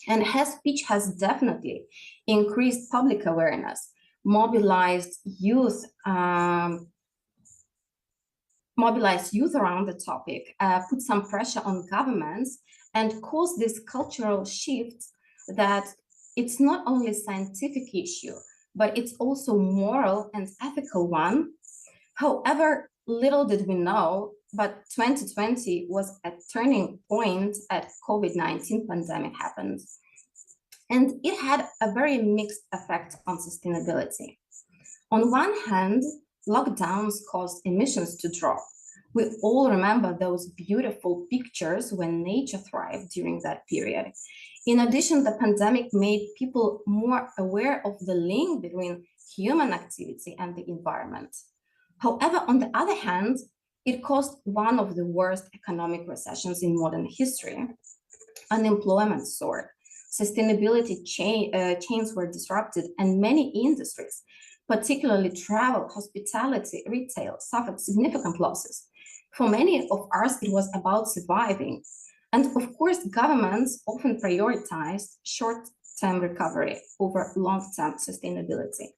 And her speech has definitely increased public awareness, mobilized youth around the topic, put some pressure on governments, and caused this cultural shift that it's not only a scientific issue, but it's also moral and ethical one. However, little did we know, but 2020 was a turning point as COVID-19 pandemic happened. And it had a very mixed effect on sustainability. On one hand, lockdowns caused emissions to drop. We all remember those beautiful pictures when nature thrived during that period. In addition, the pandemic made people more aware of the link between human activity and the environment. However, on the other hand, it caused one of the worst economic recessions in modern history. Unemployment soared, sustainability chains were disrupted, and many industries, particularly travel, hospitality, retail, suffered significant losses. For many of us, it was about surviving. And of course, governments often prioritized short-term recovery over long-term sustainability.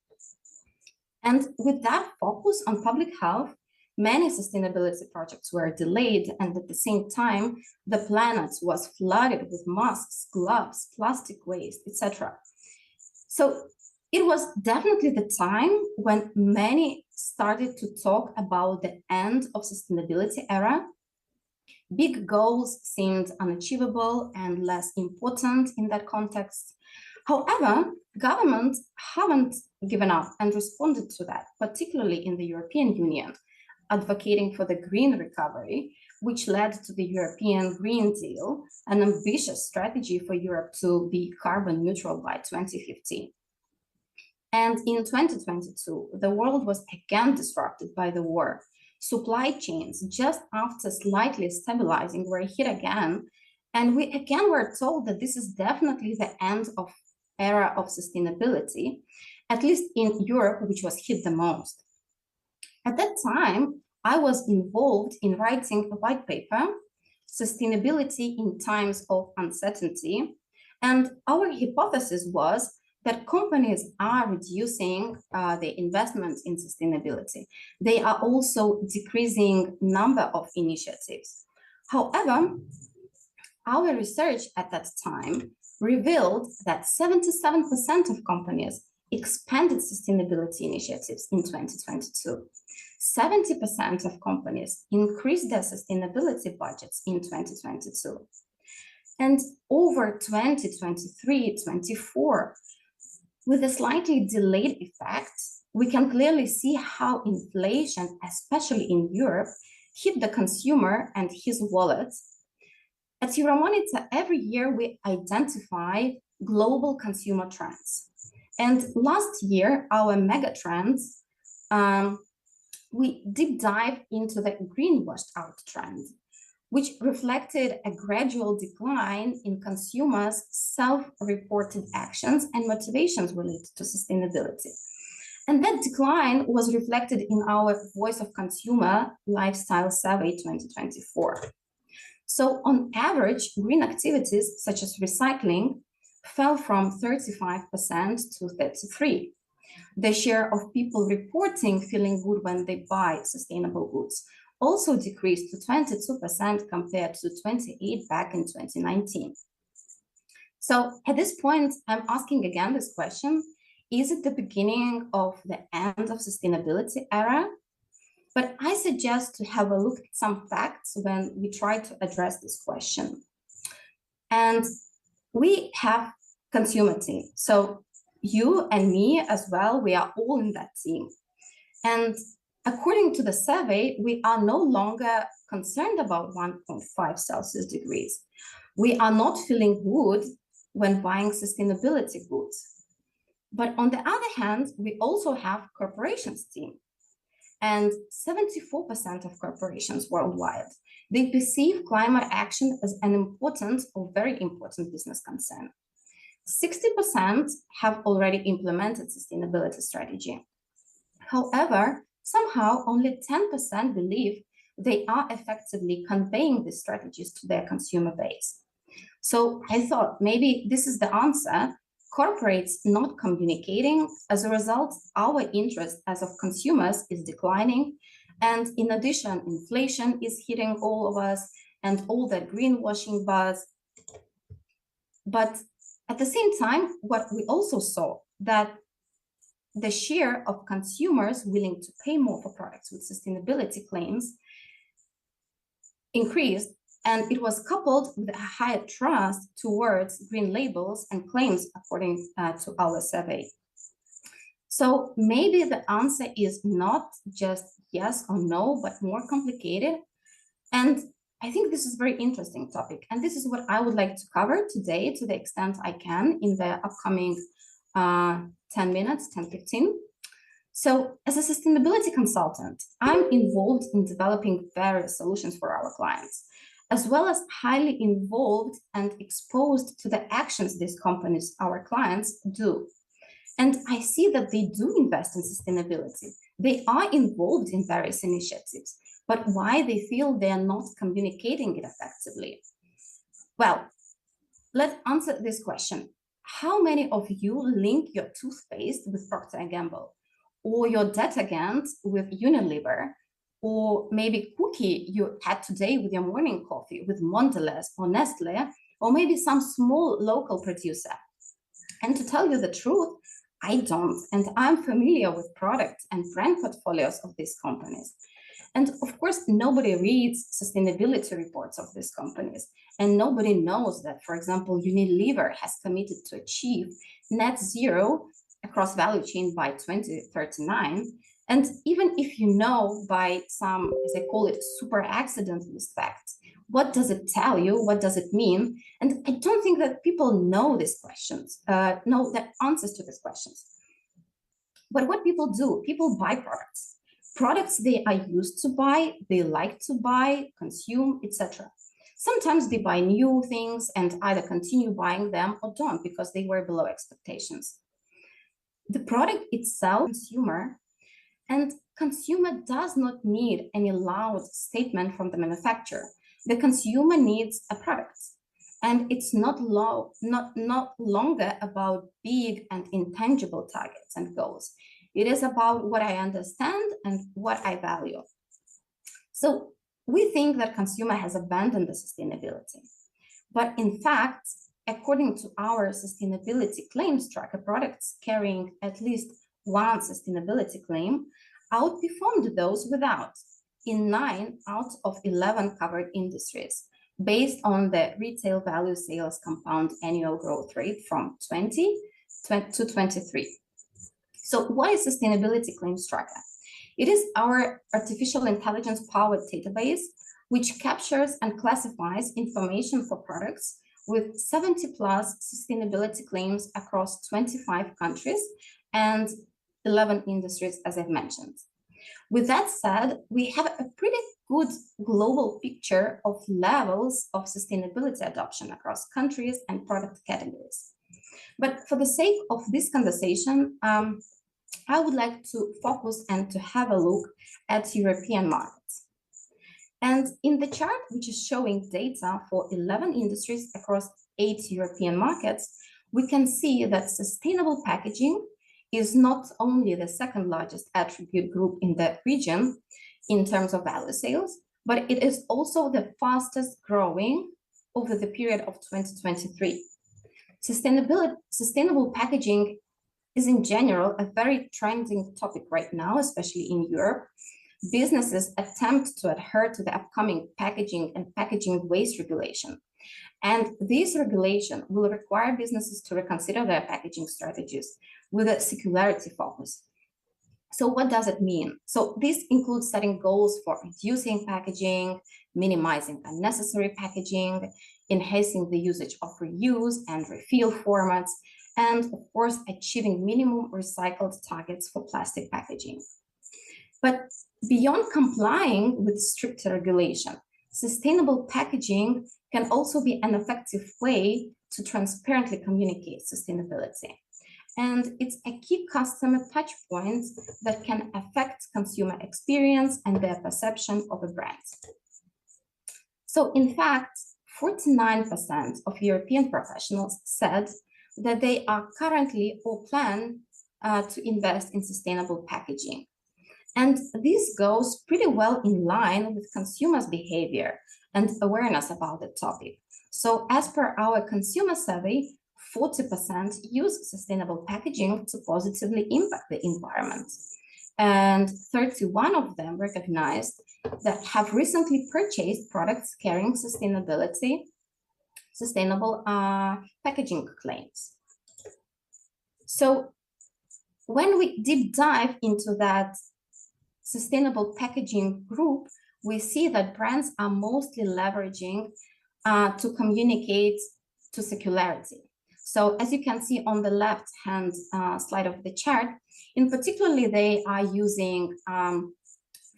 And with that focus on public health, many sustainability projects were delayed, and at the same time, the planet was flooded with masks, gloves, plastic waste, etc. So it was definitely the time when many started to talk about the end of sustainability era. Big goals seemed unachievable and less important in that context. However, governments haven't given up and responded to that, particularly in the European Union, advocating for the green recovery, which led to the European Green Deal, an ambitious strategy for Europe to be carbon neutral by 2050. And in 2022, the world was again disrupted by the war. Supply chains, just after slightly stabilizing, were hit again. And we again were told that this is definitely the end of era of sustainability, at least in Europe, which was hit the most. At that time, I was involved in writing a white paper, Sustainability in Times of Uncertainty. And our hypothesis was that companies are reducing their investments in sustainability. They are also decreasing number of initiatives. However, our research at that time revealed that 77% of companies expanded sustainability initiatives in 2022. 70% of companies increased their sustainability budgets in 2022. And over 2023-24, With a slightly delayed effect, we can clearly see how inflation, especially in Europe, hit the consumer and his wallet. At Euromonitor, every year we identify global consumer trends. And last year, our mega trends, we deep dive into the greenwashed out trend, which reflected a gradual decline in consumers' self-reported actions and motivations related to sustainability. And that decline was reflected in our Voice of Consumer Lifestyle Survey 2024. So on average, green activities such as recycling fell from 35% to 33%. The share of people reporting feeling good when they buy sustainable goods also decreased to 22% compared to 28% back in 2019. So at this point, I'm asking again this question: is it the beginning of the end of sustainability era? But I suggest to have a look at some facts when we try to address this question. And we have consumer team. So you and me as well, we are all in that team. And according to the survey, we are no longer concerned about 1.5 Celsius degrees. We are not feeling good when buying sustainability goods. But on the other hand, we also have corporations team. And 74% of corporations worldwide, they perceive climate action as an important or very important business concern. 60% have already implemented sustainability strategy. However, somehow only 10% believe they are effectively conveying these strategies to their consumer base. So I thought maybe this is the answer: corporates not communicating. As a result, our interest as of consumers is declining. And in addition, inflation is hitting all of us and all that greenwashing buzz. But at the same time, what we also saw that the share of consumers willing to pay more for products with sustainability claims increased, and it was coupled with a higher trust towards green labels and claims, according to our survey. So maybe the answer is not just yes or no, but more complicated. And I think this is a very interesting topic. And this is what I would like to cover today to the extent I can in the upcoming 10 minutes, 10, 15. So as a sustainability consultant, I'm involved in developing various solutions for our clients, as well as highly involved and exposed to the actions these companies, our clients, do. And I see that they do invest in sustainability. They are involved in various initiatives, but why they feel they are not communicating it effectively? Well, let's answer this question. How many of you link your toothpaste with Procter & Gamble, or your detergent with Unilever, or maybe cookie you had today with your morning coffee with Mondelez or Nestle, or maybe some small local producer? And to tell you the truth, I don't, and I'm familiar with product and brand portfolios of these companies. And of course, nobody reads sustainability reports of these companies. And nobody knows that, for example, Unilever has committed to achieve net zero across value chain by 2039. And even if you know by some, as I call it, super accidentalist facts, what does it tell you? What does it mean? And I don't think that people know these questions, know the answers to these questions. But what people do, people buy products. Products they are used to buy, they like to buy, consume, etc. Sometimes they buy new things and either continue buying them or don't because they were below expectations. The product itself, consumer, and consumer does not need any loud statement from the manufacturer. The consumer needs a product, and it's not longer about big and intangible targets and goals. It is about what I understand and what I value. So we think that consumer has abandoned the sustainability, but in fact, according to our sustainability claims tracker, products carrying at least one sustainability claim outperformed those without in 9 out of 11 covered industries, based on the retail value sales compound annual growth rate from 20 2023. So what is Sustainability Claims Tracker? It is our artificial intelligence powered database which captures and classifies information for products with 70 plus sustainability claims across 25 countries and 11 industries, as I've mentioned. With that said, we have a pretty good global picture of levels of sustainability adoption across countries and product categories. But for the sake of this conversation, I would like to focus and to have a look at European markets. And in the chart, which is showing data for 11 industries across 8 European markets, we can see that sustainable packaging is not only the second largest attribute group in that region in terms of value sales, but it is also the fastest growing over the period of 2023. Sustainable packaging is in general a very trending topic right now, especially in Europe. Businesses attempt to adhere to the upcoming packaging and packaging waste regulation. And this regulation will require businesses to reconsider their packaging strategies with a circularity focus. So what does it mean? So this includes setting goals for reducing packaging, minimizing unnecessary packaging, enhancing the usage of reuse and refill formats, and of course, achieving minimum recycled targets for plastic packaging. But beyond complying with stricter regulation, sustainable packaging can also be an effective way to transparently communicate sustainability. And it's a key customer touchpoint that can affect consumer experience and their perception of a brand. So in fact, 49% of European professionals said that they are currently or plan to invest in sustainable packaging. And this goes pretty well in line with consumers' behavior and awareness about the topic. So as per our consumer survey, 40% use sustainable packaging to positively impact the environment. And 31 of them recognized that have recently purchased products carrying sustainable packaging claims. So when we deep dive into that sustainable packaging group, we see that brands are mostly leveraging to communicate to circularity. So as you can see on the left-hand slide of the chart, in particularly they are using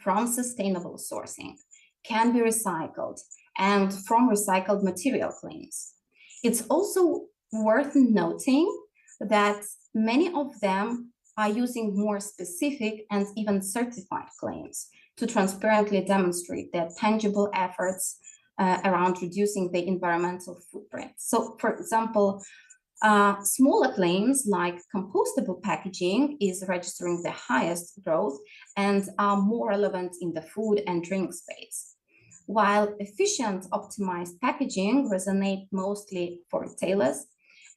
from sustainable sourcing, can be recycled, and from recycled material claims. It's also worth noting that many of them are using more specific and even certified claims to transparently demonstrate their tangible efforts around reducing the environmental footprint. So for example, smaller claims like compostable packaging is registering the highest growth and are more relevant in the food and drink space, while efficient optimized packaging resonate mostly for retailers,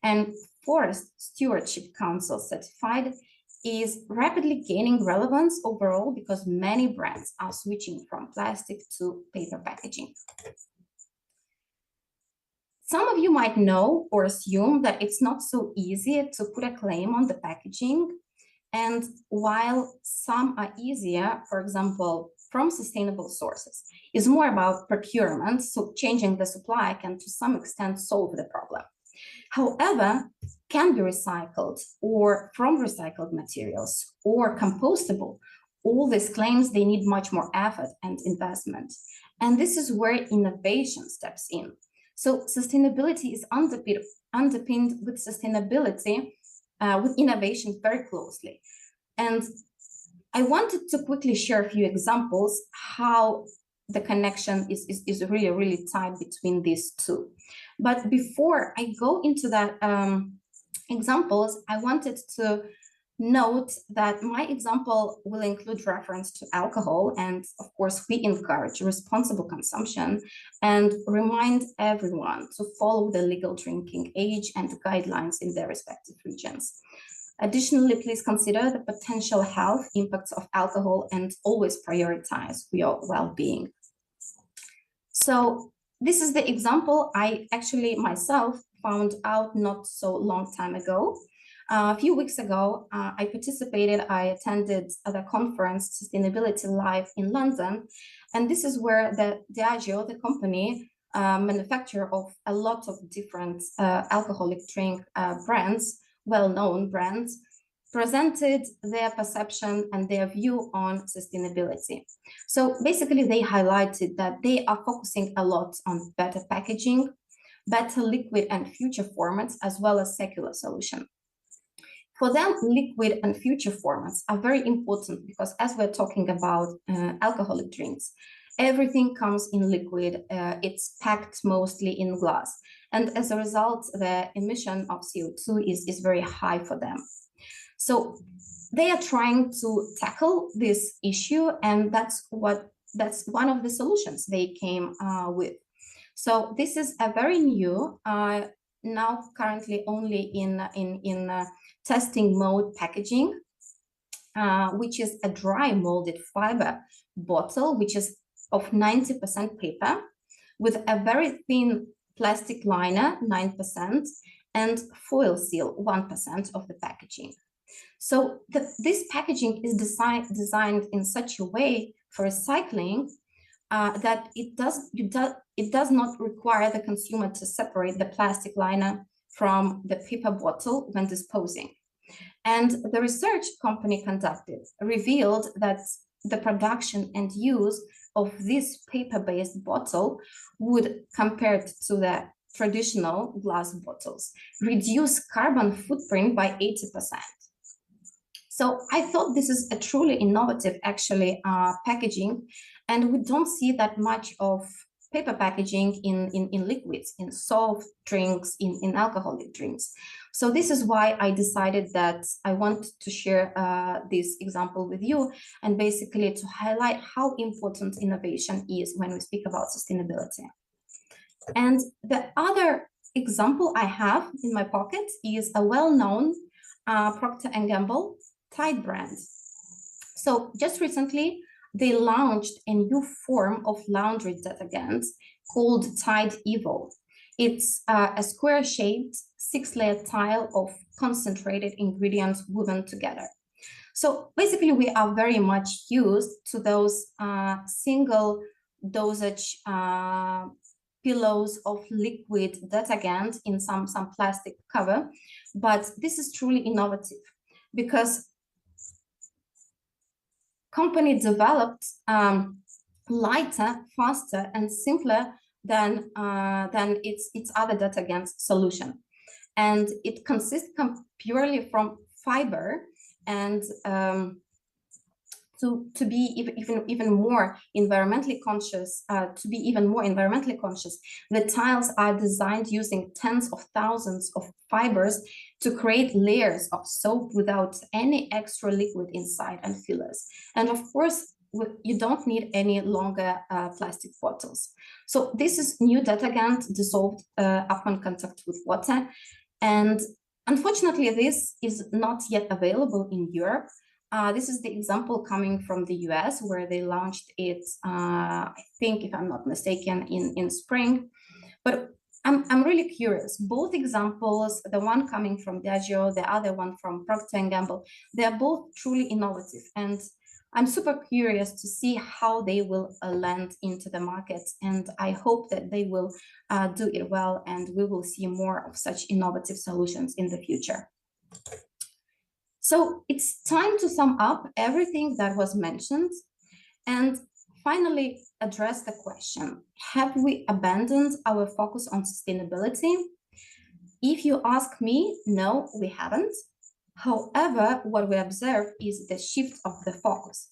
and Forest Stewardship Council certified is rapidly gaining relevance overall because many brands are switching from plastic to paper packaging. Some of you might know or assume that it's not so easy to put a claim on the packaging. And while some are easier, for example, from sustainable sources, is more about procurement, so changing the supply can to some extent solve the problem. However, can be recycled or from recycled materials or compostable, all these claims, they need much more effort and investment. And this is where innovation steps in. So sustainability is underpinned with sustainability, with innovation very closely. And I wanted to quickly share a few examples how the connection is really, really tight between these two. But before I go into that examples, I wanted to note that my example will include reference to alcohol, and of course we encourage responsible consumption and remind everyone to follow the legal drinking age and guidelines in their respective regions. Additionally, please consider the potential health impacts of alcohol and always prioritize your well-being. So this is the example I actually myself found out not so long time ago. A few weeks ago, I attended the conference Sustainability Live in London, and this is where the Diageo, the company, manufacturer of a lot of different alcoholic drink brands, well-known brands, presented their perception and their view on sustainability. So basically they highlighted that they are focusing a lot on better packaging, better liquid and future formats, as well as circular solution. For them, liquid and future formats are very important because as we're talking about alcoholic drinks, everything comes in liquid, it's packed mostly in glass. And as a result, the emission of CO2 is very high for them. So they are trying to tackle this issue, and that's one of the solutions they came with. So this is a very new, now currently only in testing mode packaging, which is a dry molded fiber bottle, which is of 90% paper, with a very thin plastic liner, 9%, and foil seal, 1% of the packaging. So this packaging is designed in such a way for recycling that it does not require the consumer to separate the plastic liner from the paper bottle when disposing. And the research company conducted revealed that the production and use of this paper-based bottle would, compared to the traditional glass bottles, reduce carbon footprint by 80%. So I thought this is a truly innovative, actually, packaging, and we don't see that much of paper packaging in liquids, in soft drinks, in alcoholic drinks. So this is why I decided that I want to share this example with you, and basically to highlight how important innovation is when we speak about sustainability. And the other example I have in my pocket is a well-known Procter & Gamble Tide brand. So just recently, they launched a new form of laundry detergent called Tide Evo. It's a square-shaped 6-layer tile of concentrated ingredients woven together. So basically, we are very much used to those single dosage pillows of liquid detergent in some plastic cover, but this is truly innovative because company developed lighter, faster, and simpler than its other detergent solution, and it consists purely from fiber. And to be even more environmentally conscious, the tiles are designed using tens of thousands of fibers to create layers of soap without any extra liquid inside and fillers. And of course, you don't need any longer plastic bottles. So this is new detergent dissolved upon contact with water. And unfortunately, this is not yet available in Europe. This is the example coming from the US, where they launched it, I think, if I'm not mistaken, in spring. But I'm really curious. Both examples, the one coming from Diageo, the other one from Procter & Gamble, they're both truly innovative. And I'm super curious to see how they will land into the market. And I hope that they will do it well, and we will see more of such innovative solutions in the future. So it's time to sum up everything that was mentioned and finally address the question, have we abandoned our focus on sustainability? If you ask me, no, we haven't. However, what we observe is the shift of the focus.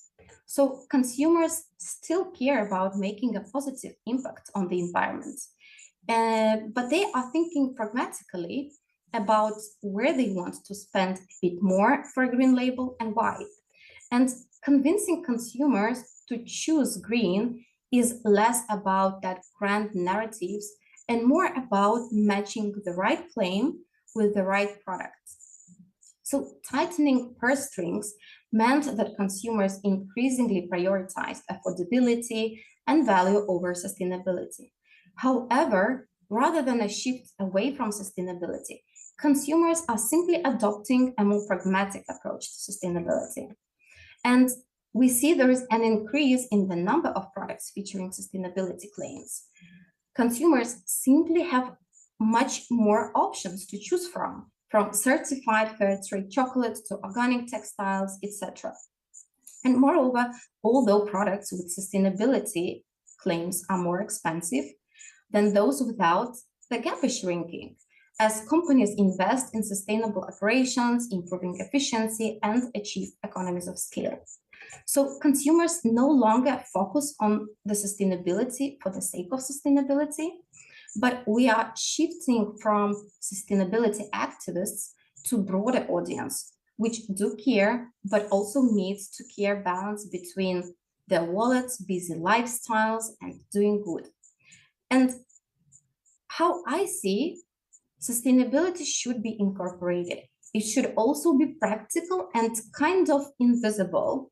So consumers still care about making a positive impact on the environment, but they are thinking pragmatically about where they want to spend a bit more for a green label and why. And convincing consumers to choose green is less about that grand narratives and more about matching the right claim with the right product. So tightening purse strings meant that consumers increasingly prioritized affordability and value over sustainability. However, rather than a shift away from sustainability, consumers are simply adopting a more pragmatic approach to sustainability. And we see there is an increase in the number of products featuring sustainability claims. Consumers simply have much more options to choose from certified fair trade chocolate to organic textiles, etc. And moreover, although products with sustainability claims are more expensive than those without, the gap is shrinking as companies invest in sustainable operations, improving efficiency, and achieve economies of scale. So consumers no longer focus on the sustainability for the sake of sustainability, but we are shifting from sustainability activists to broader audience, which do care, but also needs to care balance between their wallets, busy lifestyles, and doing good. And how I see sustainability should be incorporated. It should also be practical and kind of invisible,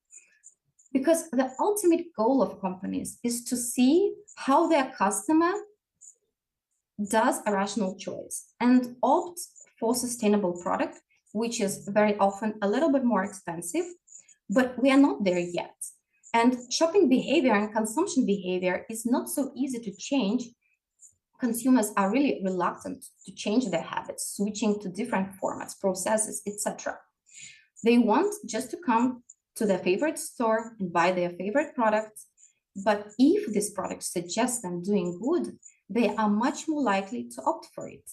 because the ultimate goal of companies is to see how their customer does a rational choice and opt for sustainable product, which is very often a little bit more expensive, but we are not there yet. And shopping behavior and consumption behavior is not so easy to change. Consumers are really reluctant to change their habits, switching to different formats, processes, etc. They want just to come to their favorite store and buy their favorite products. But if this product suggests them doing good, they are much more likely to opt for it.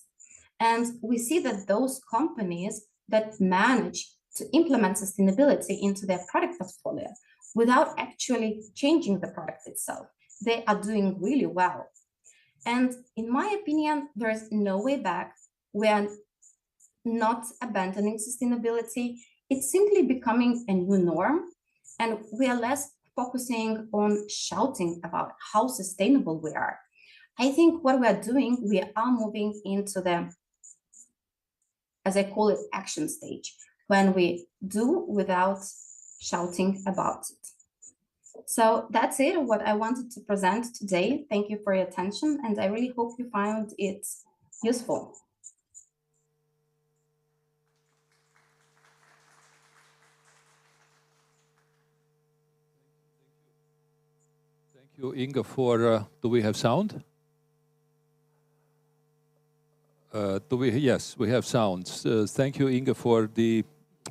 And we see that those companies that manage to implement sustainability into their product portfolio without actually changing the product itself, they are doing really well. And in my opinion, there is no way back. We are not abandoning sustainability. It's simply becoming a new norm, and we are less focusing on shouting about how sustainable we are. I think what we are doing, we are moving into the, as I call it, action stage, when we do without shouting about it. So that's it, what I wanted to present today. Thank you for your attention, and I really hope you found it useful. Thank you, Inga, for, do we have sound? Yes, we have sounds. Thank you, Inga, for the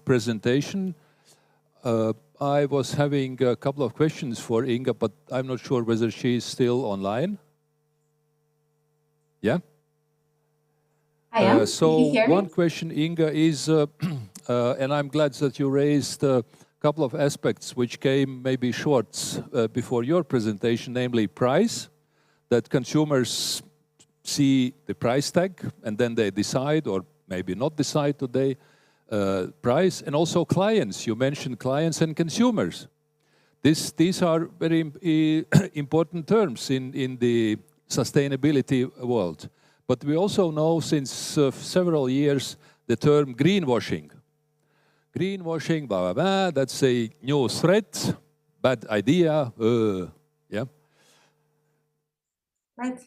presentation. I was having a couple of questions for Inga, but I'm not sure whether she's still online. Yeah? I am. So one question, Inga, is, and I'm glad that you raised a couple of aspects which came maybe short before your presentation, namely price, that consumers see the price tag and then they decide, or maybe not decide today, price, and also clients. You mentioned clients and consumers. These are very important terms in the sustainability world. But we also know since several years the term greenwashing. Greenwashing, blah, blah, blah, that's a new threat, bad idea, yeah. Right.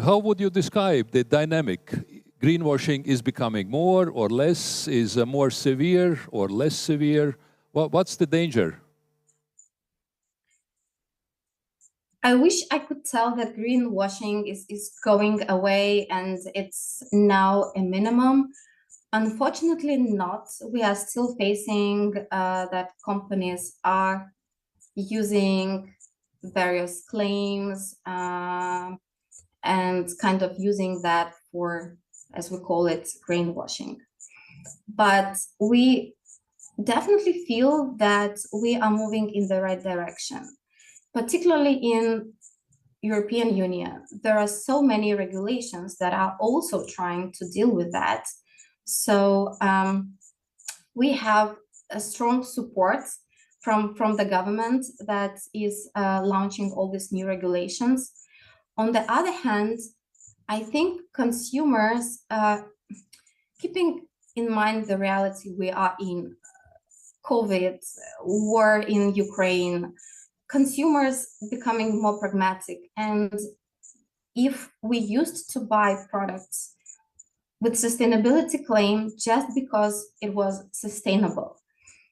How would you describe the dynamic? Greenwashing is becoming more or less, is more severe or less severe? What's the danger? I wish I could tell that greenwashing is going away and it's now a minimum. Unfortunately not. We are still facing that companies are using various claims and kind of using that for, as we call it, greenwashing. But we definitely feel that we are moving in the right direction, particularly in European Union. There are so many regulations that are also trying to deal with that. So we have a strong support from the government that is launching all these new regulations. On the other hand, I think consumers, keeping in mind the reality we are in, COVID, war in Ukraine, consumers becoming more pragmatic. And if we used to buy products with sustainability claim just because it was sustainable.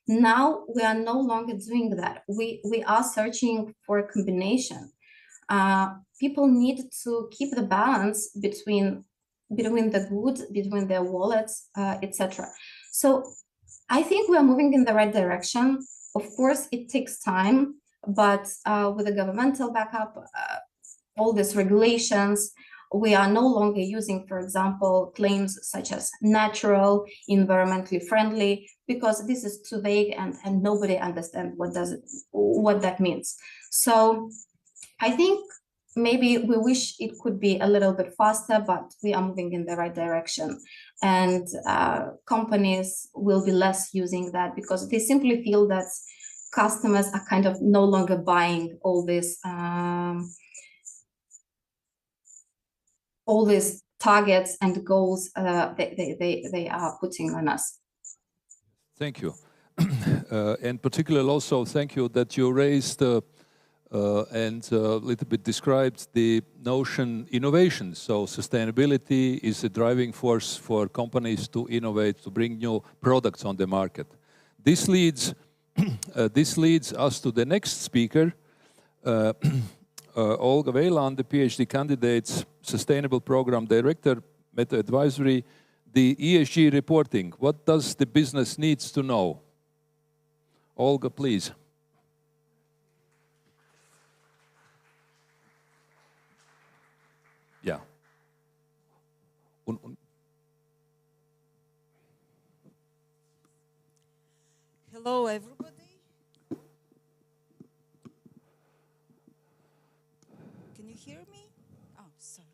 Now we are no longer doing that. We are searching for a combination. People need to keep the balance between the good, between their wallets, etc. So I think we are moving in the right direction. Of course, it takes time, but with the governmental backup, all these regulations, we are no longer using, for example, claims such as natural, environmentally friendly, because this is too vague and nobody understands what that means. So I think maybe we wish it could be a little bit faster, but we are moving in the right direction. And companies will be less using that because they simply feel that customers are kind of no longer buying all these targets and goals they are putting on us. Thank you. And particularly also thank you that you raised and a little bit described the notion innovation. So sustainability is a driving force for companies to innovate, to bring new products on the market. This leads, this leads us to the next speaker, Olga Veiland, the PhD candidate, Sustainable Program Director, Meta Advisory, the ESG reporting. What does the business needs to know? Olga, please. Yeah. Hello, everybody. Can you hear me? Oh, sorry,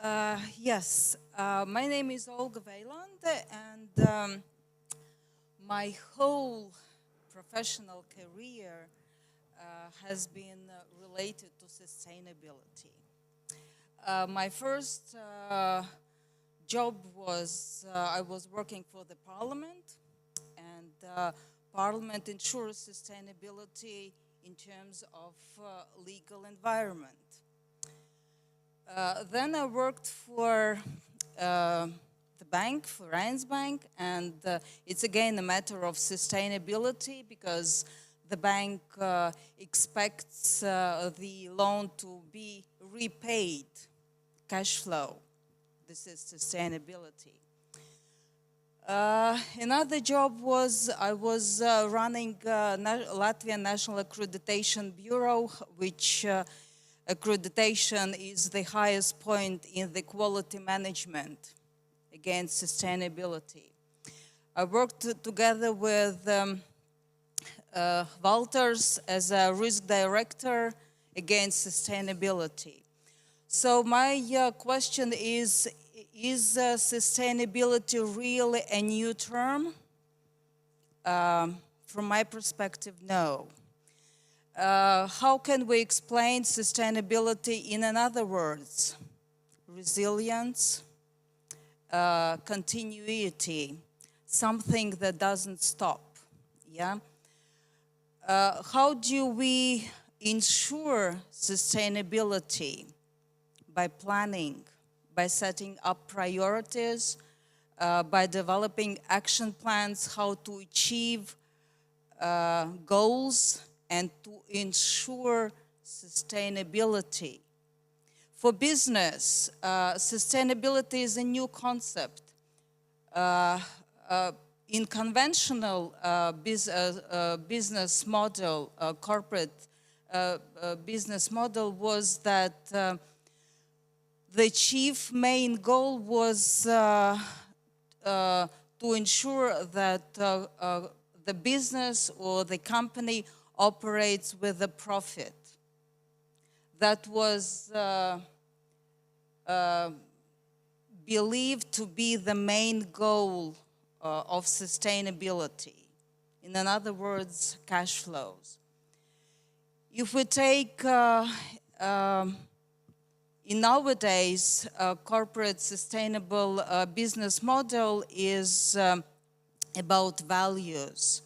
yeah. Yes, my name is Olga Veiland, and my whole professional career has been related to sustainability. My first job was, I was working for the parliament, and parliament ensures sustainability in terms of legal environment. Then I worked for the bank, for Bank, and it's again a matter of sustainability because the bank expects the loan to be repaid, cash flow. This is sustainability. Another job was I was running Latvian National Accreditation Bureau, which accreditation is the highest point in the quality management against sustainability. I worked together with Walters as a risk director against sustainability. So my question is sustainability really a new term? From my perspective, no. How can we explain sustainability in other words? Resilience, continuity, something that doesn't stop, yeah? How do we ensure sustainability? By planning, by setting up priorities, by developing action plans, how to achieve goals and to ensure sustainability. For business, sustainability is a new concept. In conventional business model, corporate business model was that the chief main goal was to ensure that the business or the company operates with a profit. That was believed to be the main goal of sustainability. In other words, cash flows. If we take in nowadays, corporate sustainable business model is about values.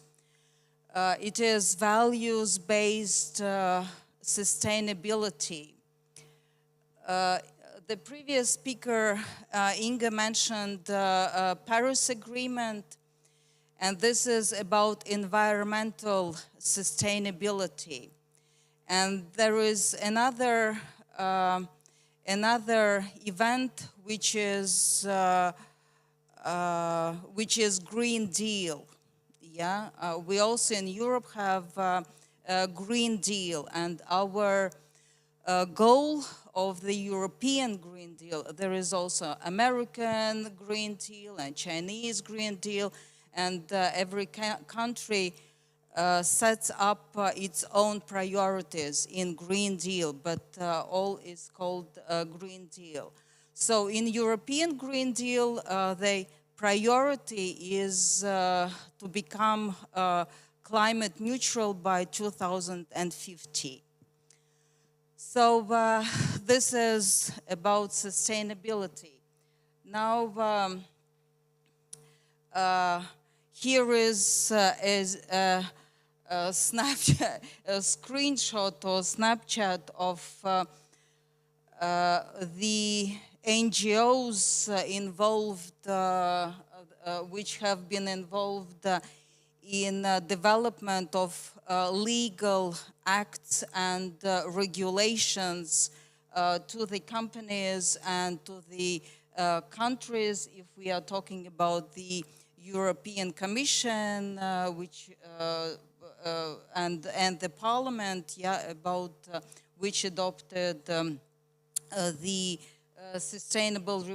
It is values-based sustainability. the previous speaker, Inga, mentioned Paris Agreement, and this is about environmental sustainability. And there is another event which is Green Deal. Yeah, we also in Europe have a Green Deal, and our goal of the European Green Deal, there is also American Green Deal and Chinese Green Deal, and every country sets up its own priorities in Green Deal, but all is called Green Deal. So in European Green Deal, the priority is to become climate neutral by 2050. So this is about sustainability. Now, here is a snapshot, a screenshot or Snapchat of the NGOs involved, which have been involved in development of legal acts and regulations to the companies and to the countries. If we are talking about the European Commission, which and the Parliament, yeah, about which adopted the sustainability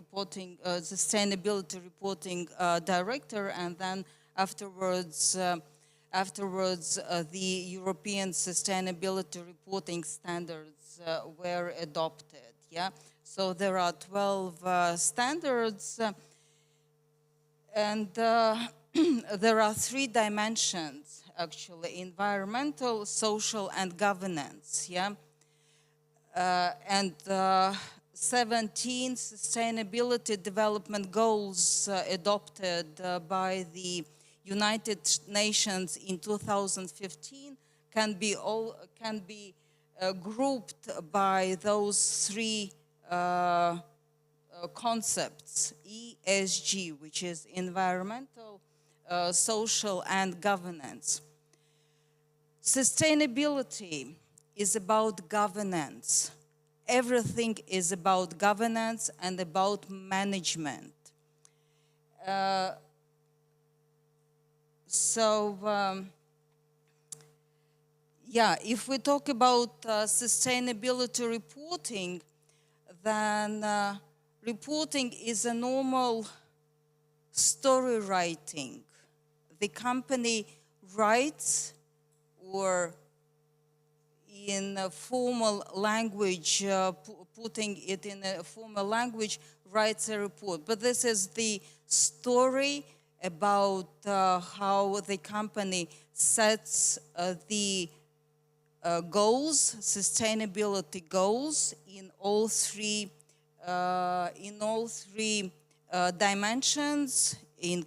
reporting director, and then afterwards the European sustainability reporting standards were adopted. Yeah, so there are 12 standards, and there are 3 dimensions actually: environmental, social, and governance. Yeah, and 17 sustainability development goals adopted by the United Nations in 2015 can be grouped by those 3 concepts: ESG, which is environmental, social, and governance. Sustainability is about governance. Everything is about governance and about management. Yeah, if we talk about sustainability reporting, then reporting is a normal story writing. The company writes, or in a formal language, putting it in a formal language, writes a report. But this is the story about how the company sets the goals, sustainability goals, in all three dimensions: in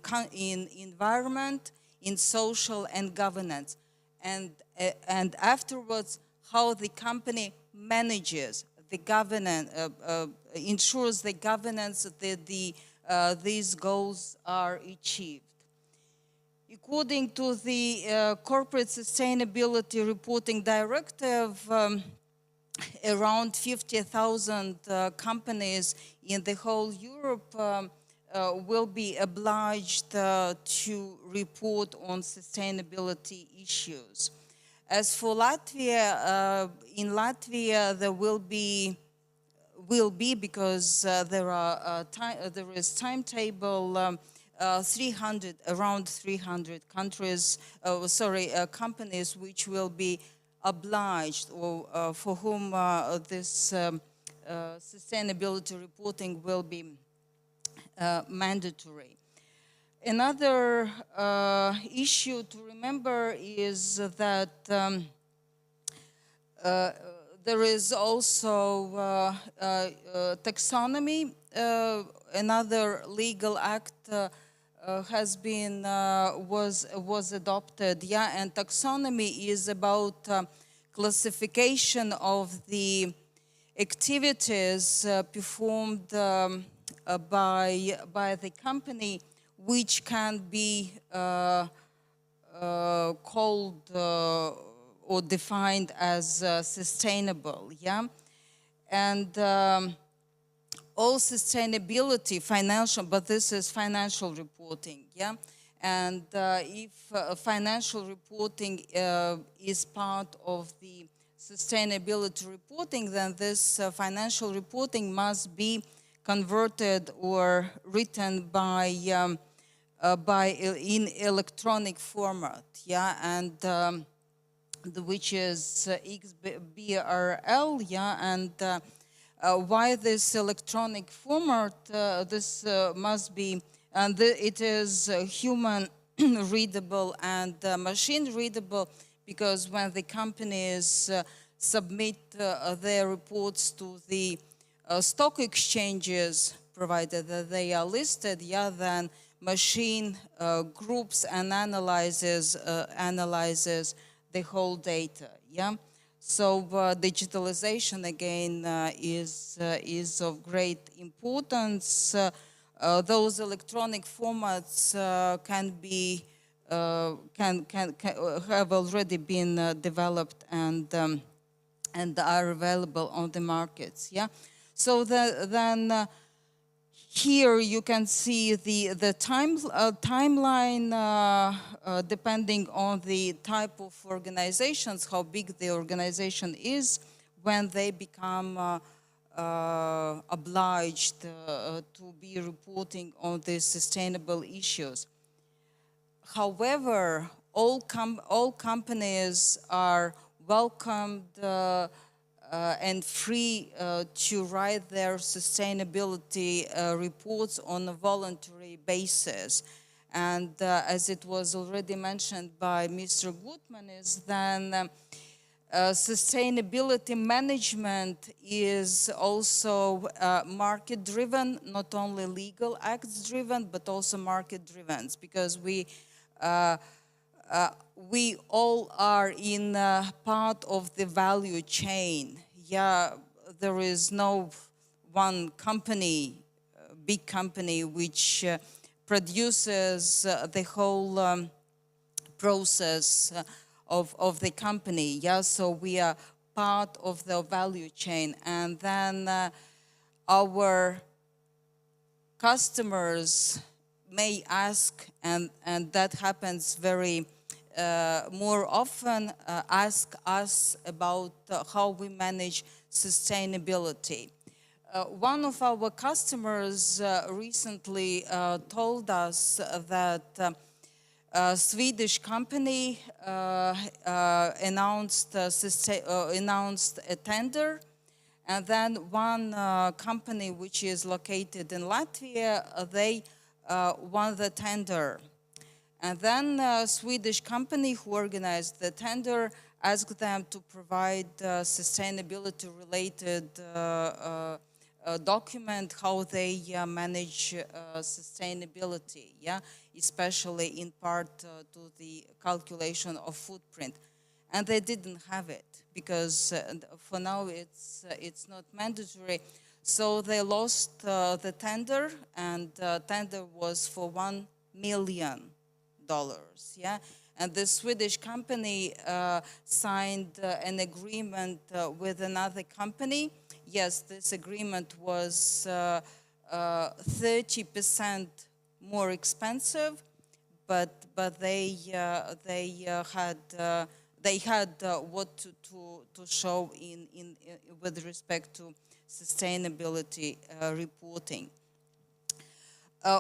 environment, in social, and governance, and afterwards how the company manages the governance, ensures the governance that these goals are achieved. According to the Corporate Sustainability Reporting Directive, around 50,000 companies in the whole Europe will be obliged to report on sustainability issues. As for Latvia, in Latvia there will be because there is timetable. 300, around 300 countries, companies which will be obliged, or for whom this sustainability reporting will be mandatory. Another issue to remember is that there is also taxonomy. Another legal act was adopted. Yeah, and taxonomy is about classification of the activities performed by the company, which can be called or defined as sustainable, yeah? And all sustainability, financial, but this is financial reporting, yeah? And if financial reporting is part of the sustainability reporting, then this financial reporting must be converted or written by in electronic format, yeah, and which is XBRL, yeah, and why this electronic format? This must be, and it is human readable and machine readable, because when the companies submit their reports to the stock exchanges, provided that they are listed, yeah, then machine groups and analyzes the whole data, yeah. So digitalization again is of great importance. Those electronic formats can be have already been developed and are available on the markets, yeah. So then here you can see the timeline depending on the type of organizations, how big the organization is, when they become obliged to be reporting on these sustainable issues. However, all companies are welcomed and free to write their sustainability reports on a voluntary basis. And as it was already mentioned by Mr. Gutman, is then sustainability management is also market-driven, not only legal acts-driven, but also market-driven, because we all are in part of the value chain. Yeah, there is no one company, big company, which produces the whole process of the company. Yeah, so we are part of the value chain. And then our customers may ask, and that happens very more often, ask us about how we manage sustainability. One of our customers recently told us that a Swedish company announced a tender, and then one company which is located in Latvia, they won the tender. And then a Swedish company who organized the tender asked them to provide sustainability-related document, how they manage sustainability, yeah, especially in part to the calculation of footprint. And they didn't have it, because for now it's not mandatory. So they lost the tender, and tender was for $1 million. Yeah, and the Swedish company signed an agreement with another company. Yes, this agreement was 30% more expensive, but they had what to show in with respect to sustainability reporting.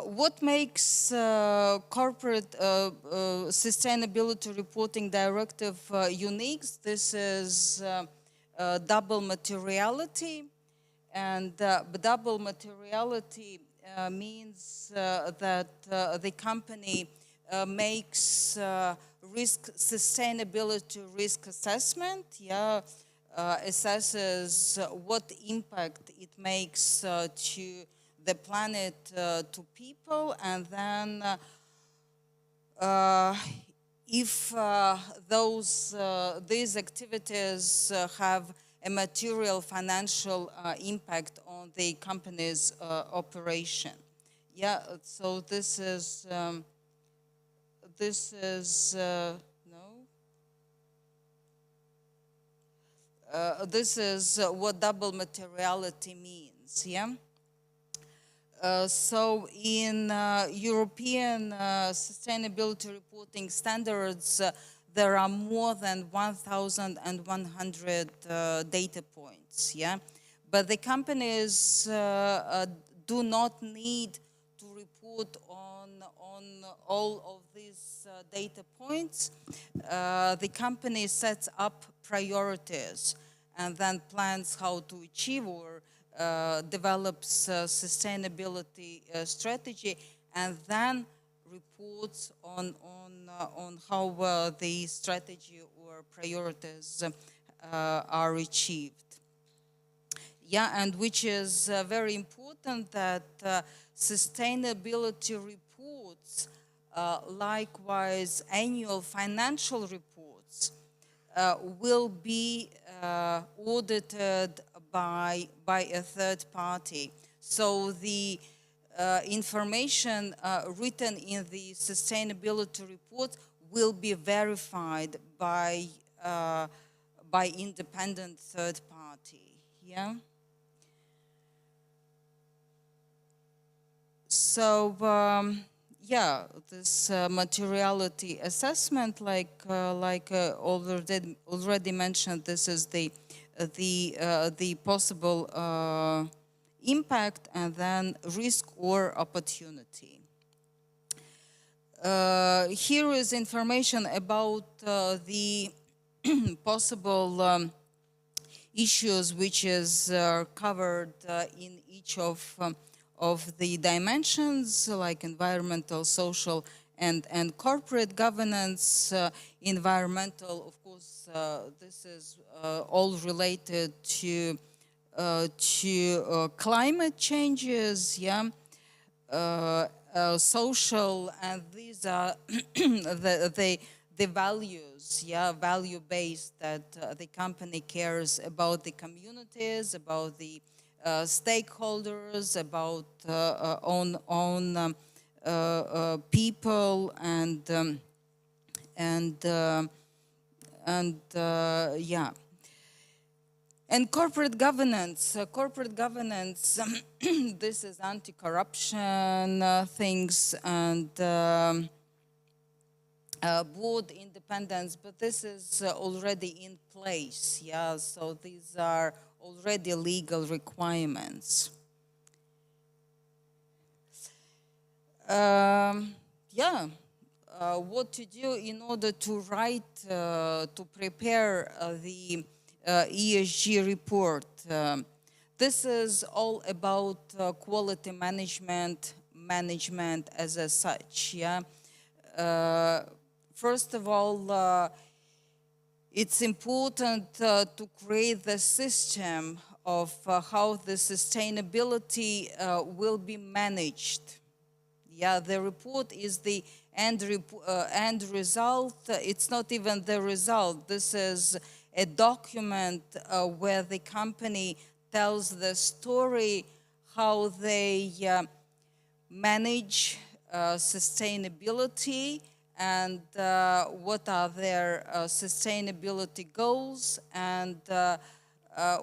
What makes corporate sustainability reporting directive unique? This is double materiality, and double materiality means that the company makes sustainability risk assessment, yeah, assesses what impact it makes to the planet, to people, and then if these activities have a material financial impact on the company's operation. Yeah, so this is no. This is what double materiality means, yeah? So in European sustainability reporting standards, there are more than 1,100 data points, yeah? But the companies do not need to report on all of these data points. The company sets up priorities and then plans how to achieve or develops sustainability strategy, and then reports on how the strategy or priorities are achieved. Yeah, and which is very important that sustainability reports, likewise annual financial reports, will be audited by a third party. So the information written in the sustainability report will be verified by independent third party. Yeah. So yeah, this materiality assessment, like already mentioned, this is the possible impact and then risk or opportunity. Here is information about the possible issues which is covered in each of the dimensions, like environmental, social, and corporate governance. Environmental, of course, this is all related to climate changes, yeah. Social, and these are the values, yeah, value-based, that the company cares about the communities, about the stakeholders, about own people, and yeah. And corporate governance, this is anti-corruption things, and board independence, but this is already in place, yeah, so these are already legal requirements. Yeah, what to do in order to write, to prepare the ESG report. This is all about quality management as a such, yeah. First of all, it's important to create the system of how the sustainability will be managed. Yeah, the report is the end result. It's not even the result. This is a document where the company tells the story how they manage sustainability, and what are their sustainability goals, and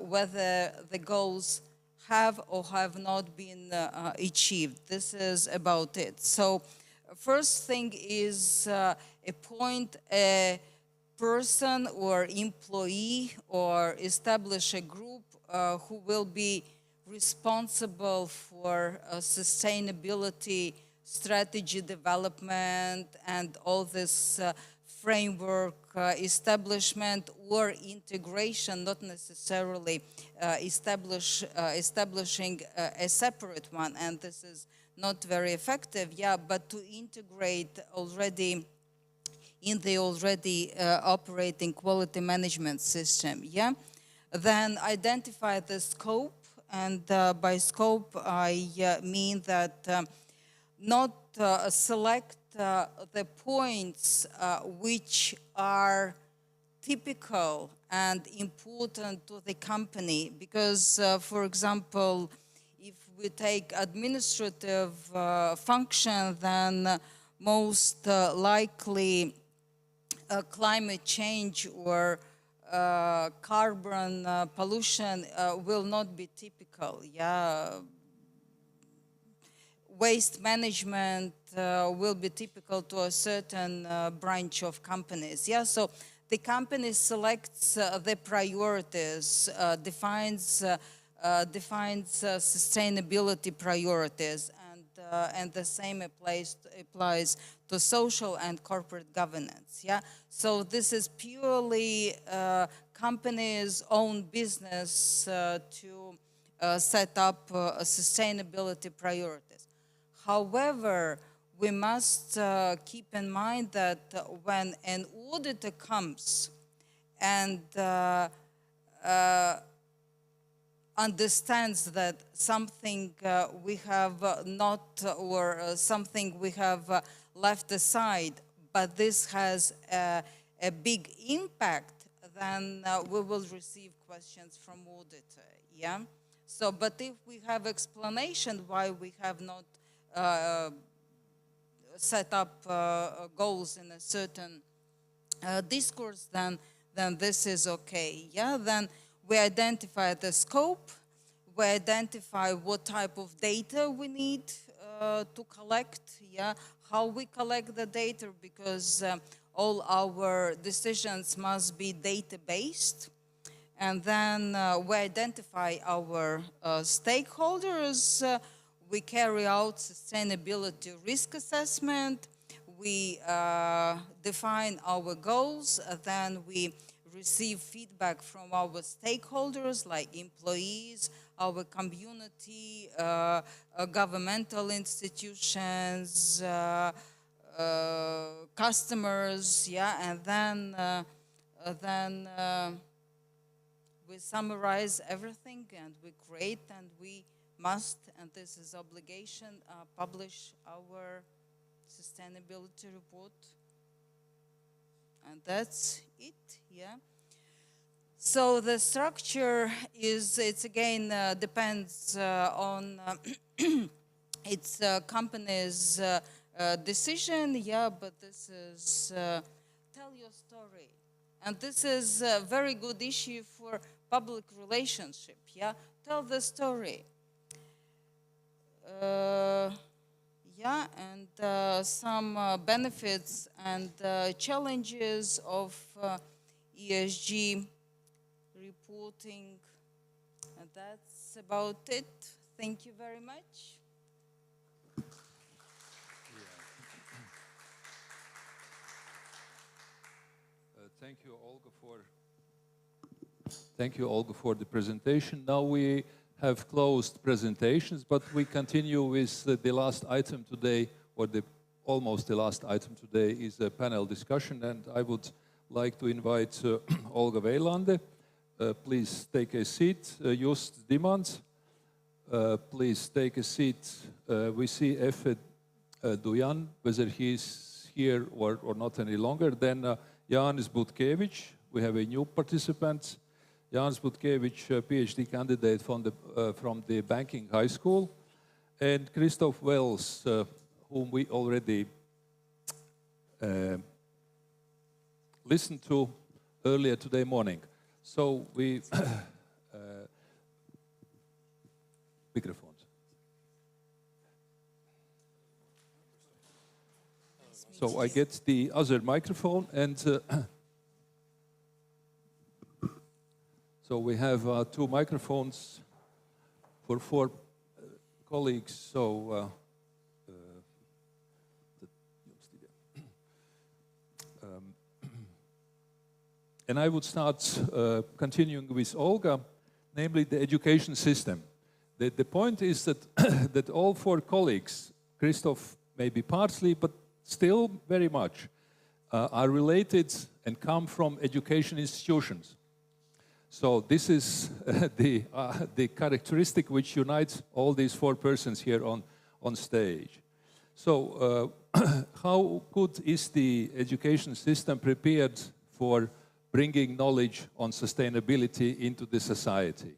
whether the goals have or have not been achieved. This is about it. So first thing is appoint a person or employee, or establish a group who will be responsible for sustainability strategy development and all this framework establishment or integration, not necessarily establishing a separate one, and this is not very effective, yeah, but to integrate already in the already operating quality management system, yeah. Then identify the scope, and by scope I mean that not select the points which are typical and important to the company because, for example, if we take administrative function, then most likely climate change or carbon pollution will not be typical. Yeah, waste management will be typical to a certain branch of companies. Yeah, so the company selects the priorities, defines sustainability priorities, and the same applies to social and corporate governance. Yeah, so this is purely company's own business to set up sustainability priorities. However, we must keep in mind that when an auditor comes and understands that something we have not, or something we have left aside, but this has a big impact, then we will receive questions from auditor, yeah? So, but if we have explanation why we have not set up goals in a certain discourse, then this is okay, yeah? Then we identify the scope, we identify what type of data we need to collect, yeah? How we collect the data, because all our decisions must be data-based. And then we identify our stakeholders, we carry out sustainability risk assessment, we define our goals, then we receive feedback from our stakeholders like employees, our community, governmental institutions, customers, yeah, and then we summarize everything and we create, and we must, and this is obligation, publish our sustainability report. And that's it, yeah. So the structure is, it's again depends on its company's decision, yeah, but this is tell your story. And this is a very good issue for public relationship, yeah. Tell the story. Yeah, and some benefits and challenges of ESG reporting. And that's about it. Thank you very much. Thank you, Olga, for the presentation. Now we have closed presentations, but we continue with the last item today, or almost the last item today, is a panel discussion, and I would like to invite Olga Veilande. Please take a seat. Just Dimants, please take a seat. We see Efe Dujan, whether he's here or not any longer. Then Jānis Butkevich, we have a new participant. Jānis Butkevich, PhD candidate from the Banking High School, and Christoph Wells, whom we already listened to earlier today morning. So we microphones. So I get the other microphone, and so we have 2 microphones for 4 colleagues. So and I would start continuing with Olga, namely the education system. The point is that that all 4 colleagues, Christoph maybe partly, but still very much, are related and come from education institutions. So this is the characteristic which unites all these 4 persons here on stage. So how good is the education system prepared for bringing knowledge on sustainability into the society.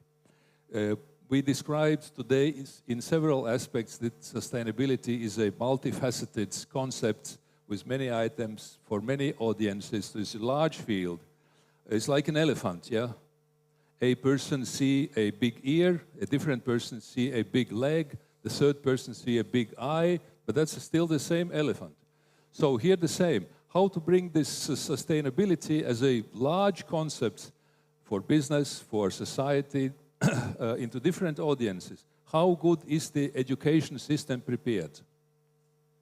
We described today in several aspects that sustainability is a multifaceted concept with many items for many audiences. It's a large field. It's like an elephant, yeah? A person see a big ear, a different person see a big leg, the third person see a big eye, but that's still the same elephant. So here the same. How to bring this sustainability as a large concept for business, for society, into different audiences. How good is the education system prepared?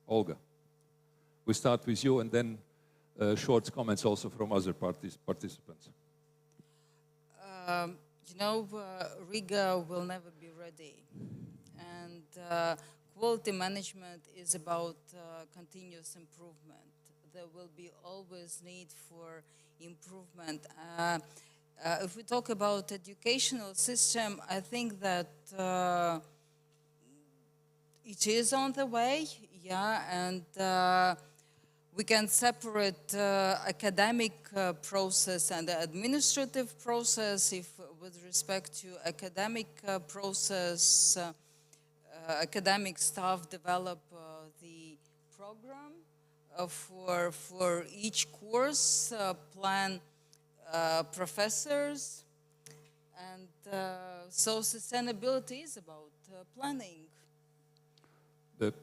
Olga, we start with you and then short comments also from other participants. Riga will never be ready. And quality management is about continuous improvement. There will be always need for improvement. If we talk about educational system, I think that it is on the way, yeah, and we can separate academic process and the administrative process. If with respect to academic process, academic staff develop the program for each course, plan professors, and so sustainability is about planning.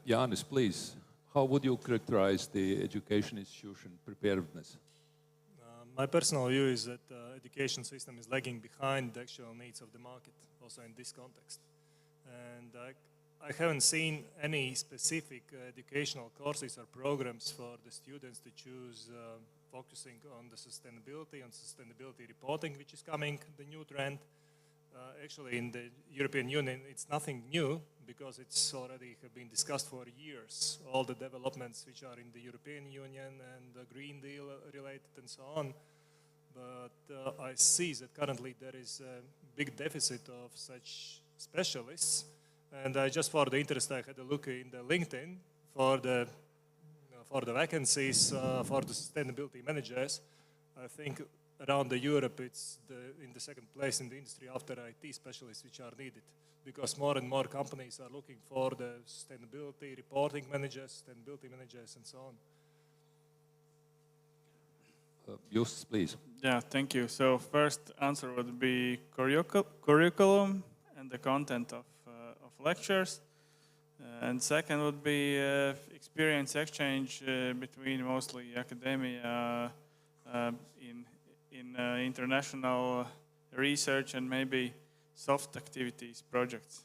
Janis, please, how would you characterize the education institution preparedness? My personal view is that the education system is lagging behind the actual needs of the market, also in this context. And I haven't seen any specific educational courses or programs for the students to choose focusing on the sustainability and sustainability reporting, which is coming, the new trend. Actually, in the European Union, it's nothing new because it's already have been discussed for years. All the developments which are in the European Union and the Green Deal related and so on. But I see that currently there is a big deficit of such specialists. And just for the interest, I had a look in the LinkedIn for the vacancies for the sustainability managers. I think around the Europe, it's in the second place in the industry after IT specialists which are needed, because more and more companies are looking for the sustainability reporting managers, sustainability managers, and so on. Justus, please. Yeah, thank you. So first answer would be curriculum and the content of lectures. And second would be experience exchange between mostly academia in international research and maybe soft activities projects.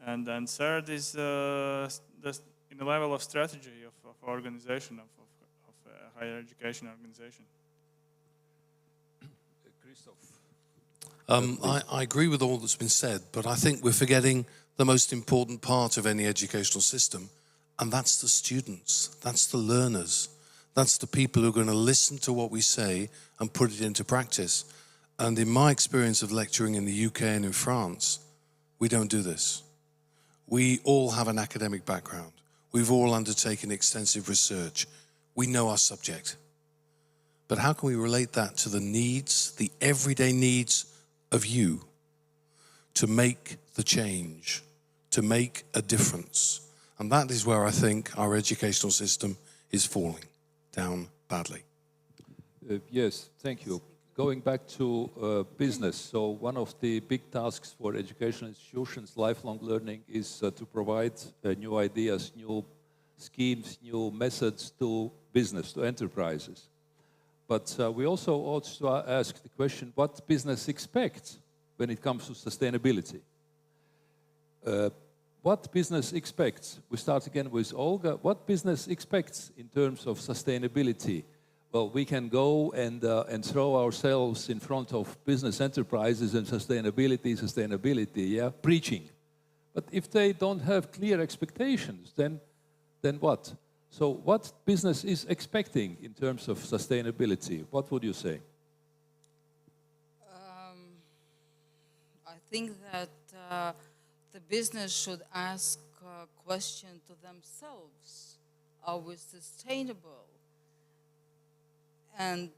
And then third is in the level of strategy of organization of higher education organization. I agree with all that's been said, but I think we're forgetting the most important part of any educational system, and that's the students, that's the learners, that's the people who are going to listen to what we say and put it into practice. And in my experience of lecturing in the UK and in France, we don't do this. We all have an academic background. We've all undertaken extensive research. We know our subject. But how can we relate that to the needs, the everyday needs of you to make the change, to make a difference? And that is where I think our educational system is falling down badly. Yes, thank you. Going back to business, so one of the big tasks for educational institutions, lifelong learning, is to provide new ideas, new schemes, new methods to business, to enterprises. But we also ought to ask the question, what business expects when it comes to sustainability? What business expects? We start again with Olga. What business expects in terms of sustainability? Well, we can go and throw ourselves in front of business enterprises and sustainability, yeah, preaching. But if they don't have clear expectations, then what? So what business is expecting in terms of sustainability? What would you say? I think that the business should ask a question to themselves. Are we sustainable? And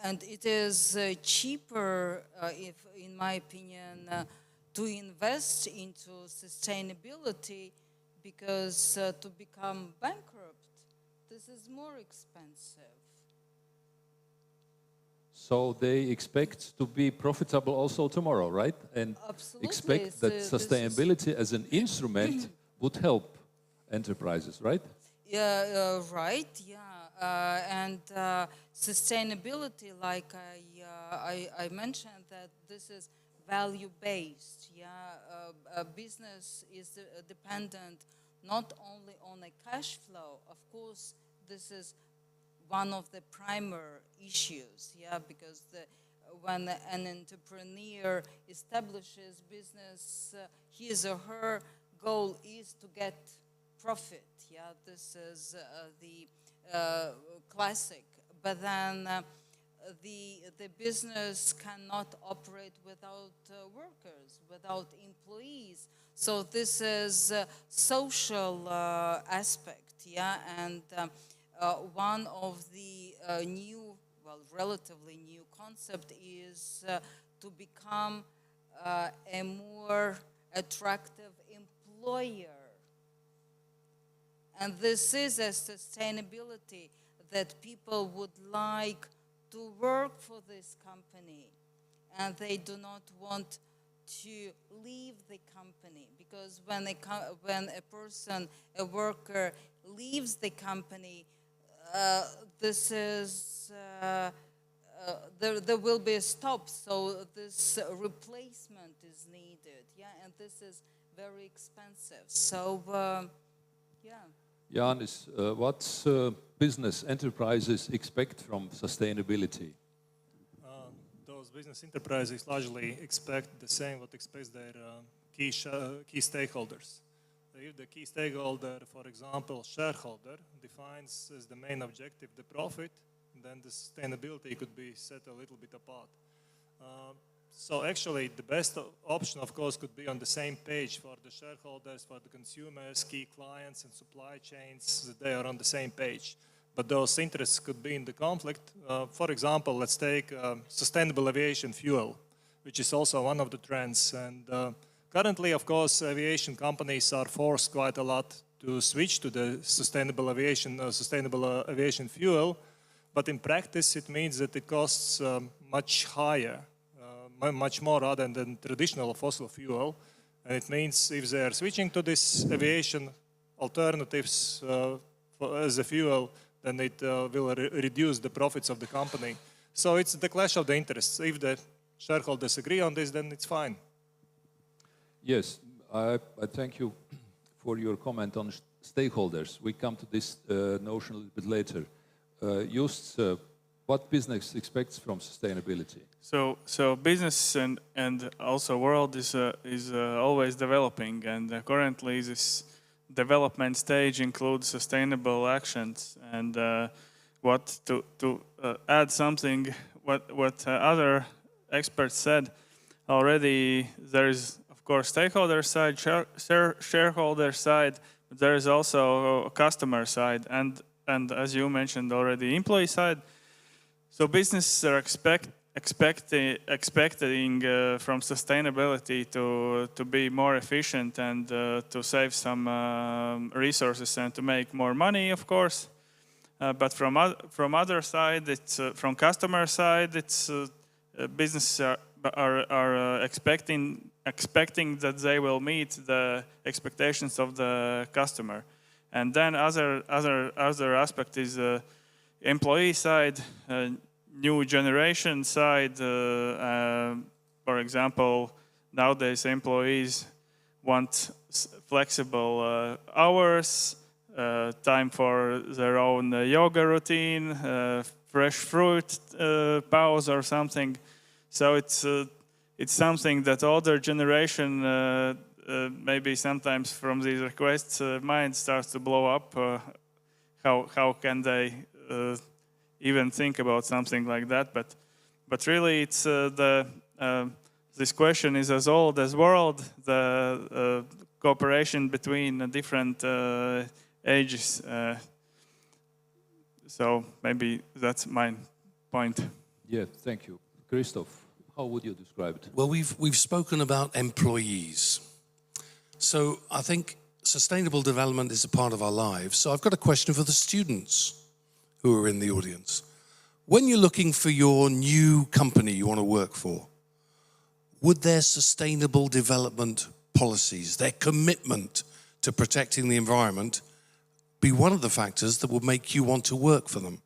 and it is cheaper, if, in my opinion, to invest into sustainability because to become bankrupt, this is more expensive. So they expect to be profitable also tomorrow, right? And Absolutely. expect that sustainability as an instrument would help enterprises, right? Yeah, right. Yeah, and sustainability, like I mentioned, that this is value-based. Yeah, a business is dependent not only on a cash flow. Of course, this is one of the primary issues. Yeah, because when an entrepreneur establishes business, his or her goal is to get profit. Yeah, this is the classic. But then the business cannot operate without workers, without employees. So this is a social aspect. Yeah, and one of the new, well, relatively new concept is to become a more attractive employer. And this is a sustainability that people would like to work for this company, and they do not want to leave the company, because when a person, a worker, leaves the company, this is there will be a stop. So this replacement is needed. Yeah, and this is very expensive. So yeah. Janis, what business enterprises expect from sustainability? Those business enterprises largely expect the same what expects their key stakeholders. If the key stakeholder, for example, shareholder, defines as the main objective the profit, then the sustainability could be set a little bit apart. So actually, the best option, of course, could be on the same page for the shareholders, for the consumers, key clients, and supply chains, that they are on the same page. But those interests could be in the conflict. For example, let's take sustainable aviation fuel, which is also one of the trends. And currently, of course, aviation companies are forced quite a lot to switch to the sustainable aviation fuel. But in practice, it means that it costs much higher, much more rather than traditional fossil fuel. And it means if they are switching to this aviation alternatives as a fuel, then it will reduce the profits of the company. So it's the clash of the interests. If the shareholders agree on this, then it's fine. Yes, I thank you for your comment on stakeholders. We come to this notion a little bit later. Just what business expects from sustainability? So business and also world is always developing, and currently this development stage includes sustainable actions. And what to add something what other experts said already, there is of course stakeholder side, shareholder side, but there is also a customer side, and as you mentioned already, employee side. So businesses are expecting from sustainability to be more efficient and to save some resources and to make more money, of course. But from other side, it's from customer side, it's businesses are expecting that they will meet the expectations of the customer. And then other aspect is employee side, new generation side. For example, nowadays employees want flexible hours, time for their own yoga routine, fresh fruit pause or something. So it's something that older generation maybe sometimes from these requests mind starts to blow up. How can they even think about something like that? But really, it's this question is as old as world. The cooperation between different ages. So maybe that's my point. Yeah, thank you. Christoph, how would you describe it? Well, we've spoken about employees. So I think sustainable development is a part of our lives. So I've got a question for the students who are in the audience. When you're looking for your new company you want to work for, would their sustainable development policies, their commitment to protecting the environment, be one of the factors that would make you want to work for them?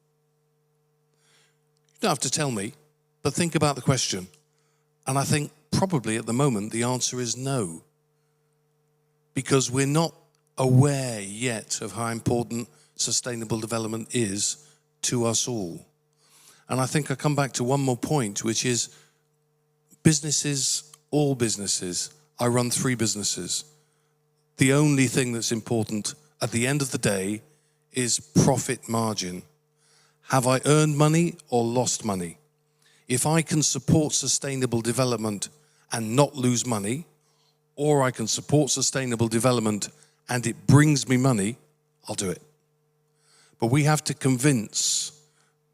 You don't have to tell me, but think about the question. And I think probably at the moment the answer is no. Because we're not aware yet of how important sustainable development is to us all. And I think I come back to one more point, which is businesses, all businesses. I run 3 businesses. The only thing that's important at the end of the day is profit margin. Have I earned money or lost money? If I can support sustainable development and not lose money, or I can support sustainable development and it brings me money, I'll do it. But we have to convince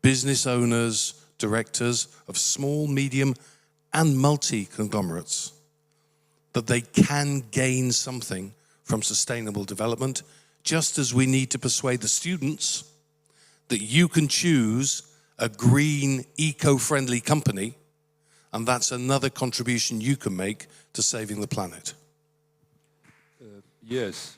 business owners, directors of small, medium, and multi-conglomerates that they can gain something from sustainable development, just as we need to persuade the students that you can choose a green, eco-friendly company, and that's another contribution you can make to saving the planet. Yes,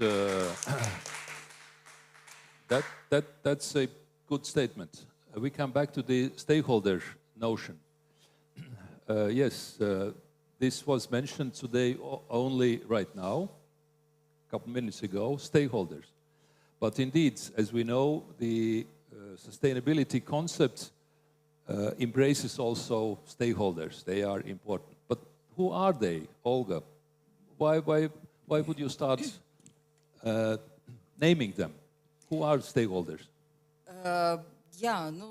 that's a good statement. We come back to the stakeholder notion. Yes, this was mentioned today only right now, a couple minutes ago, stakeholders. But indeed, as we know, the sustainability concept embraces also stakeholders. They are important. But who are they, Olga? Why would you start naming them? Who are stakeholders?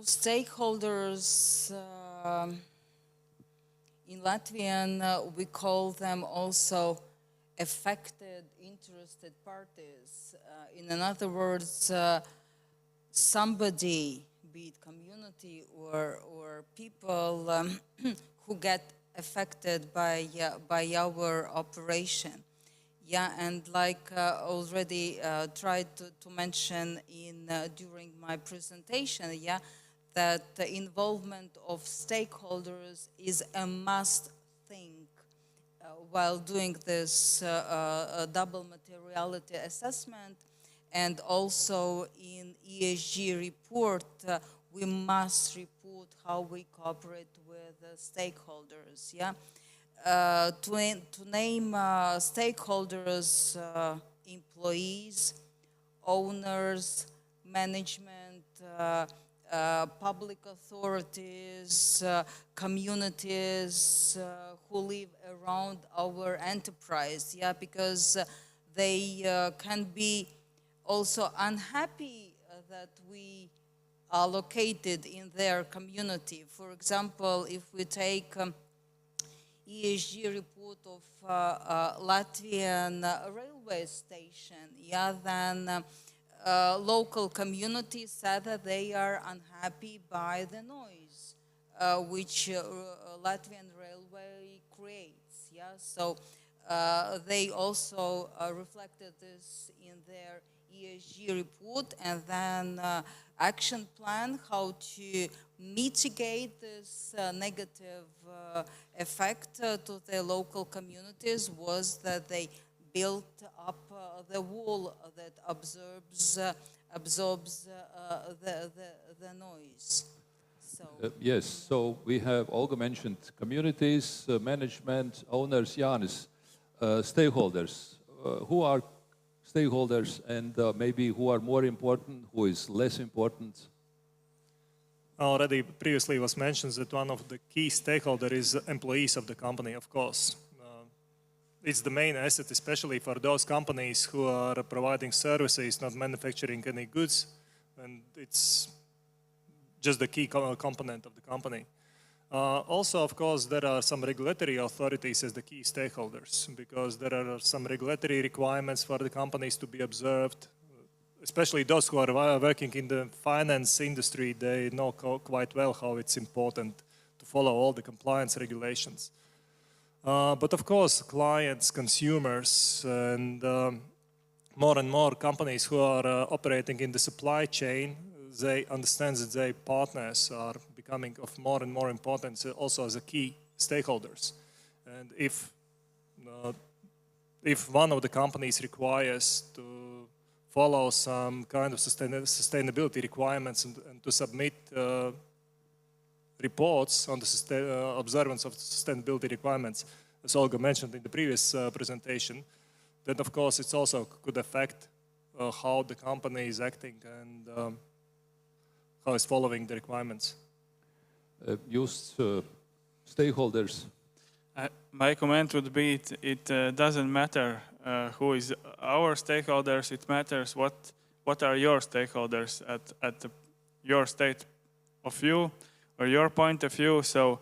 Stakeholders, in Latvian, we call them also affected, interested parties. In other words, somebody, be it community or people who get affected by our operation. Yeah, and like already tried to mention during my presentation, yeah, that the involvement of stakeholders is a must thing while doing this double materiality assessment, and also in ESG report, we must report how we cooperate with stakeholders. Yeah. To name stakeholders, employees, owners, management, public authorities, communities who live around our enterprise, yeah, because they can be also unhappy that we are located in their community. For example, if we take ESG report of Latvian railway station, yeah, then local communities said that they are unhappy by the noise which Latvian railway creates, yeah. So they also reflected this in their ESG report, and then action plan how to mitigate this negative effect to the local communities was that they built up the wall that absorbs the noise. So yes, so we have Olga mentioned communities, management, owners, Jānis, stakeholders. Who are stakeholders, and maybe who are more important, who is less important? Already previously was mentioned that one of the key stakeholders is employees of the company, of course. It's the main asset, especially for those companies who are providing services, not manufacturing any goods, and it's just the key component of the company. Also, of course, there are some regulatory authorities as the key stakeholders, because there are some regulatory requirements for the companies to be observed. Especially those who are working in the finance industry, they know quite well how it's important follow all the compliance regulations. But of course, clients, consumers, and more companies who are operating in the supply chain, they understand that their partners are becoming of more and more importance also as a key stakeholders. And if one of the companies requires to follow some kind of sustainability requirements and to submit reports on the observance of sustainability requirements, as Olga mentioned in the previous presentation, then of course it also could affect how the company is acting and how it's following the requirements. Stakeholders. My comment would be it doesn't matter who is our stakeholders, it matters what are your stakeholders at your state of view or your point of view. So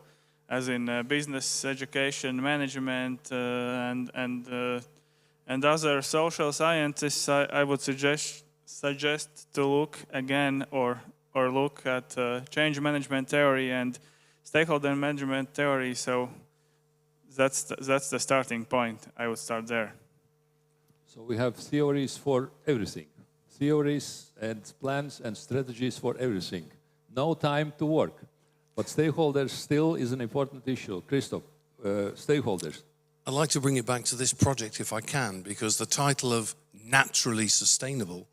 as in business, education, management, and other social scientists, I would suggest to look again or look at change management theory and stakeholder management theory. So that's the starting point. I would start there. So we have theories for everything. Theories and plans and strategies for everything. No time to work. But stakeholders still is an important issue. Christoph, stakeholders. I'd like to bring it back to this project if I can, because the title of Naturally Sustainable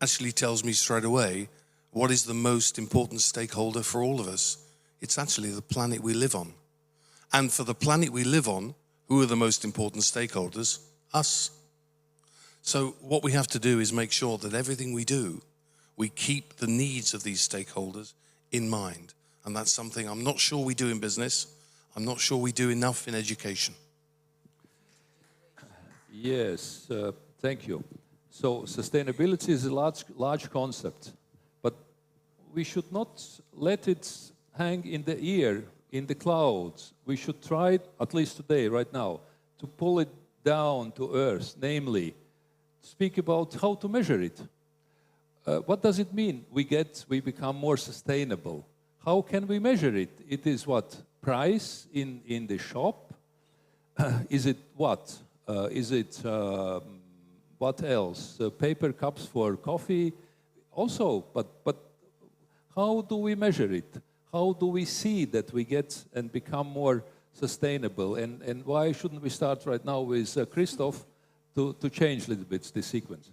actually tells me straight away what is the most important stakeholder for all of us. It's actually the planet we live on. And for the planet we live on, who are the most important stakeholders? Us. So what we have to do is make sure that everything we do, we keep the needs of these stakeholders in mind. And that's something I'm not sure we do in business. I'm not sure we do enough in education. Yes, thank you. So sustainability is a large concept, but we should not let it hang in the air, in the clouds. We should try, at least today, right now, to pull it down to earth, namely, speak about how to measure it. What does it mean? We become more sustainable. How can we measure it? It is what? Price in the shop? Is it what? Is it what else? Paper cups for coffee? Also, but how do we measure it? How do we see that we get and become more sustainable? And why shouldn't we start right now with Christoph to change a little bit the sequence?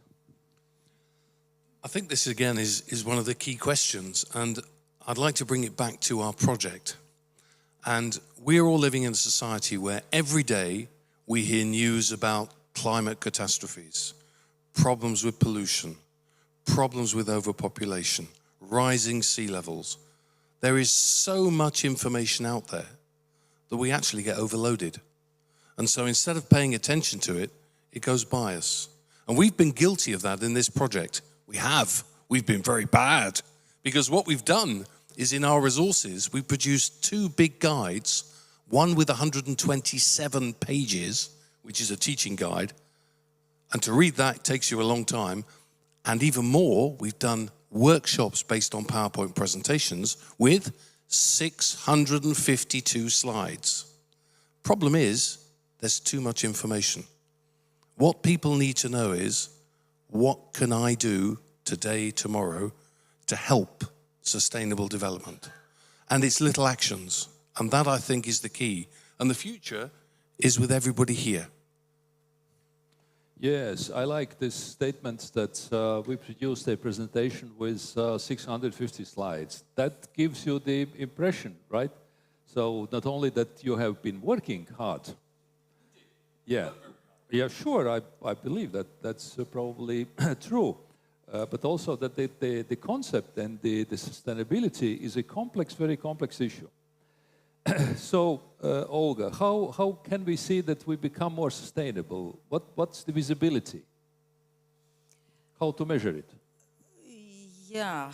I think this again is one of the key questions, and I'd like to bring it back to our project. And we're all living in a society where every day we hear news about climate catastrophes, problems with pollution, problems with overpopulation, rising sea levels. There is so much information out there that we actually get overloaded. And so instead of paying attention to it, it goes by us. And we've been guilty of that in this project. We've been very bad, because what we've done is in our resources, we've produced 2 big guides, one with 127 pages, which is a teaching guide. And to read that takes you a long time. And even more, we've done workshops based on PowerPoint presentations with 652 slides. Problem is, there's too much information. What people need to know is, what can I do today, tomorrow, to help sustainable development? And it's little actions. And that, I think, is the key. And the future is with everybody here. Yes, I like this statement that we produced a presentation with 650 slides. That gives you the impression, right? So not only that you have been working hard. Yeah, sure, I believe that that's probably true. But also that the concept and the sustainability is a complex, very complex issue. So, Olga, how can we see that we become more sustainable? What's the visibility? How to measure it? Yeah,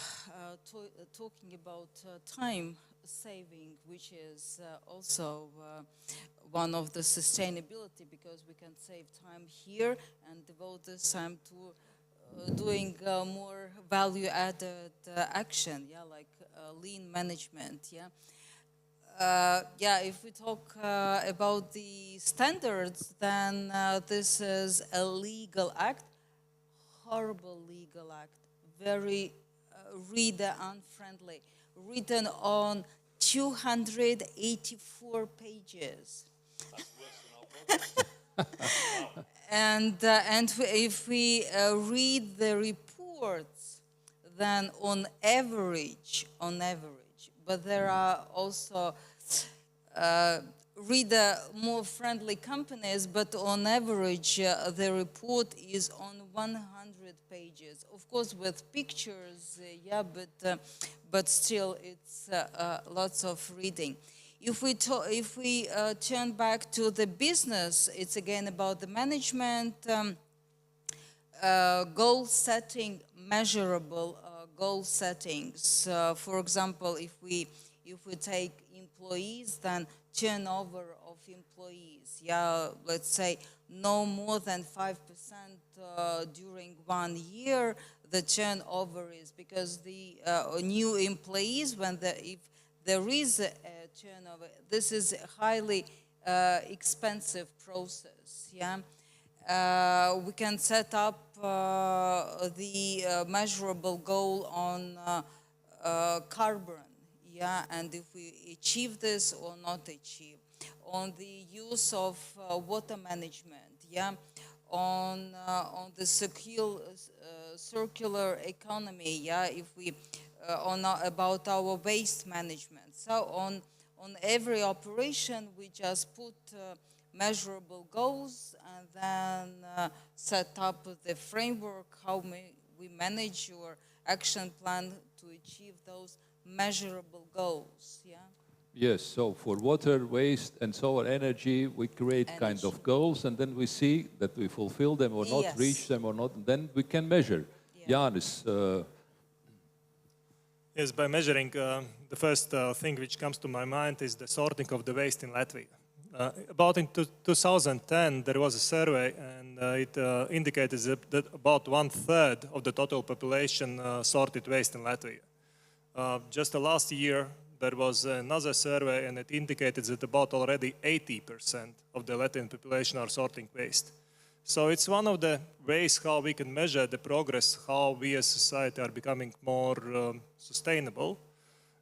talking about time saving, which is also one of the sustainability, because we can save time here and devote this time to doing more value-added action, like lean management, Yeah, if we talk about the standards, then this is a legal act, horrible legal act, very reader unfriendly, written on 284 pages. And if we read the reports, then on average, but there are also reader more friendly companies, but on average, the report is on 100 pages. Of course, with pictures, yeah, but still, it's lots of reading. If we turn back to the business, it's again about the management, goal setting, measurable goal settings. For example, if we take employees, then turnover of employees. Yeah, let's say no more than 5% during 1 year. The turnover is because the new employees, if there is a turnover, this is a highly expensive process. Yeah, we can set up the measurable goal on carbon. Yeah, and if we achieve this or not achieve, on the use of water management. Yeah, on the circular economy. Yeah, if we about our waste management. So on every operation, we just put measurable goals and then set up the framework how we manage your action plan to achieve those measurable goals. Yeah. Yes, so for water, waste, and so on, energy, we create kind of goals, and then we see that we fulfill them or not, reach them or not, and then we can measure. Janis. Yes, by measuring, the first thing which comes to my mind is the sorting of the waste in Latvia. About in 2010, there was a survey, and it indicated that about 1/3 of the total population sorted waste in Latvia. Just the last year, there was another survey, and it indicated that about already 80% of the Latvian population are sorting waste. So it's one of the ways how we can measure the progress, how we as society are becoming more sustainable.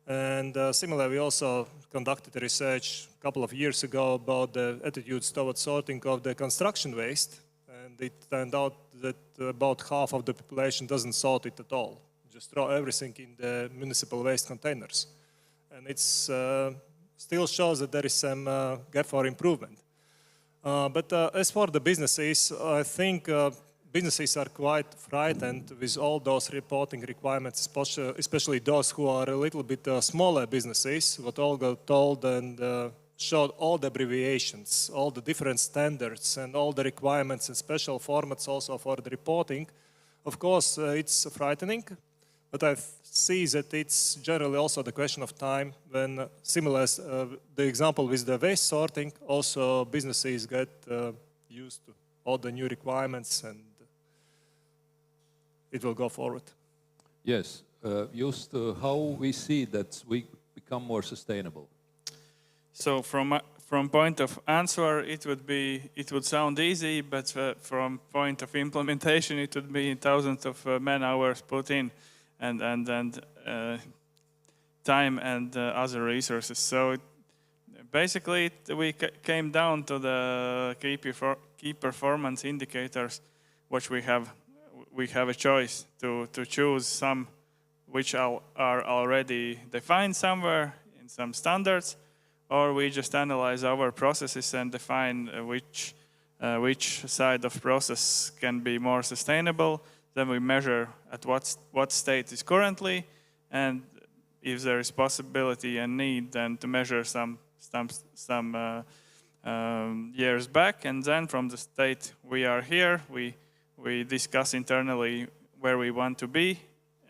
And similarly, we also conducted a research a couple of years ago about the attitudes towards sorting of the construction waste. And it turned out that about half of the population doesn't sort it at all. Just throw everything in the municipal waste containers. And it still shows that there is some gap for improvement. But as for the businesses, I think businesses are quite frightened with all those reporting requirements, especially those who are a little bit smaller businesses, what Olga told and showed all the abbreviations, all the different standards and all the requirements and special formats also for the reporting. Of course, it's frightening, but I see that it's generally also the question of time when, similar as the example with the waste sorting, also businesses get used to all the new requirements and it will go forward. Yes, just how we see that we become more sustainable. So from point of answer, it would sound easy, but from point of implementation, it would be thousands of man hours put in, and time and other resources. So basically, we came down to the key performance indicators, which we have a choice to choose some which are already defined somewhere in some standards, or we just analyze our processes and define which side of process can be more sustainable. Then we measure at what state is currently, and if there is possibility and need, then to measure some years back, and then from the state we are here, we discuss internally where we want to be,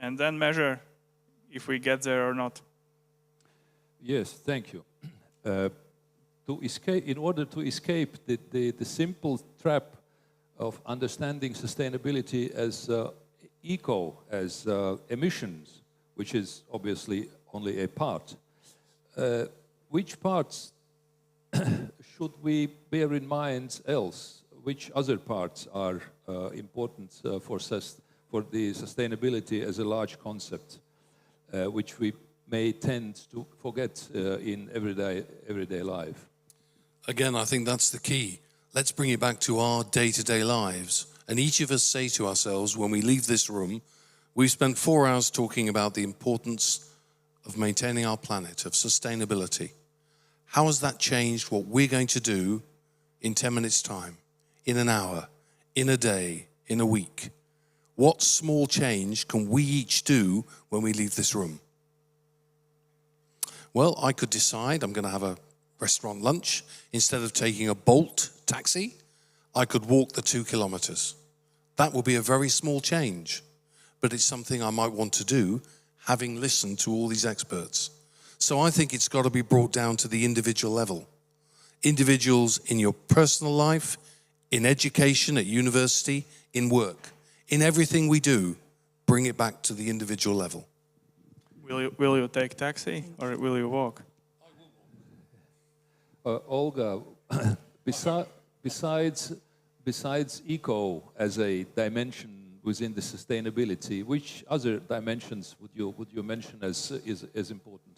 and then measure if we get there or not. Yes, thank you. In order to escape the simple trap of understanding sustainability as emissions, which is obviously only a part, which parts should we bear in mind else? Which other parts are important for the sustainability as a large concept, which we may tend to forget in everyday life? Again, I think that's the key. Let's bring it back to our day-to-day lives. And each of us say to ourselves, when we leave this room, we've spent 4 hours talking about the importance of maintaining our planet, of sustainability. How has that changed what we're going to do in 10 minutes' time, in an hour, in a day, in a week? What small change can we each do when we leave this room? Well, I could decide I'm going to have a restaurant lunch. Instead of taking a Bolt taxi, I could walk the 2 kilometers. That will be a very small change, but it's something I might want to do, having listened to all these experts. So I think it's got to be brought down to the individual level. Individuals in your personal life, in education, at university, in work, in everything we do, bring it back to the individual level. Will you take taxi or will you walk? Olga, besides eco as a dimension within the sustainability, which other dimensions would you mention as important?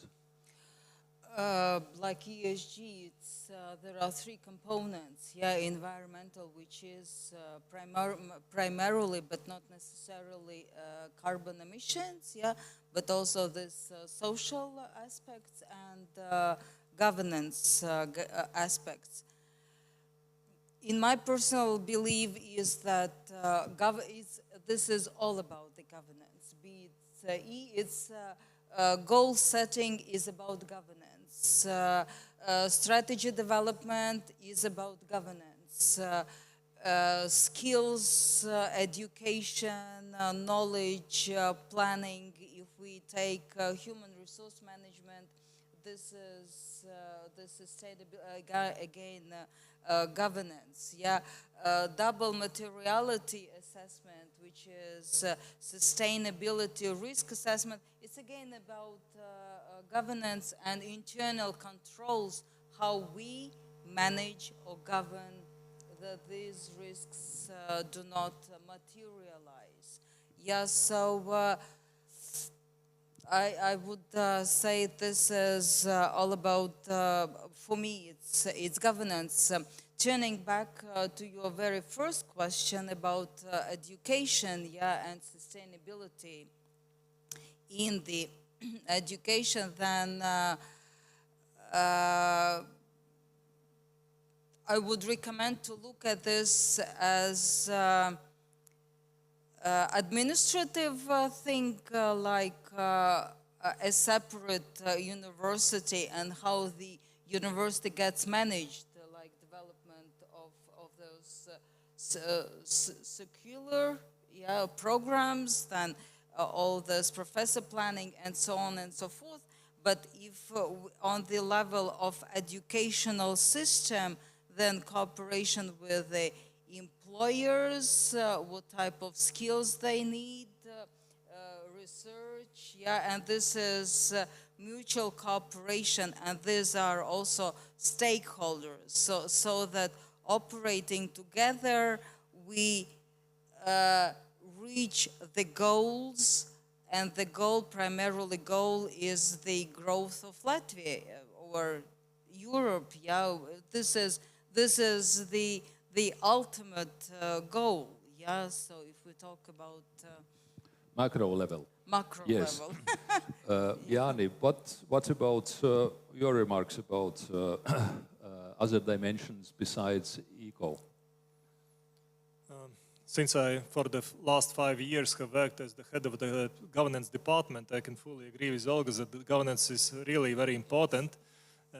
Like ESG, there are 3 components. Yeah, environmental, which is primarily, but not necessarily carbon emissions. Yeah, but also this social aspects and governance aspects. In my personal belief is that this is all about the governance. Be it it's goal setting is about governance. Strategy development is about governance. Skills, education, knowledge, planning. If we take human resource management, this is again governance. Yeah, double materiality assessment, which is sustainability risk assessment. It's again about governance and internal controls, how we manage or govern that these risks do not materialize. Yeah, so I would say this is all about, for me, it's governance. Turning back to your very first question about education, yeah, and sustainability in the education, then I would recommend to look at this as administrative thing, like a separate university and how the university gets managed, like development of those secular programs, then all this professor planning and so on and so forth. But if on the level of educational system, then cooperation with the employers, what type of skills they need, research, yeah, and this is mutual cooperation, and these are also stakeholders, so that operating together, we reach the goals, and the primary goal is the growth of Latvia or Europe. Yeah, this is the ultimate goal. Yeah, so if we talk about macro level. Macro yes. level. Jani, what about your remarks about other dimensions besides eco? Since I, for the last 5 years, have worked as the head of the governance department, I can fully agree with Olga that the governance is really very important.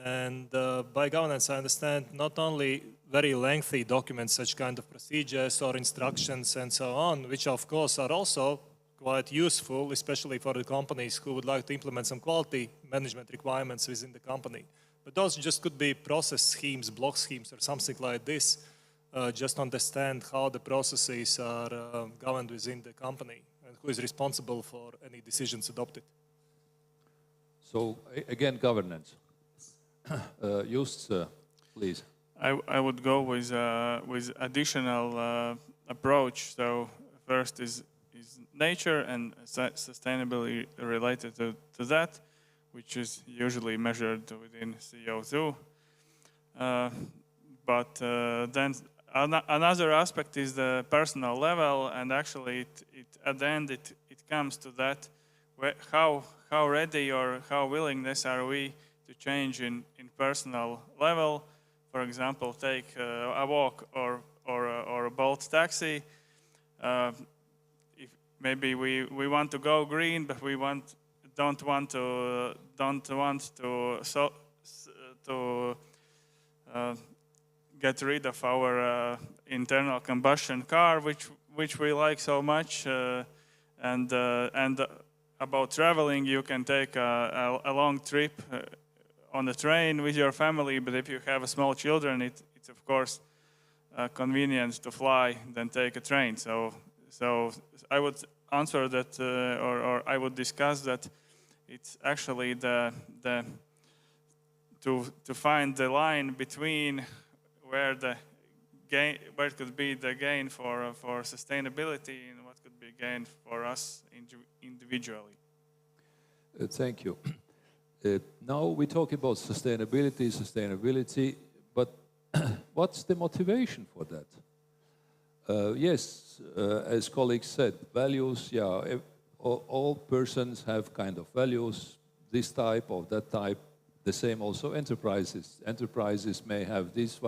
And by governance, I understand not only very lengthy documents, such kind of procedures or instructions and so on, which of course are also quite useful, especially for the companies who would like to implement some quality management requirements within the company. But those just could be process schemes, block schemes, or something like this. Just understand how the processes are governed within the company and who is responsible for any decisions adopted. So again, governance. Just, please. I would go with additional approach. So first is nature and sustainability related to that, which is usually measured within CO2. But then another aspect is the personal level, and actually at the end it comes to that, how ready or how willingness are we to change in personal level. For example, take a walk or a Bolt taxi. If maybe we want to go green, but we don't want to get rid of our internal combustion car, which we like so much. And about traveling, you can take a long trip on the train with your family, but if you have small children, it's of course convenient to fly than take a train. So I would answer that, or I would discuss that. It's actually to find the line between where it could be the gain for sustainability and what could be gain for us individually. Thank you. Now we talk about sustainability, but what's the motivation for that? Yes, as colleagues said, values, yeah, all persons have kind of values, this type or that type. The same also enterprises. Enterprises may have this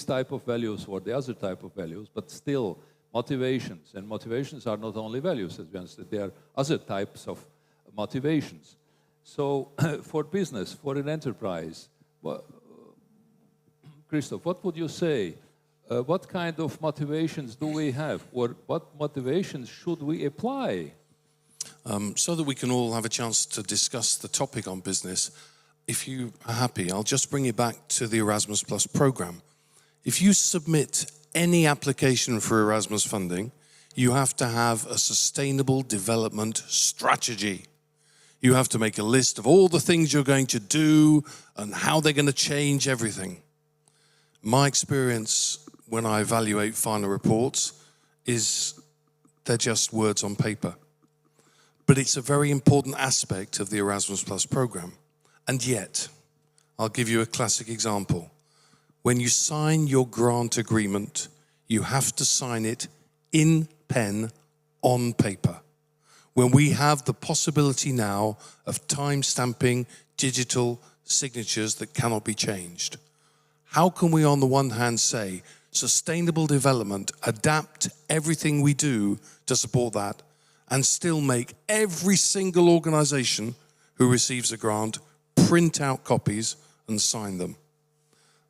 type of values or the other type of values, but still motivations. And motivations are not only values, as we understand, there are other types of motivations. So for business, for an enterprise, Christoph, what would you say? What kind of motivations do we have? Or what motivations should we apply? So that we can all have a chance to discuss the topic on business, if you are happy, I'll just bring you back to the Erasmus Plus program. If you submit any application for Erasmus funding, you have to have a sustainable development strategy. You have to make a list of all the things you're going to do and how they're going to change everything. My experience when I evaluate final reports is they're just words on paper. But it's a very important aspect of the Erasmus Plus program. And yet, I'll give you a classic example. When you sign your grant agreement, you have to sign it in pen on paper. When we have the possibility now of time-stamping digital signatures that cannot be changed, how can we on the one hand say sustainable development, adapt everything we do to support that, and still make every single organization who receives a grant print out copies and sign them?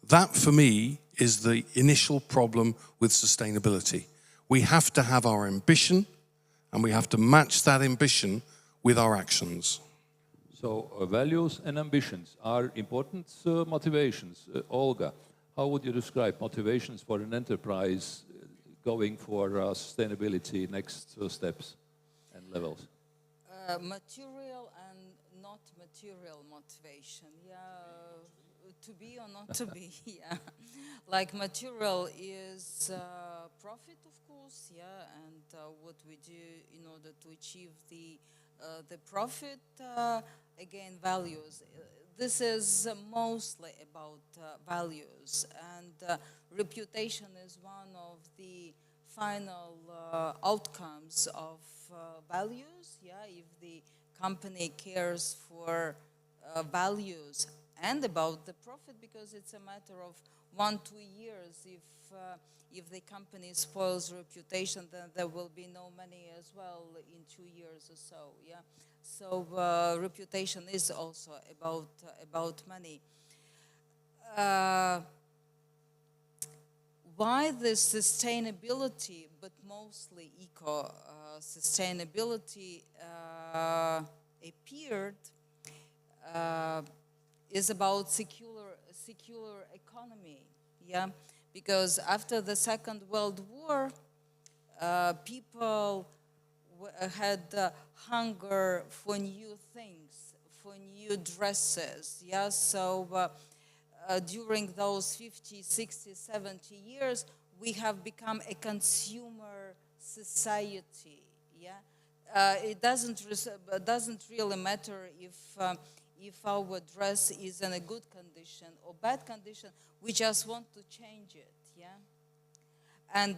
That, for me, is the initial problem with sustainability. We have to have our ambition, and we have to match that ambition with our actions. So values and ambitions are important motivations. Olga, how would you describe motivations for an enterprise going for sustainability next steps and levels? Material and not material motivation, yeah. To be or not to be, yeah. Like material is profit, of course, yeah, and what we do in order to achieve the profit, again, values. This is mostly about values, and reputation is one of the final outcomes of values, yeah, if the company cares for values and about the profit, because it's a matter of 1-2 years. If the company spoils reputation, then there will be no money as well in 2 years or so. Yeah, so reputation is also about money. Why the sustainability, but mostly eco sustainability appeared? Is about secular economy, yeah, because after the Second World War, people had hunger for new things, for new dresses, yeah. So during those 50, 60, 70 years, we have become a consumer society. Yeah, it doesn't really matter if our dress is in a good condition or bad condition. We just want to change it. Yeah, and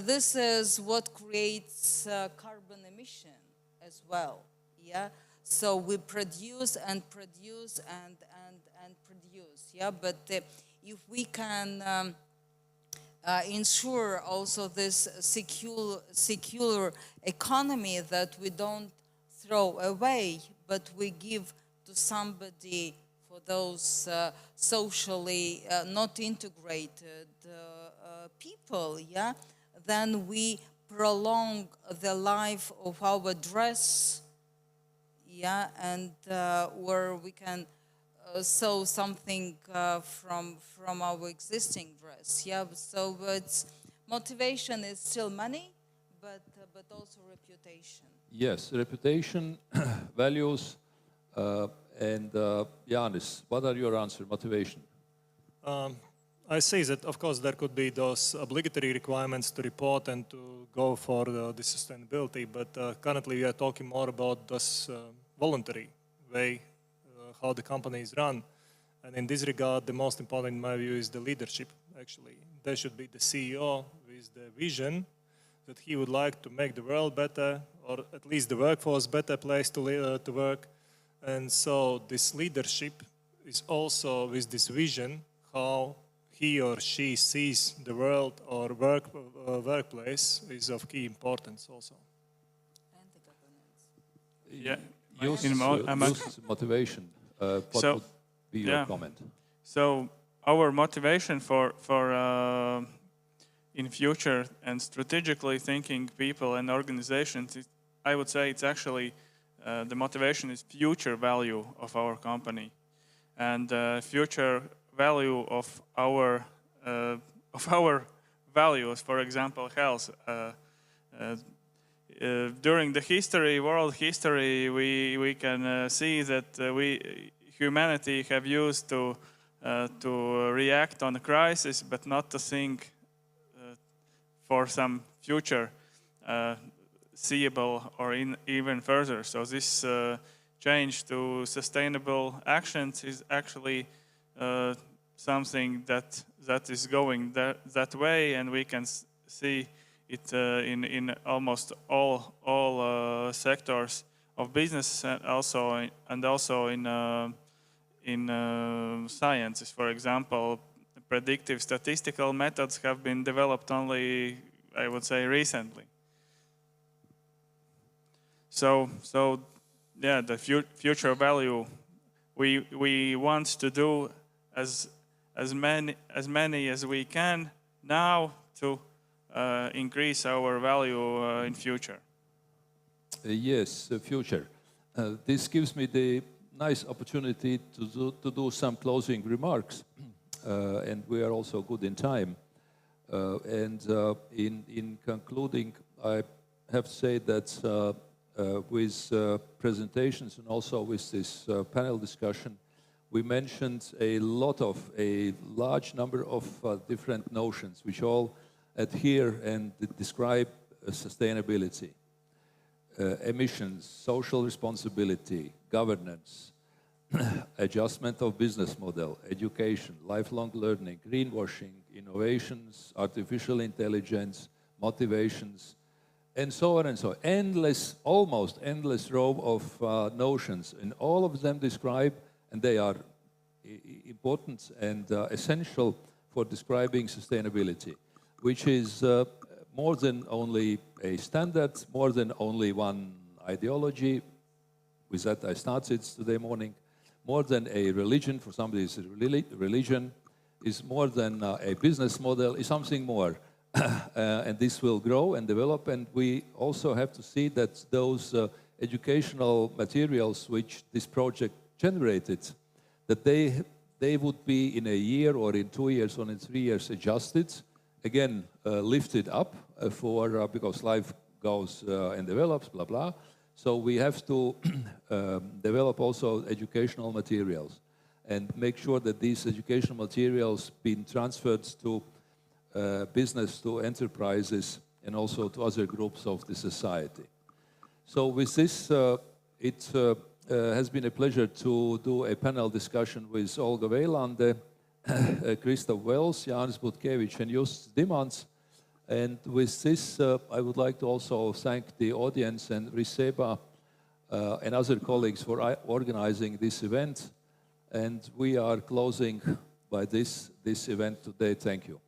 this is what creates carbon emission as well. Yeah, so we produce and produce and produce. Yeah, but if we can ensure also this secure economy that we don't throw away, but we give to somebody for those socially not integrated people, yeah, then we prolong the life of our dress, yeah, and where we can sew something from our existing dress. Yeah, so it's motivation is still money, but also reputation. Yes, reputation, values, and Yanis, what are your answers? Motivation. I say that, of course, there could be those obligatory requirements to report and to go for the sustainability, but currently we are talking more about this voluntary way how the company is run. And in this regard, the most important, in my view, is the leadership, actually. There should be the CEO with the vision that he would like to make the world better, or at least the workforce better place to work. And so this leadership is also with this vision how he or she sees the world or workplace is of key importance also. And the governance. Yeah. Use motivation. What would be your comment? So our motivation for in future and strategically thinking people and organizations, I would say it's actually the motivation is future value of our company, and future value of our values. For example, health. During the history, world history, we can see that humanity have used to react on a crisis, but not to think for some future seeable or even further. So this change to sustainable actions is actually something that is going that way, and we can see it in almost all sectors of business, and also in sciences. For example, predictive statistical methods have been developed only, I would say, recently. So yeah, the future value we want to do as many as we can now to increase our value in future. Yes, the future. This gives me the nice opportunity to do some closing remarks, and we are also good in time. In concluding, I have to say that with presentations and also with this panel discussion, we mentioned a large number of different notions which all adhere and describe sustainability. Emissions, social responsibility, governance, adjustment of business model, education, lifelong learning, greenwashing, innovations, artificial intelligence, motivations, and so on and so on. Almost endless row of notions, and all of them describe, and they are important and essential for describing sustainability, which is more than only a standard, more than only one ideology. With that I started today morning. More than a religion, for somebody it's a religion, is more than a business model, is something more. And this will grow and develop, and we also have to see that those educational materials which this project generated, that they would be in a year or in 2 years or in 3 years adjusted, again lifted up because life goes and develops, blah, blah. So we have to develop also educational materials. and make sure that these educational materials being transferred to business, to enterprises, and also to other groups of the society. So with this, it has been a pleasure to do a panel discussion with Olga Veilande, Christoph Wells, Jānis Butkevičs, and Justus Dimants. And with this, I would like to also thank the audience and RISEBA and other colleagues for organizing this event. And we are closing by this event today. Thank you.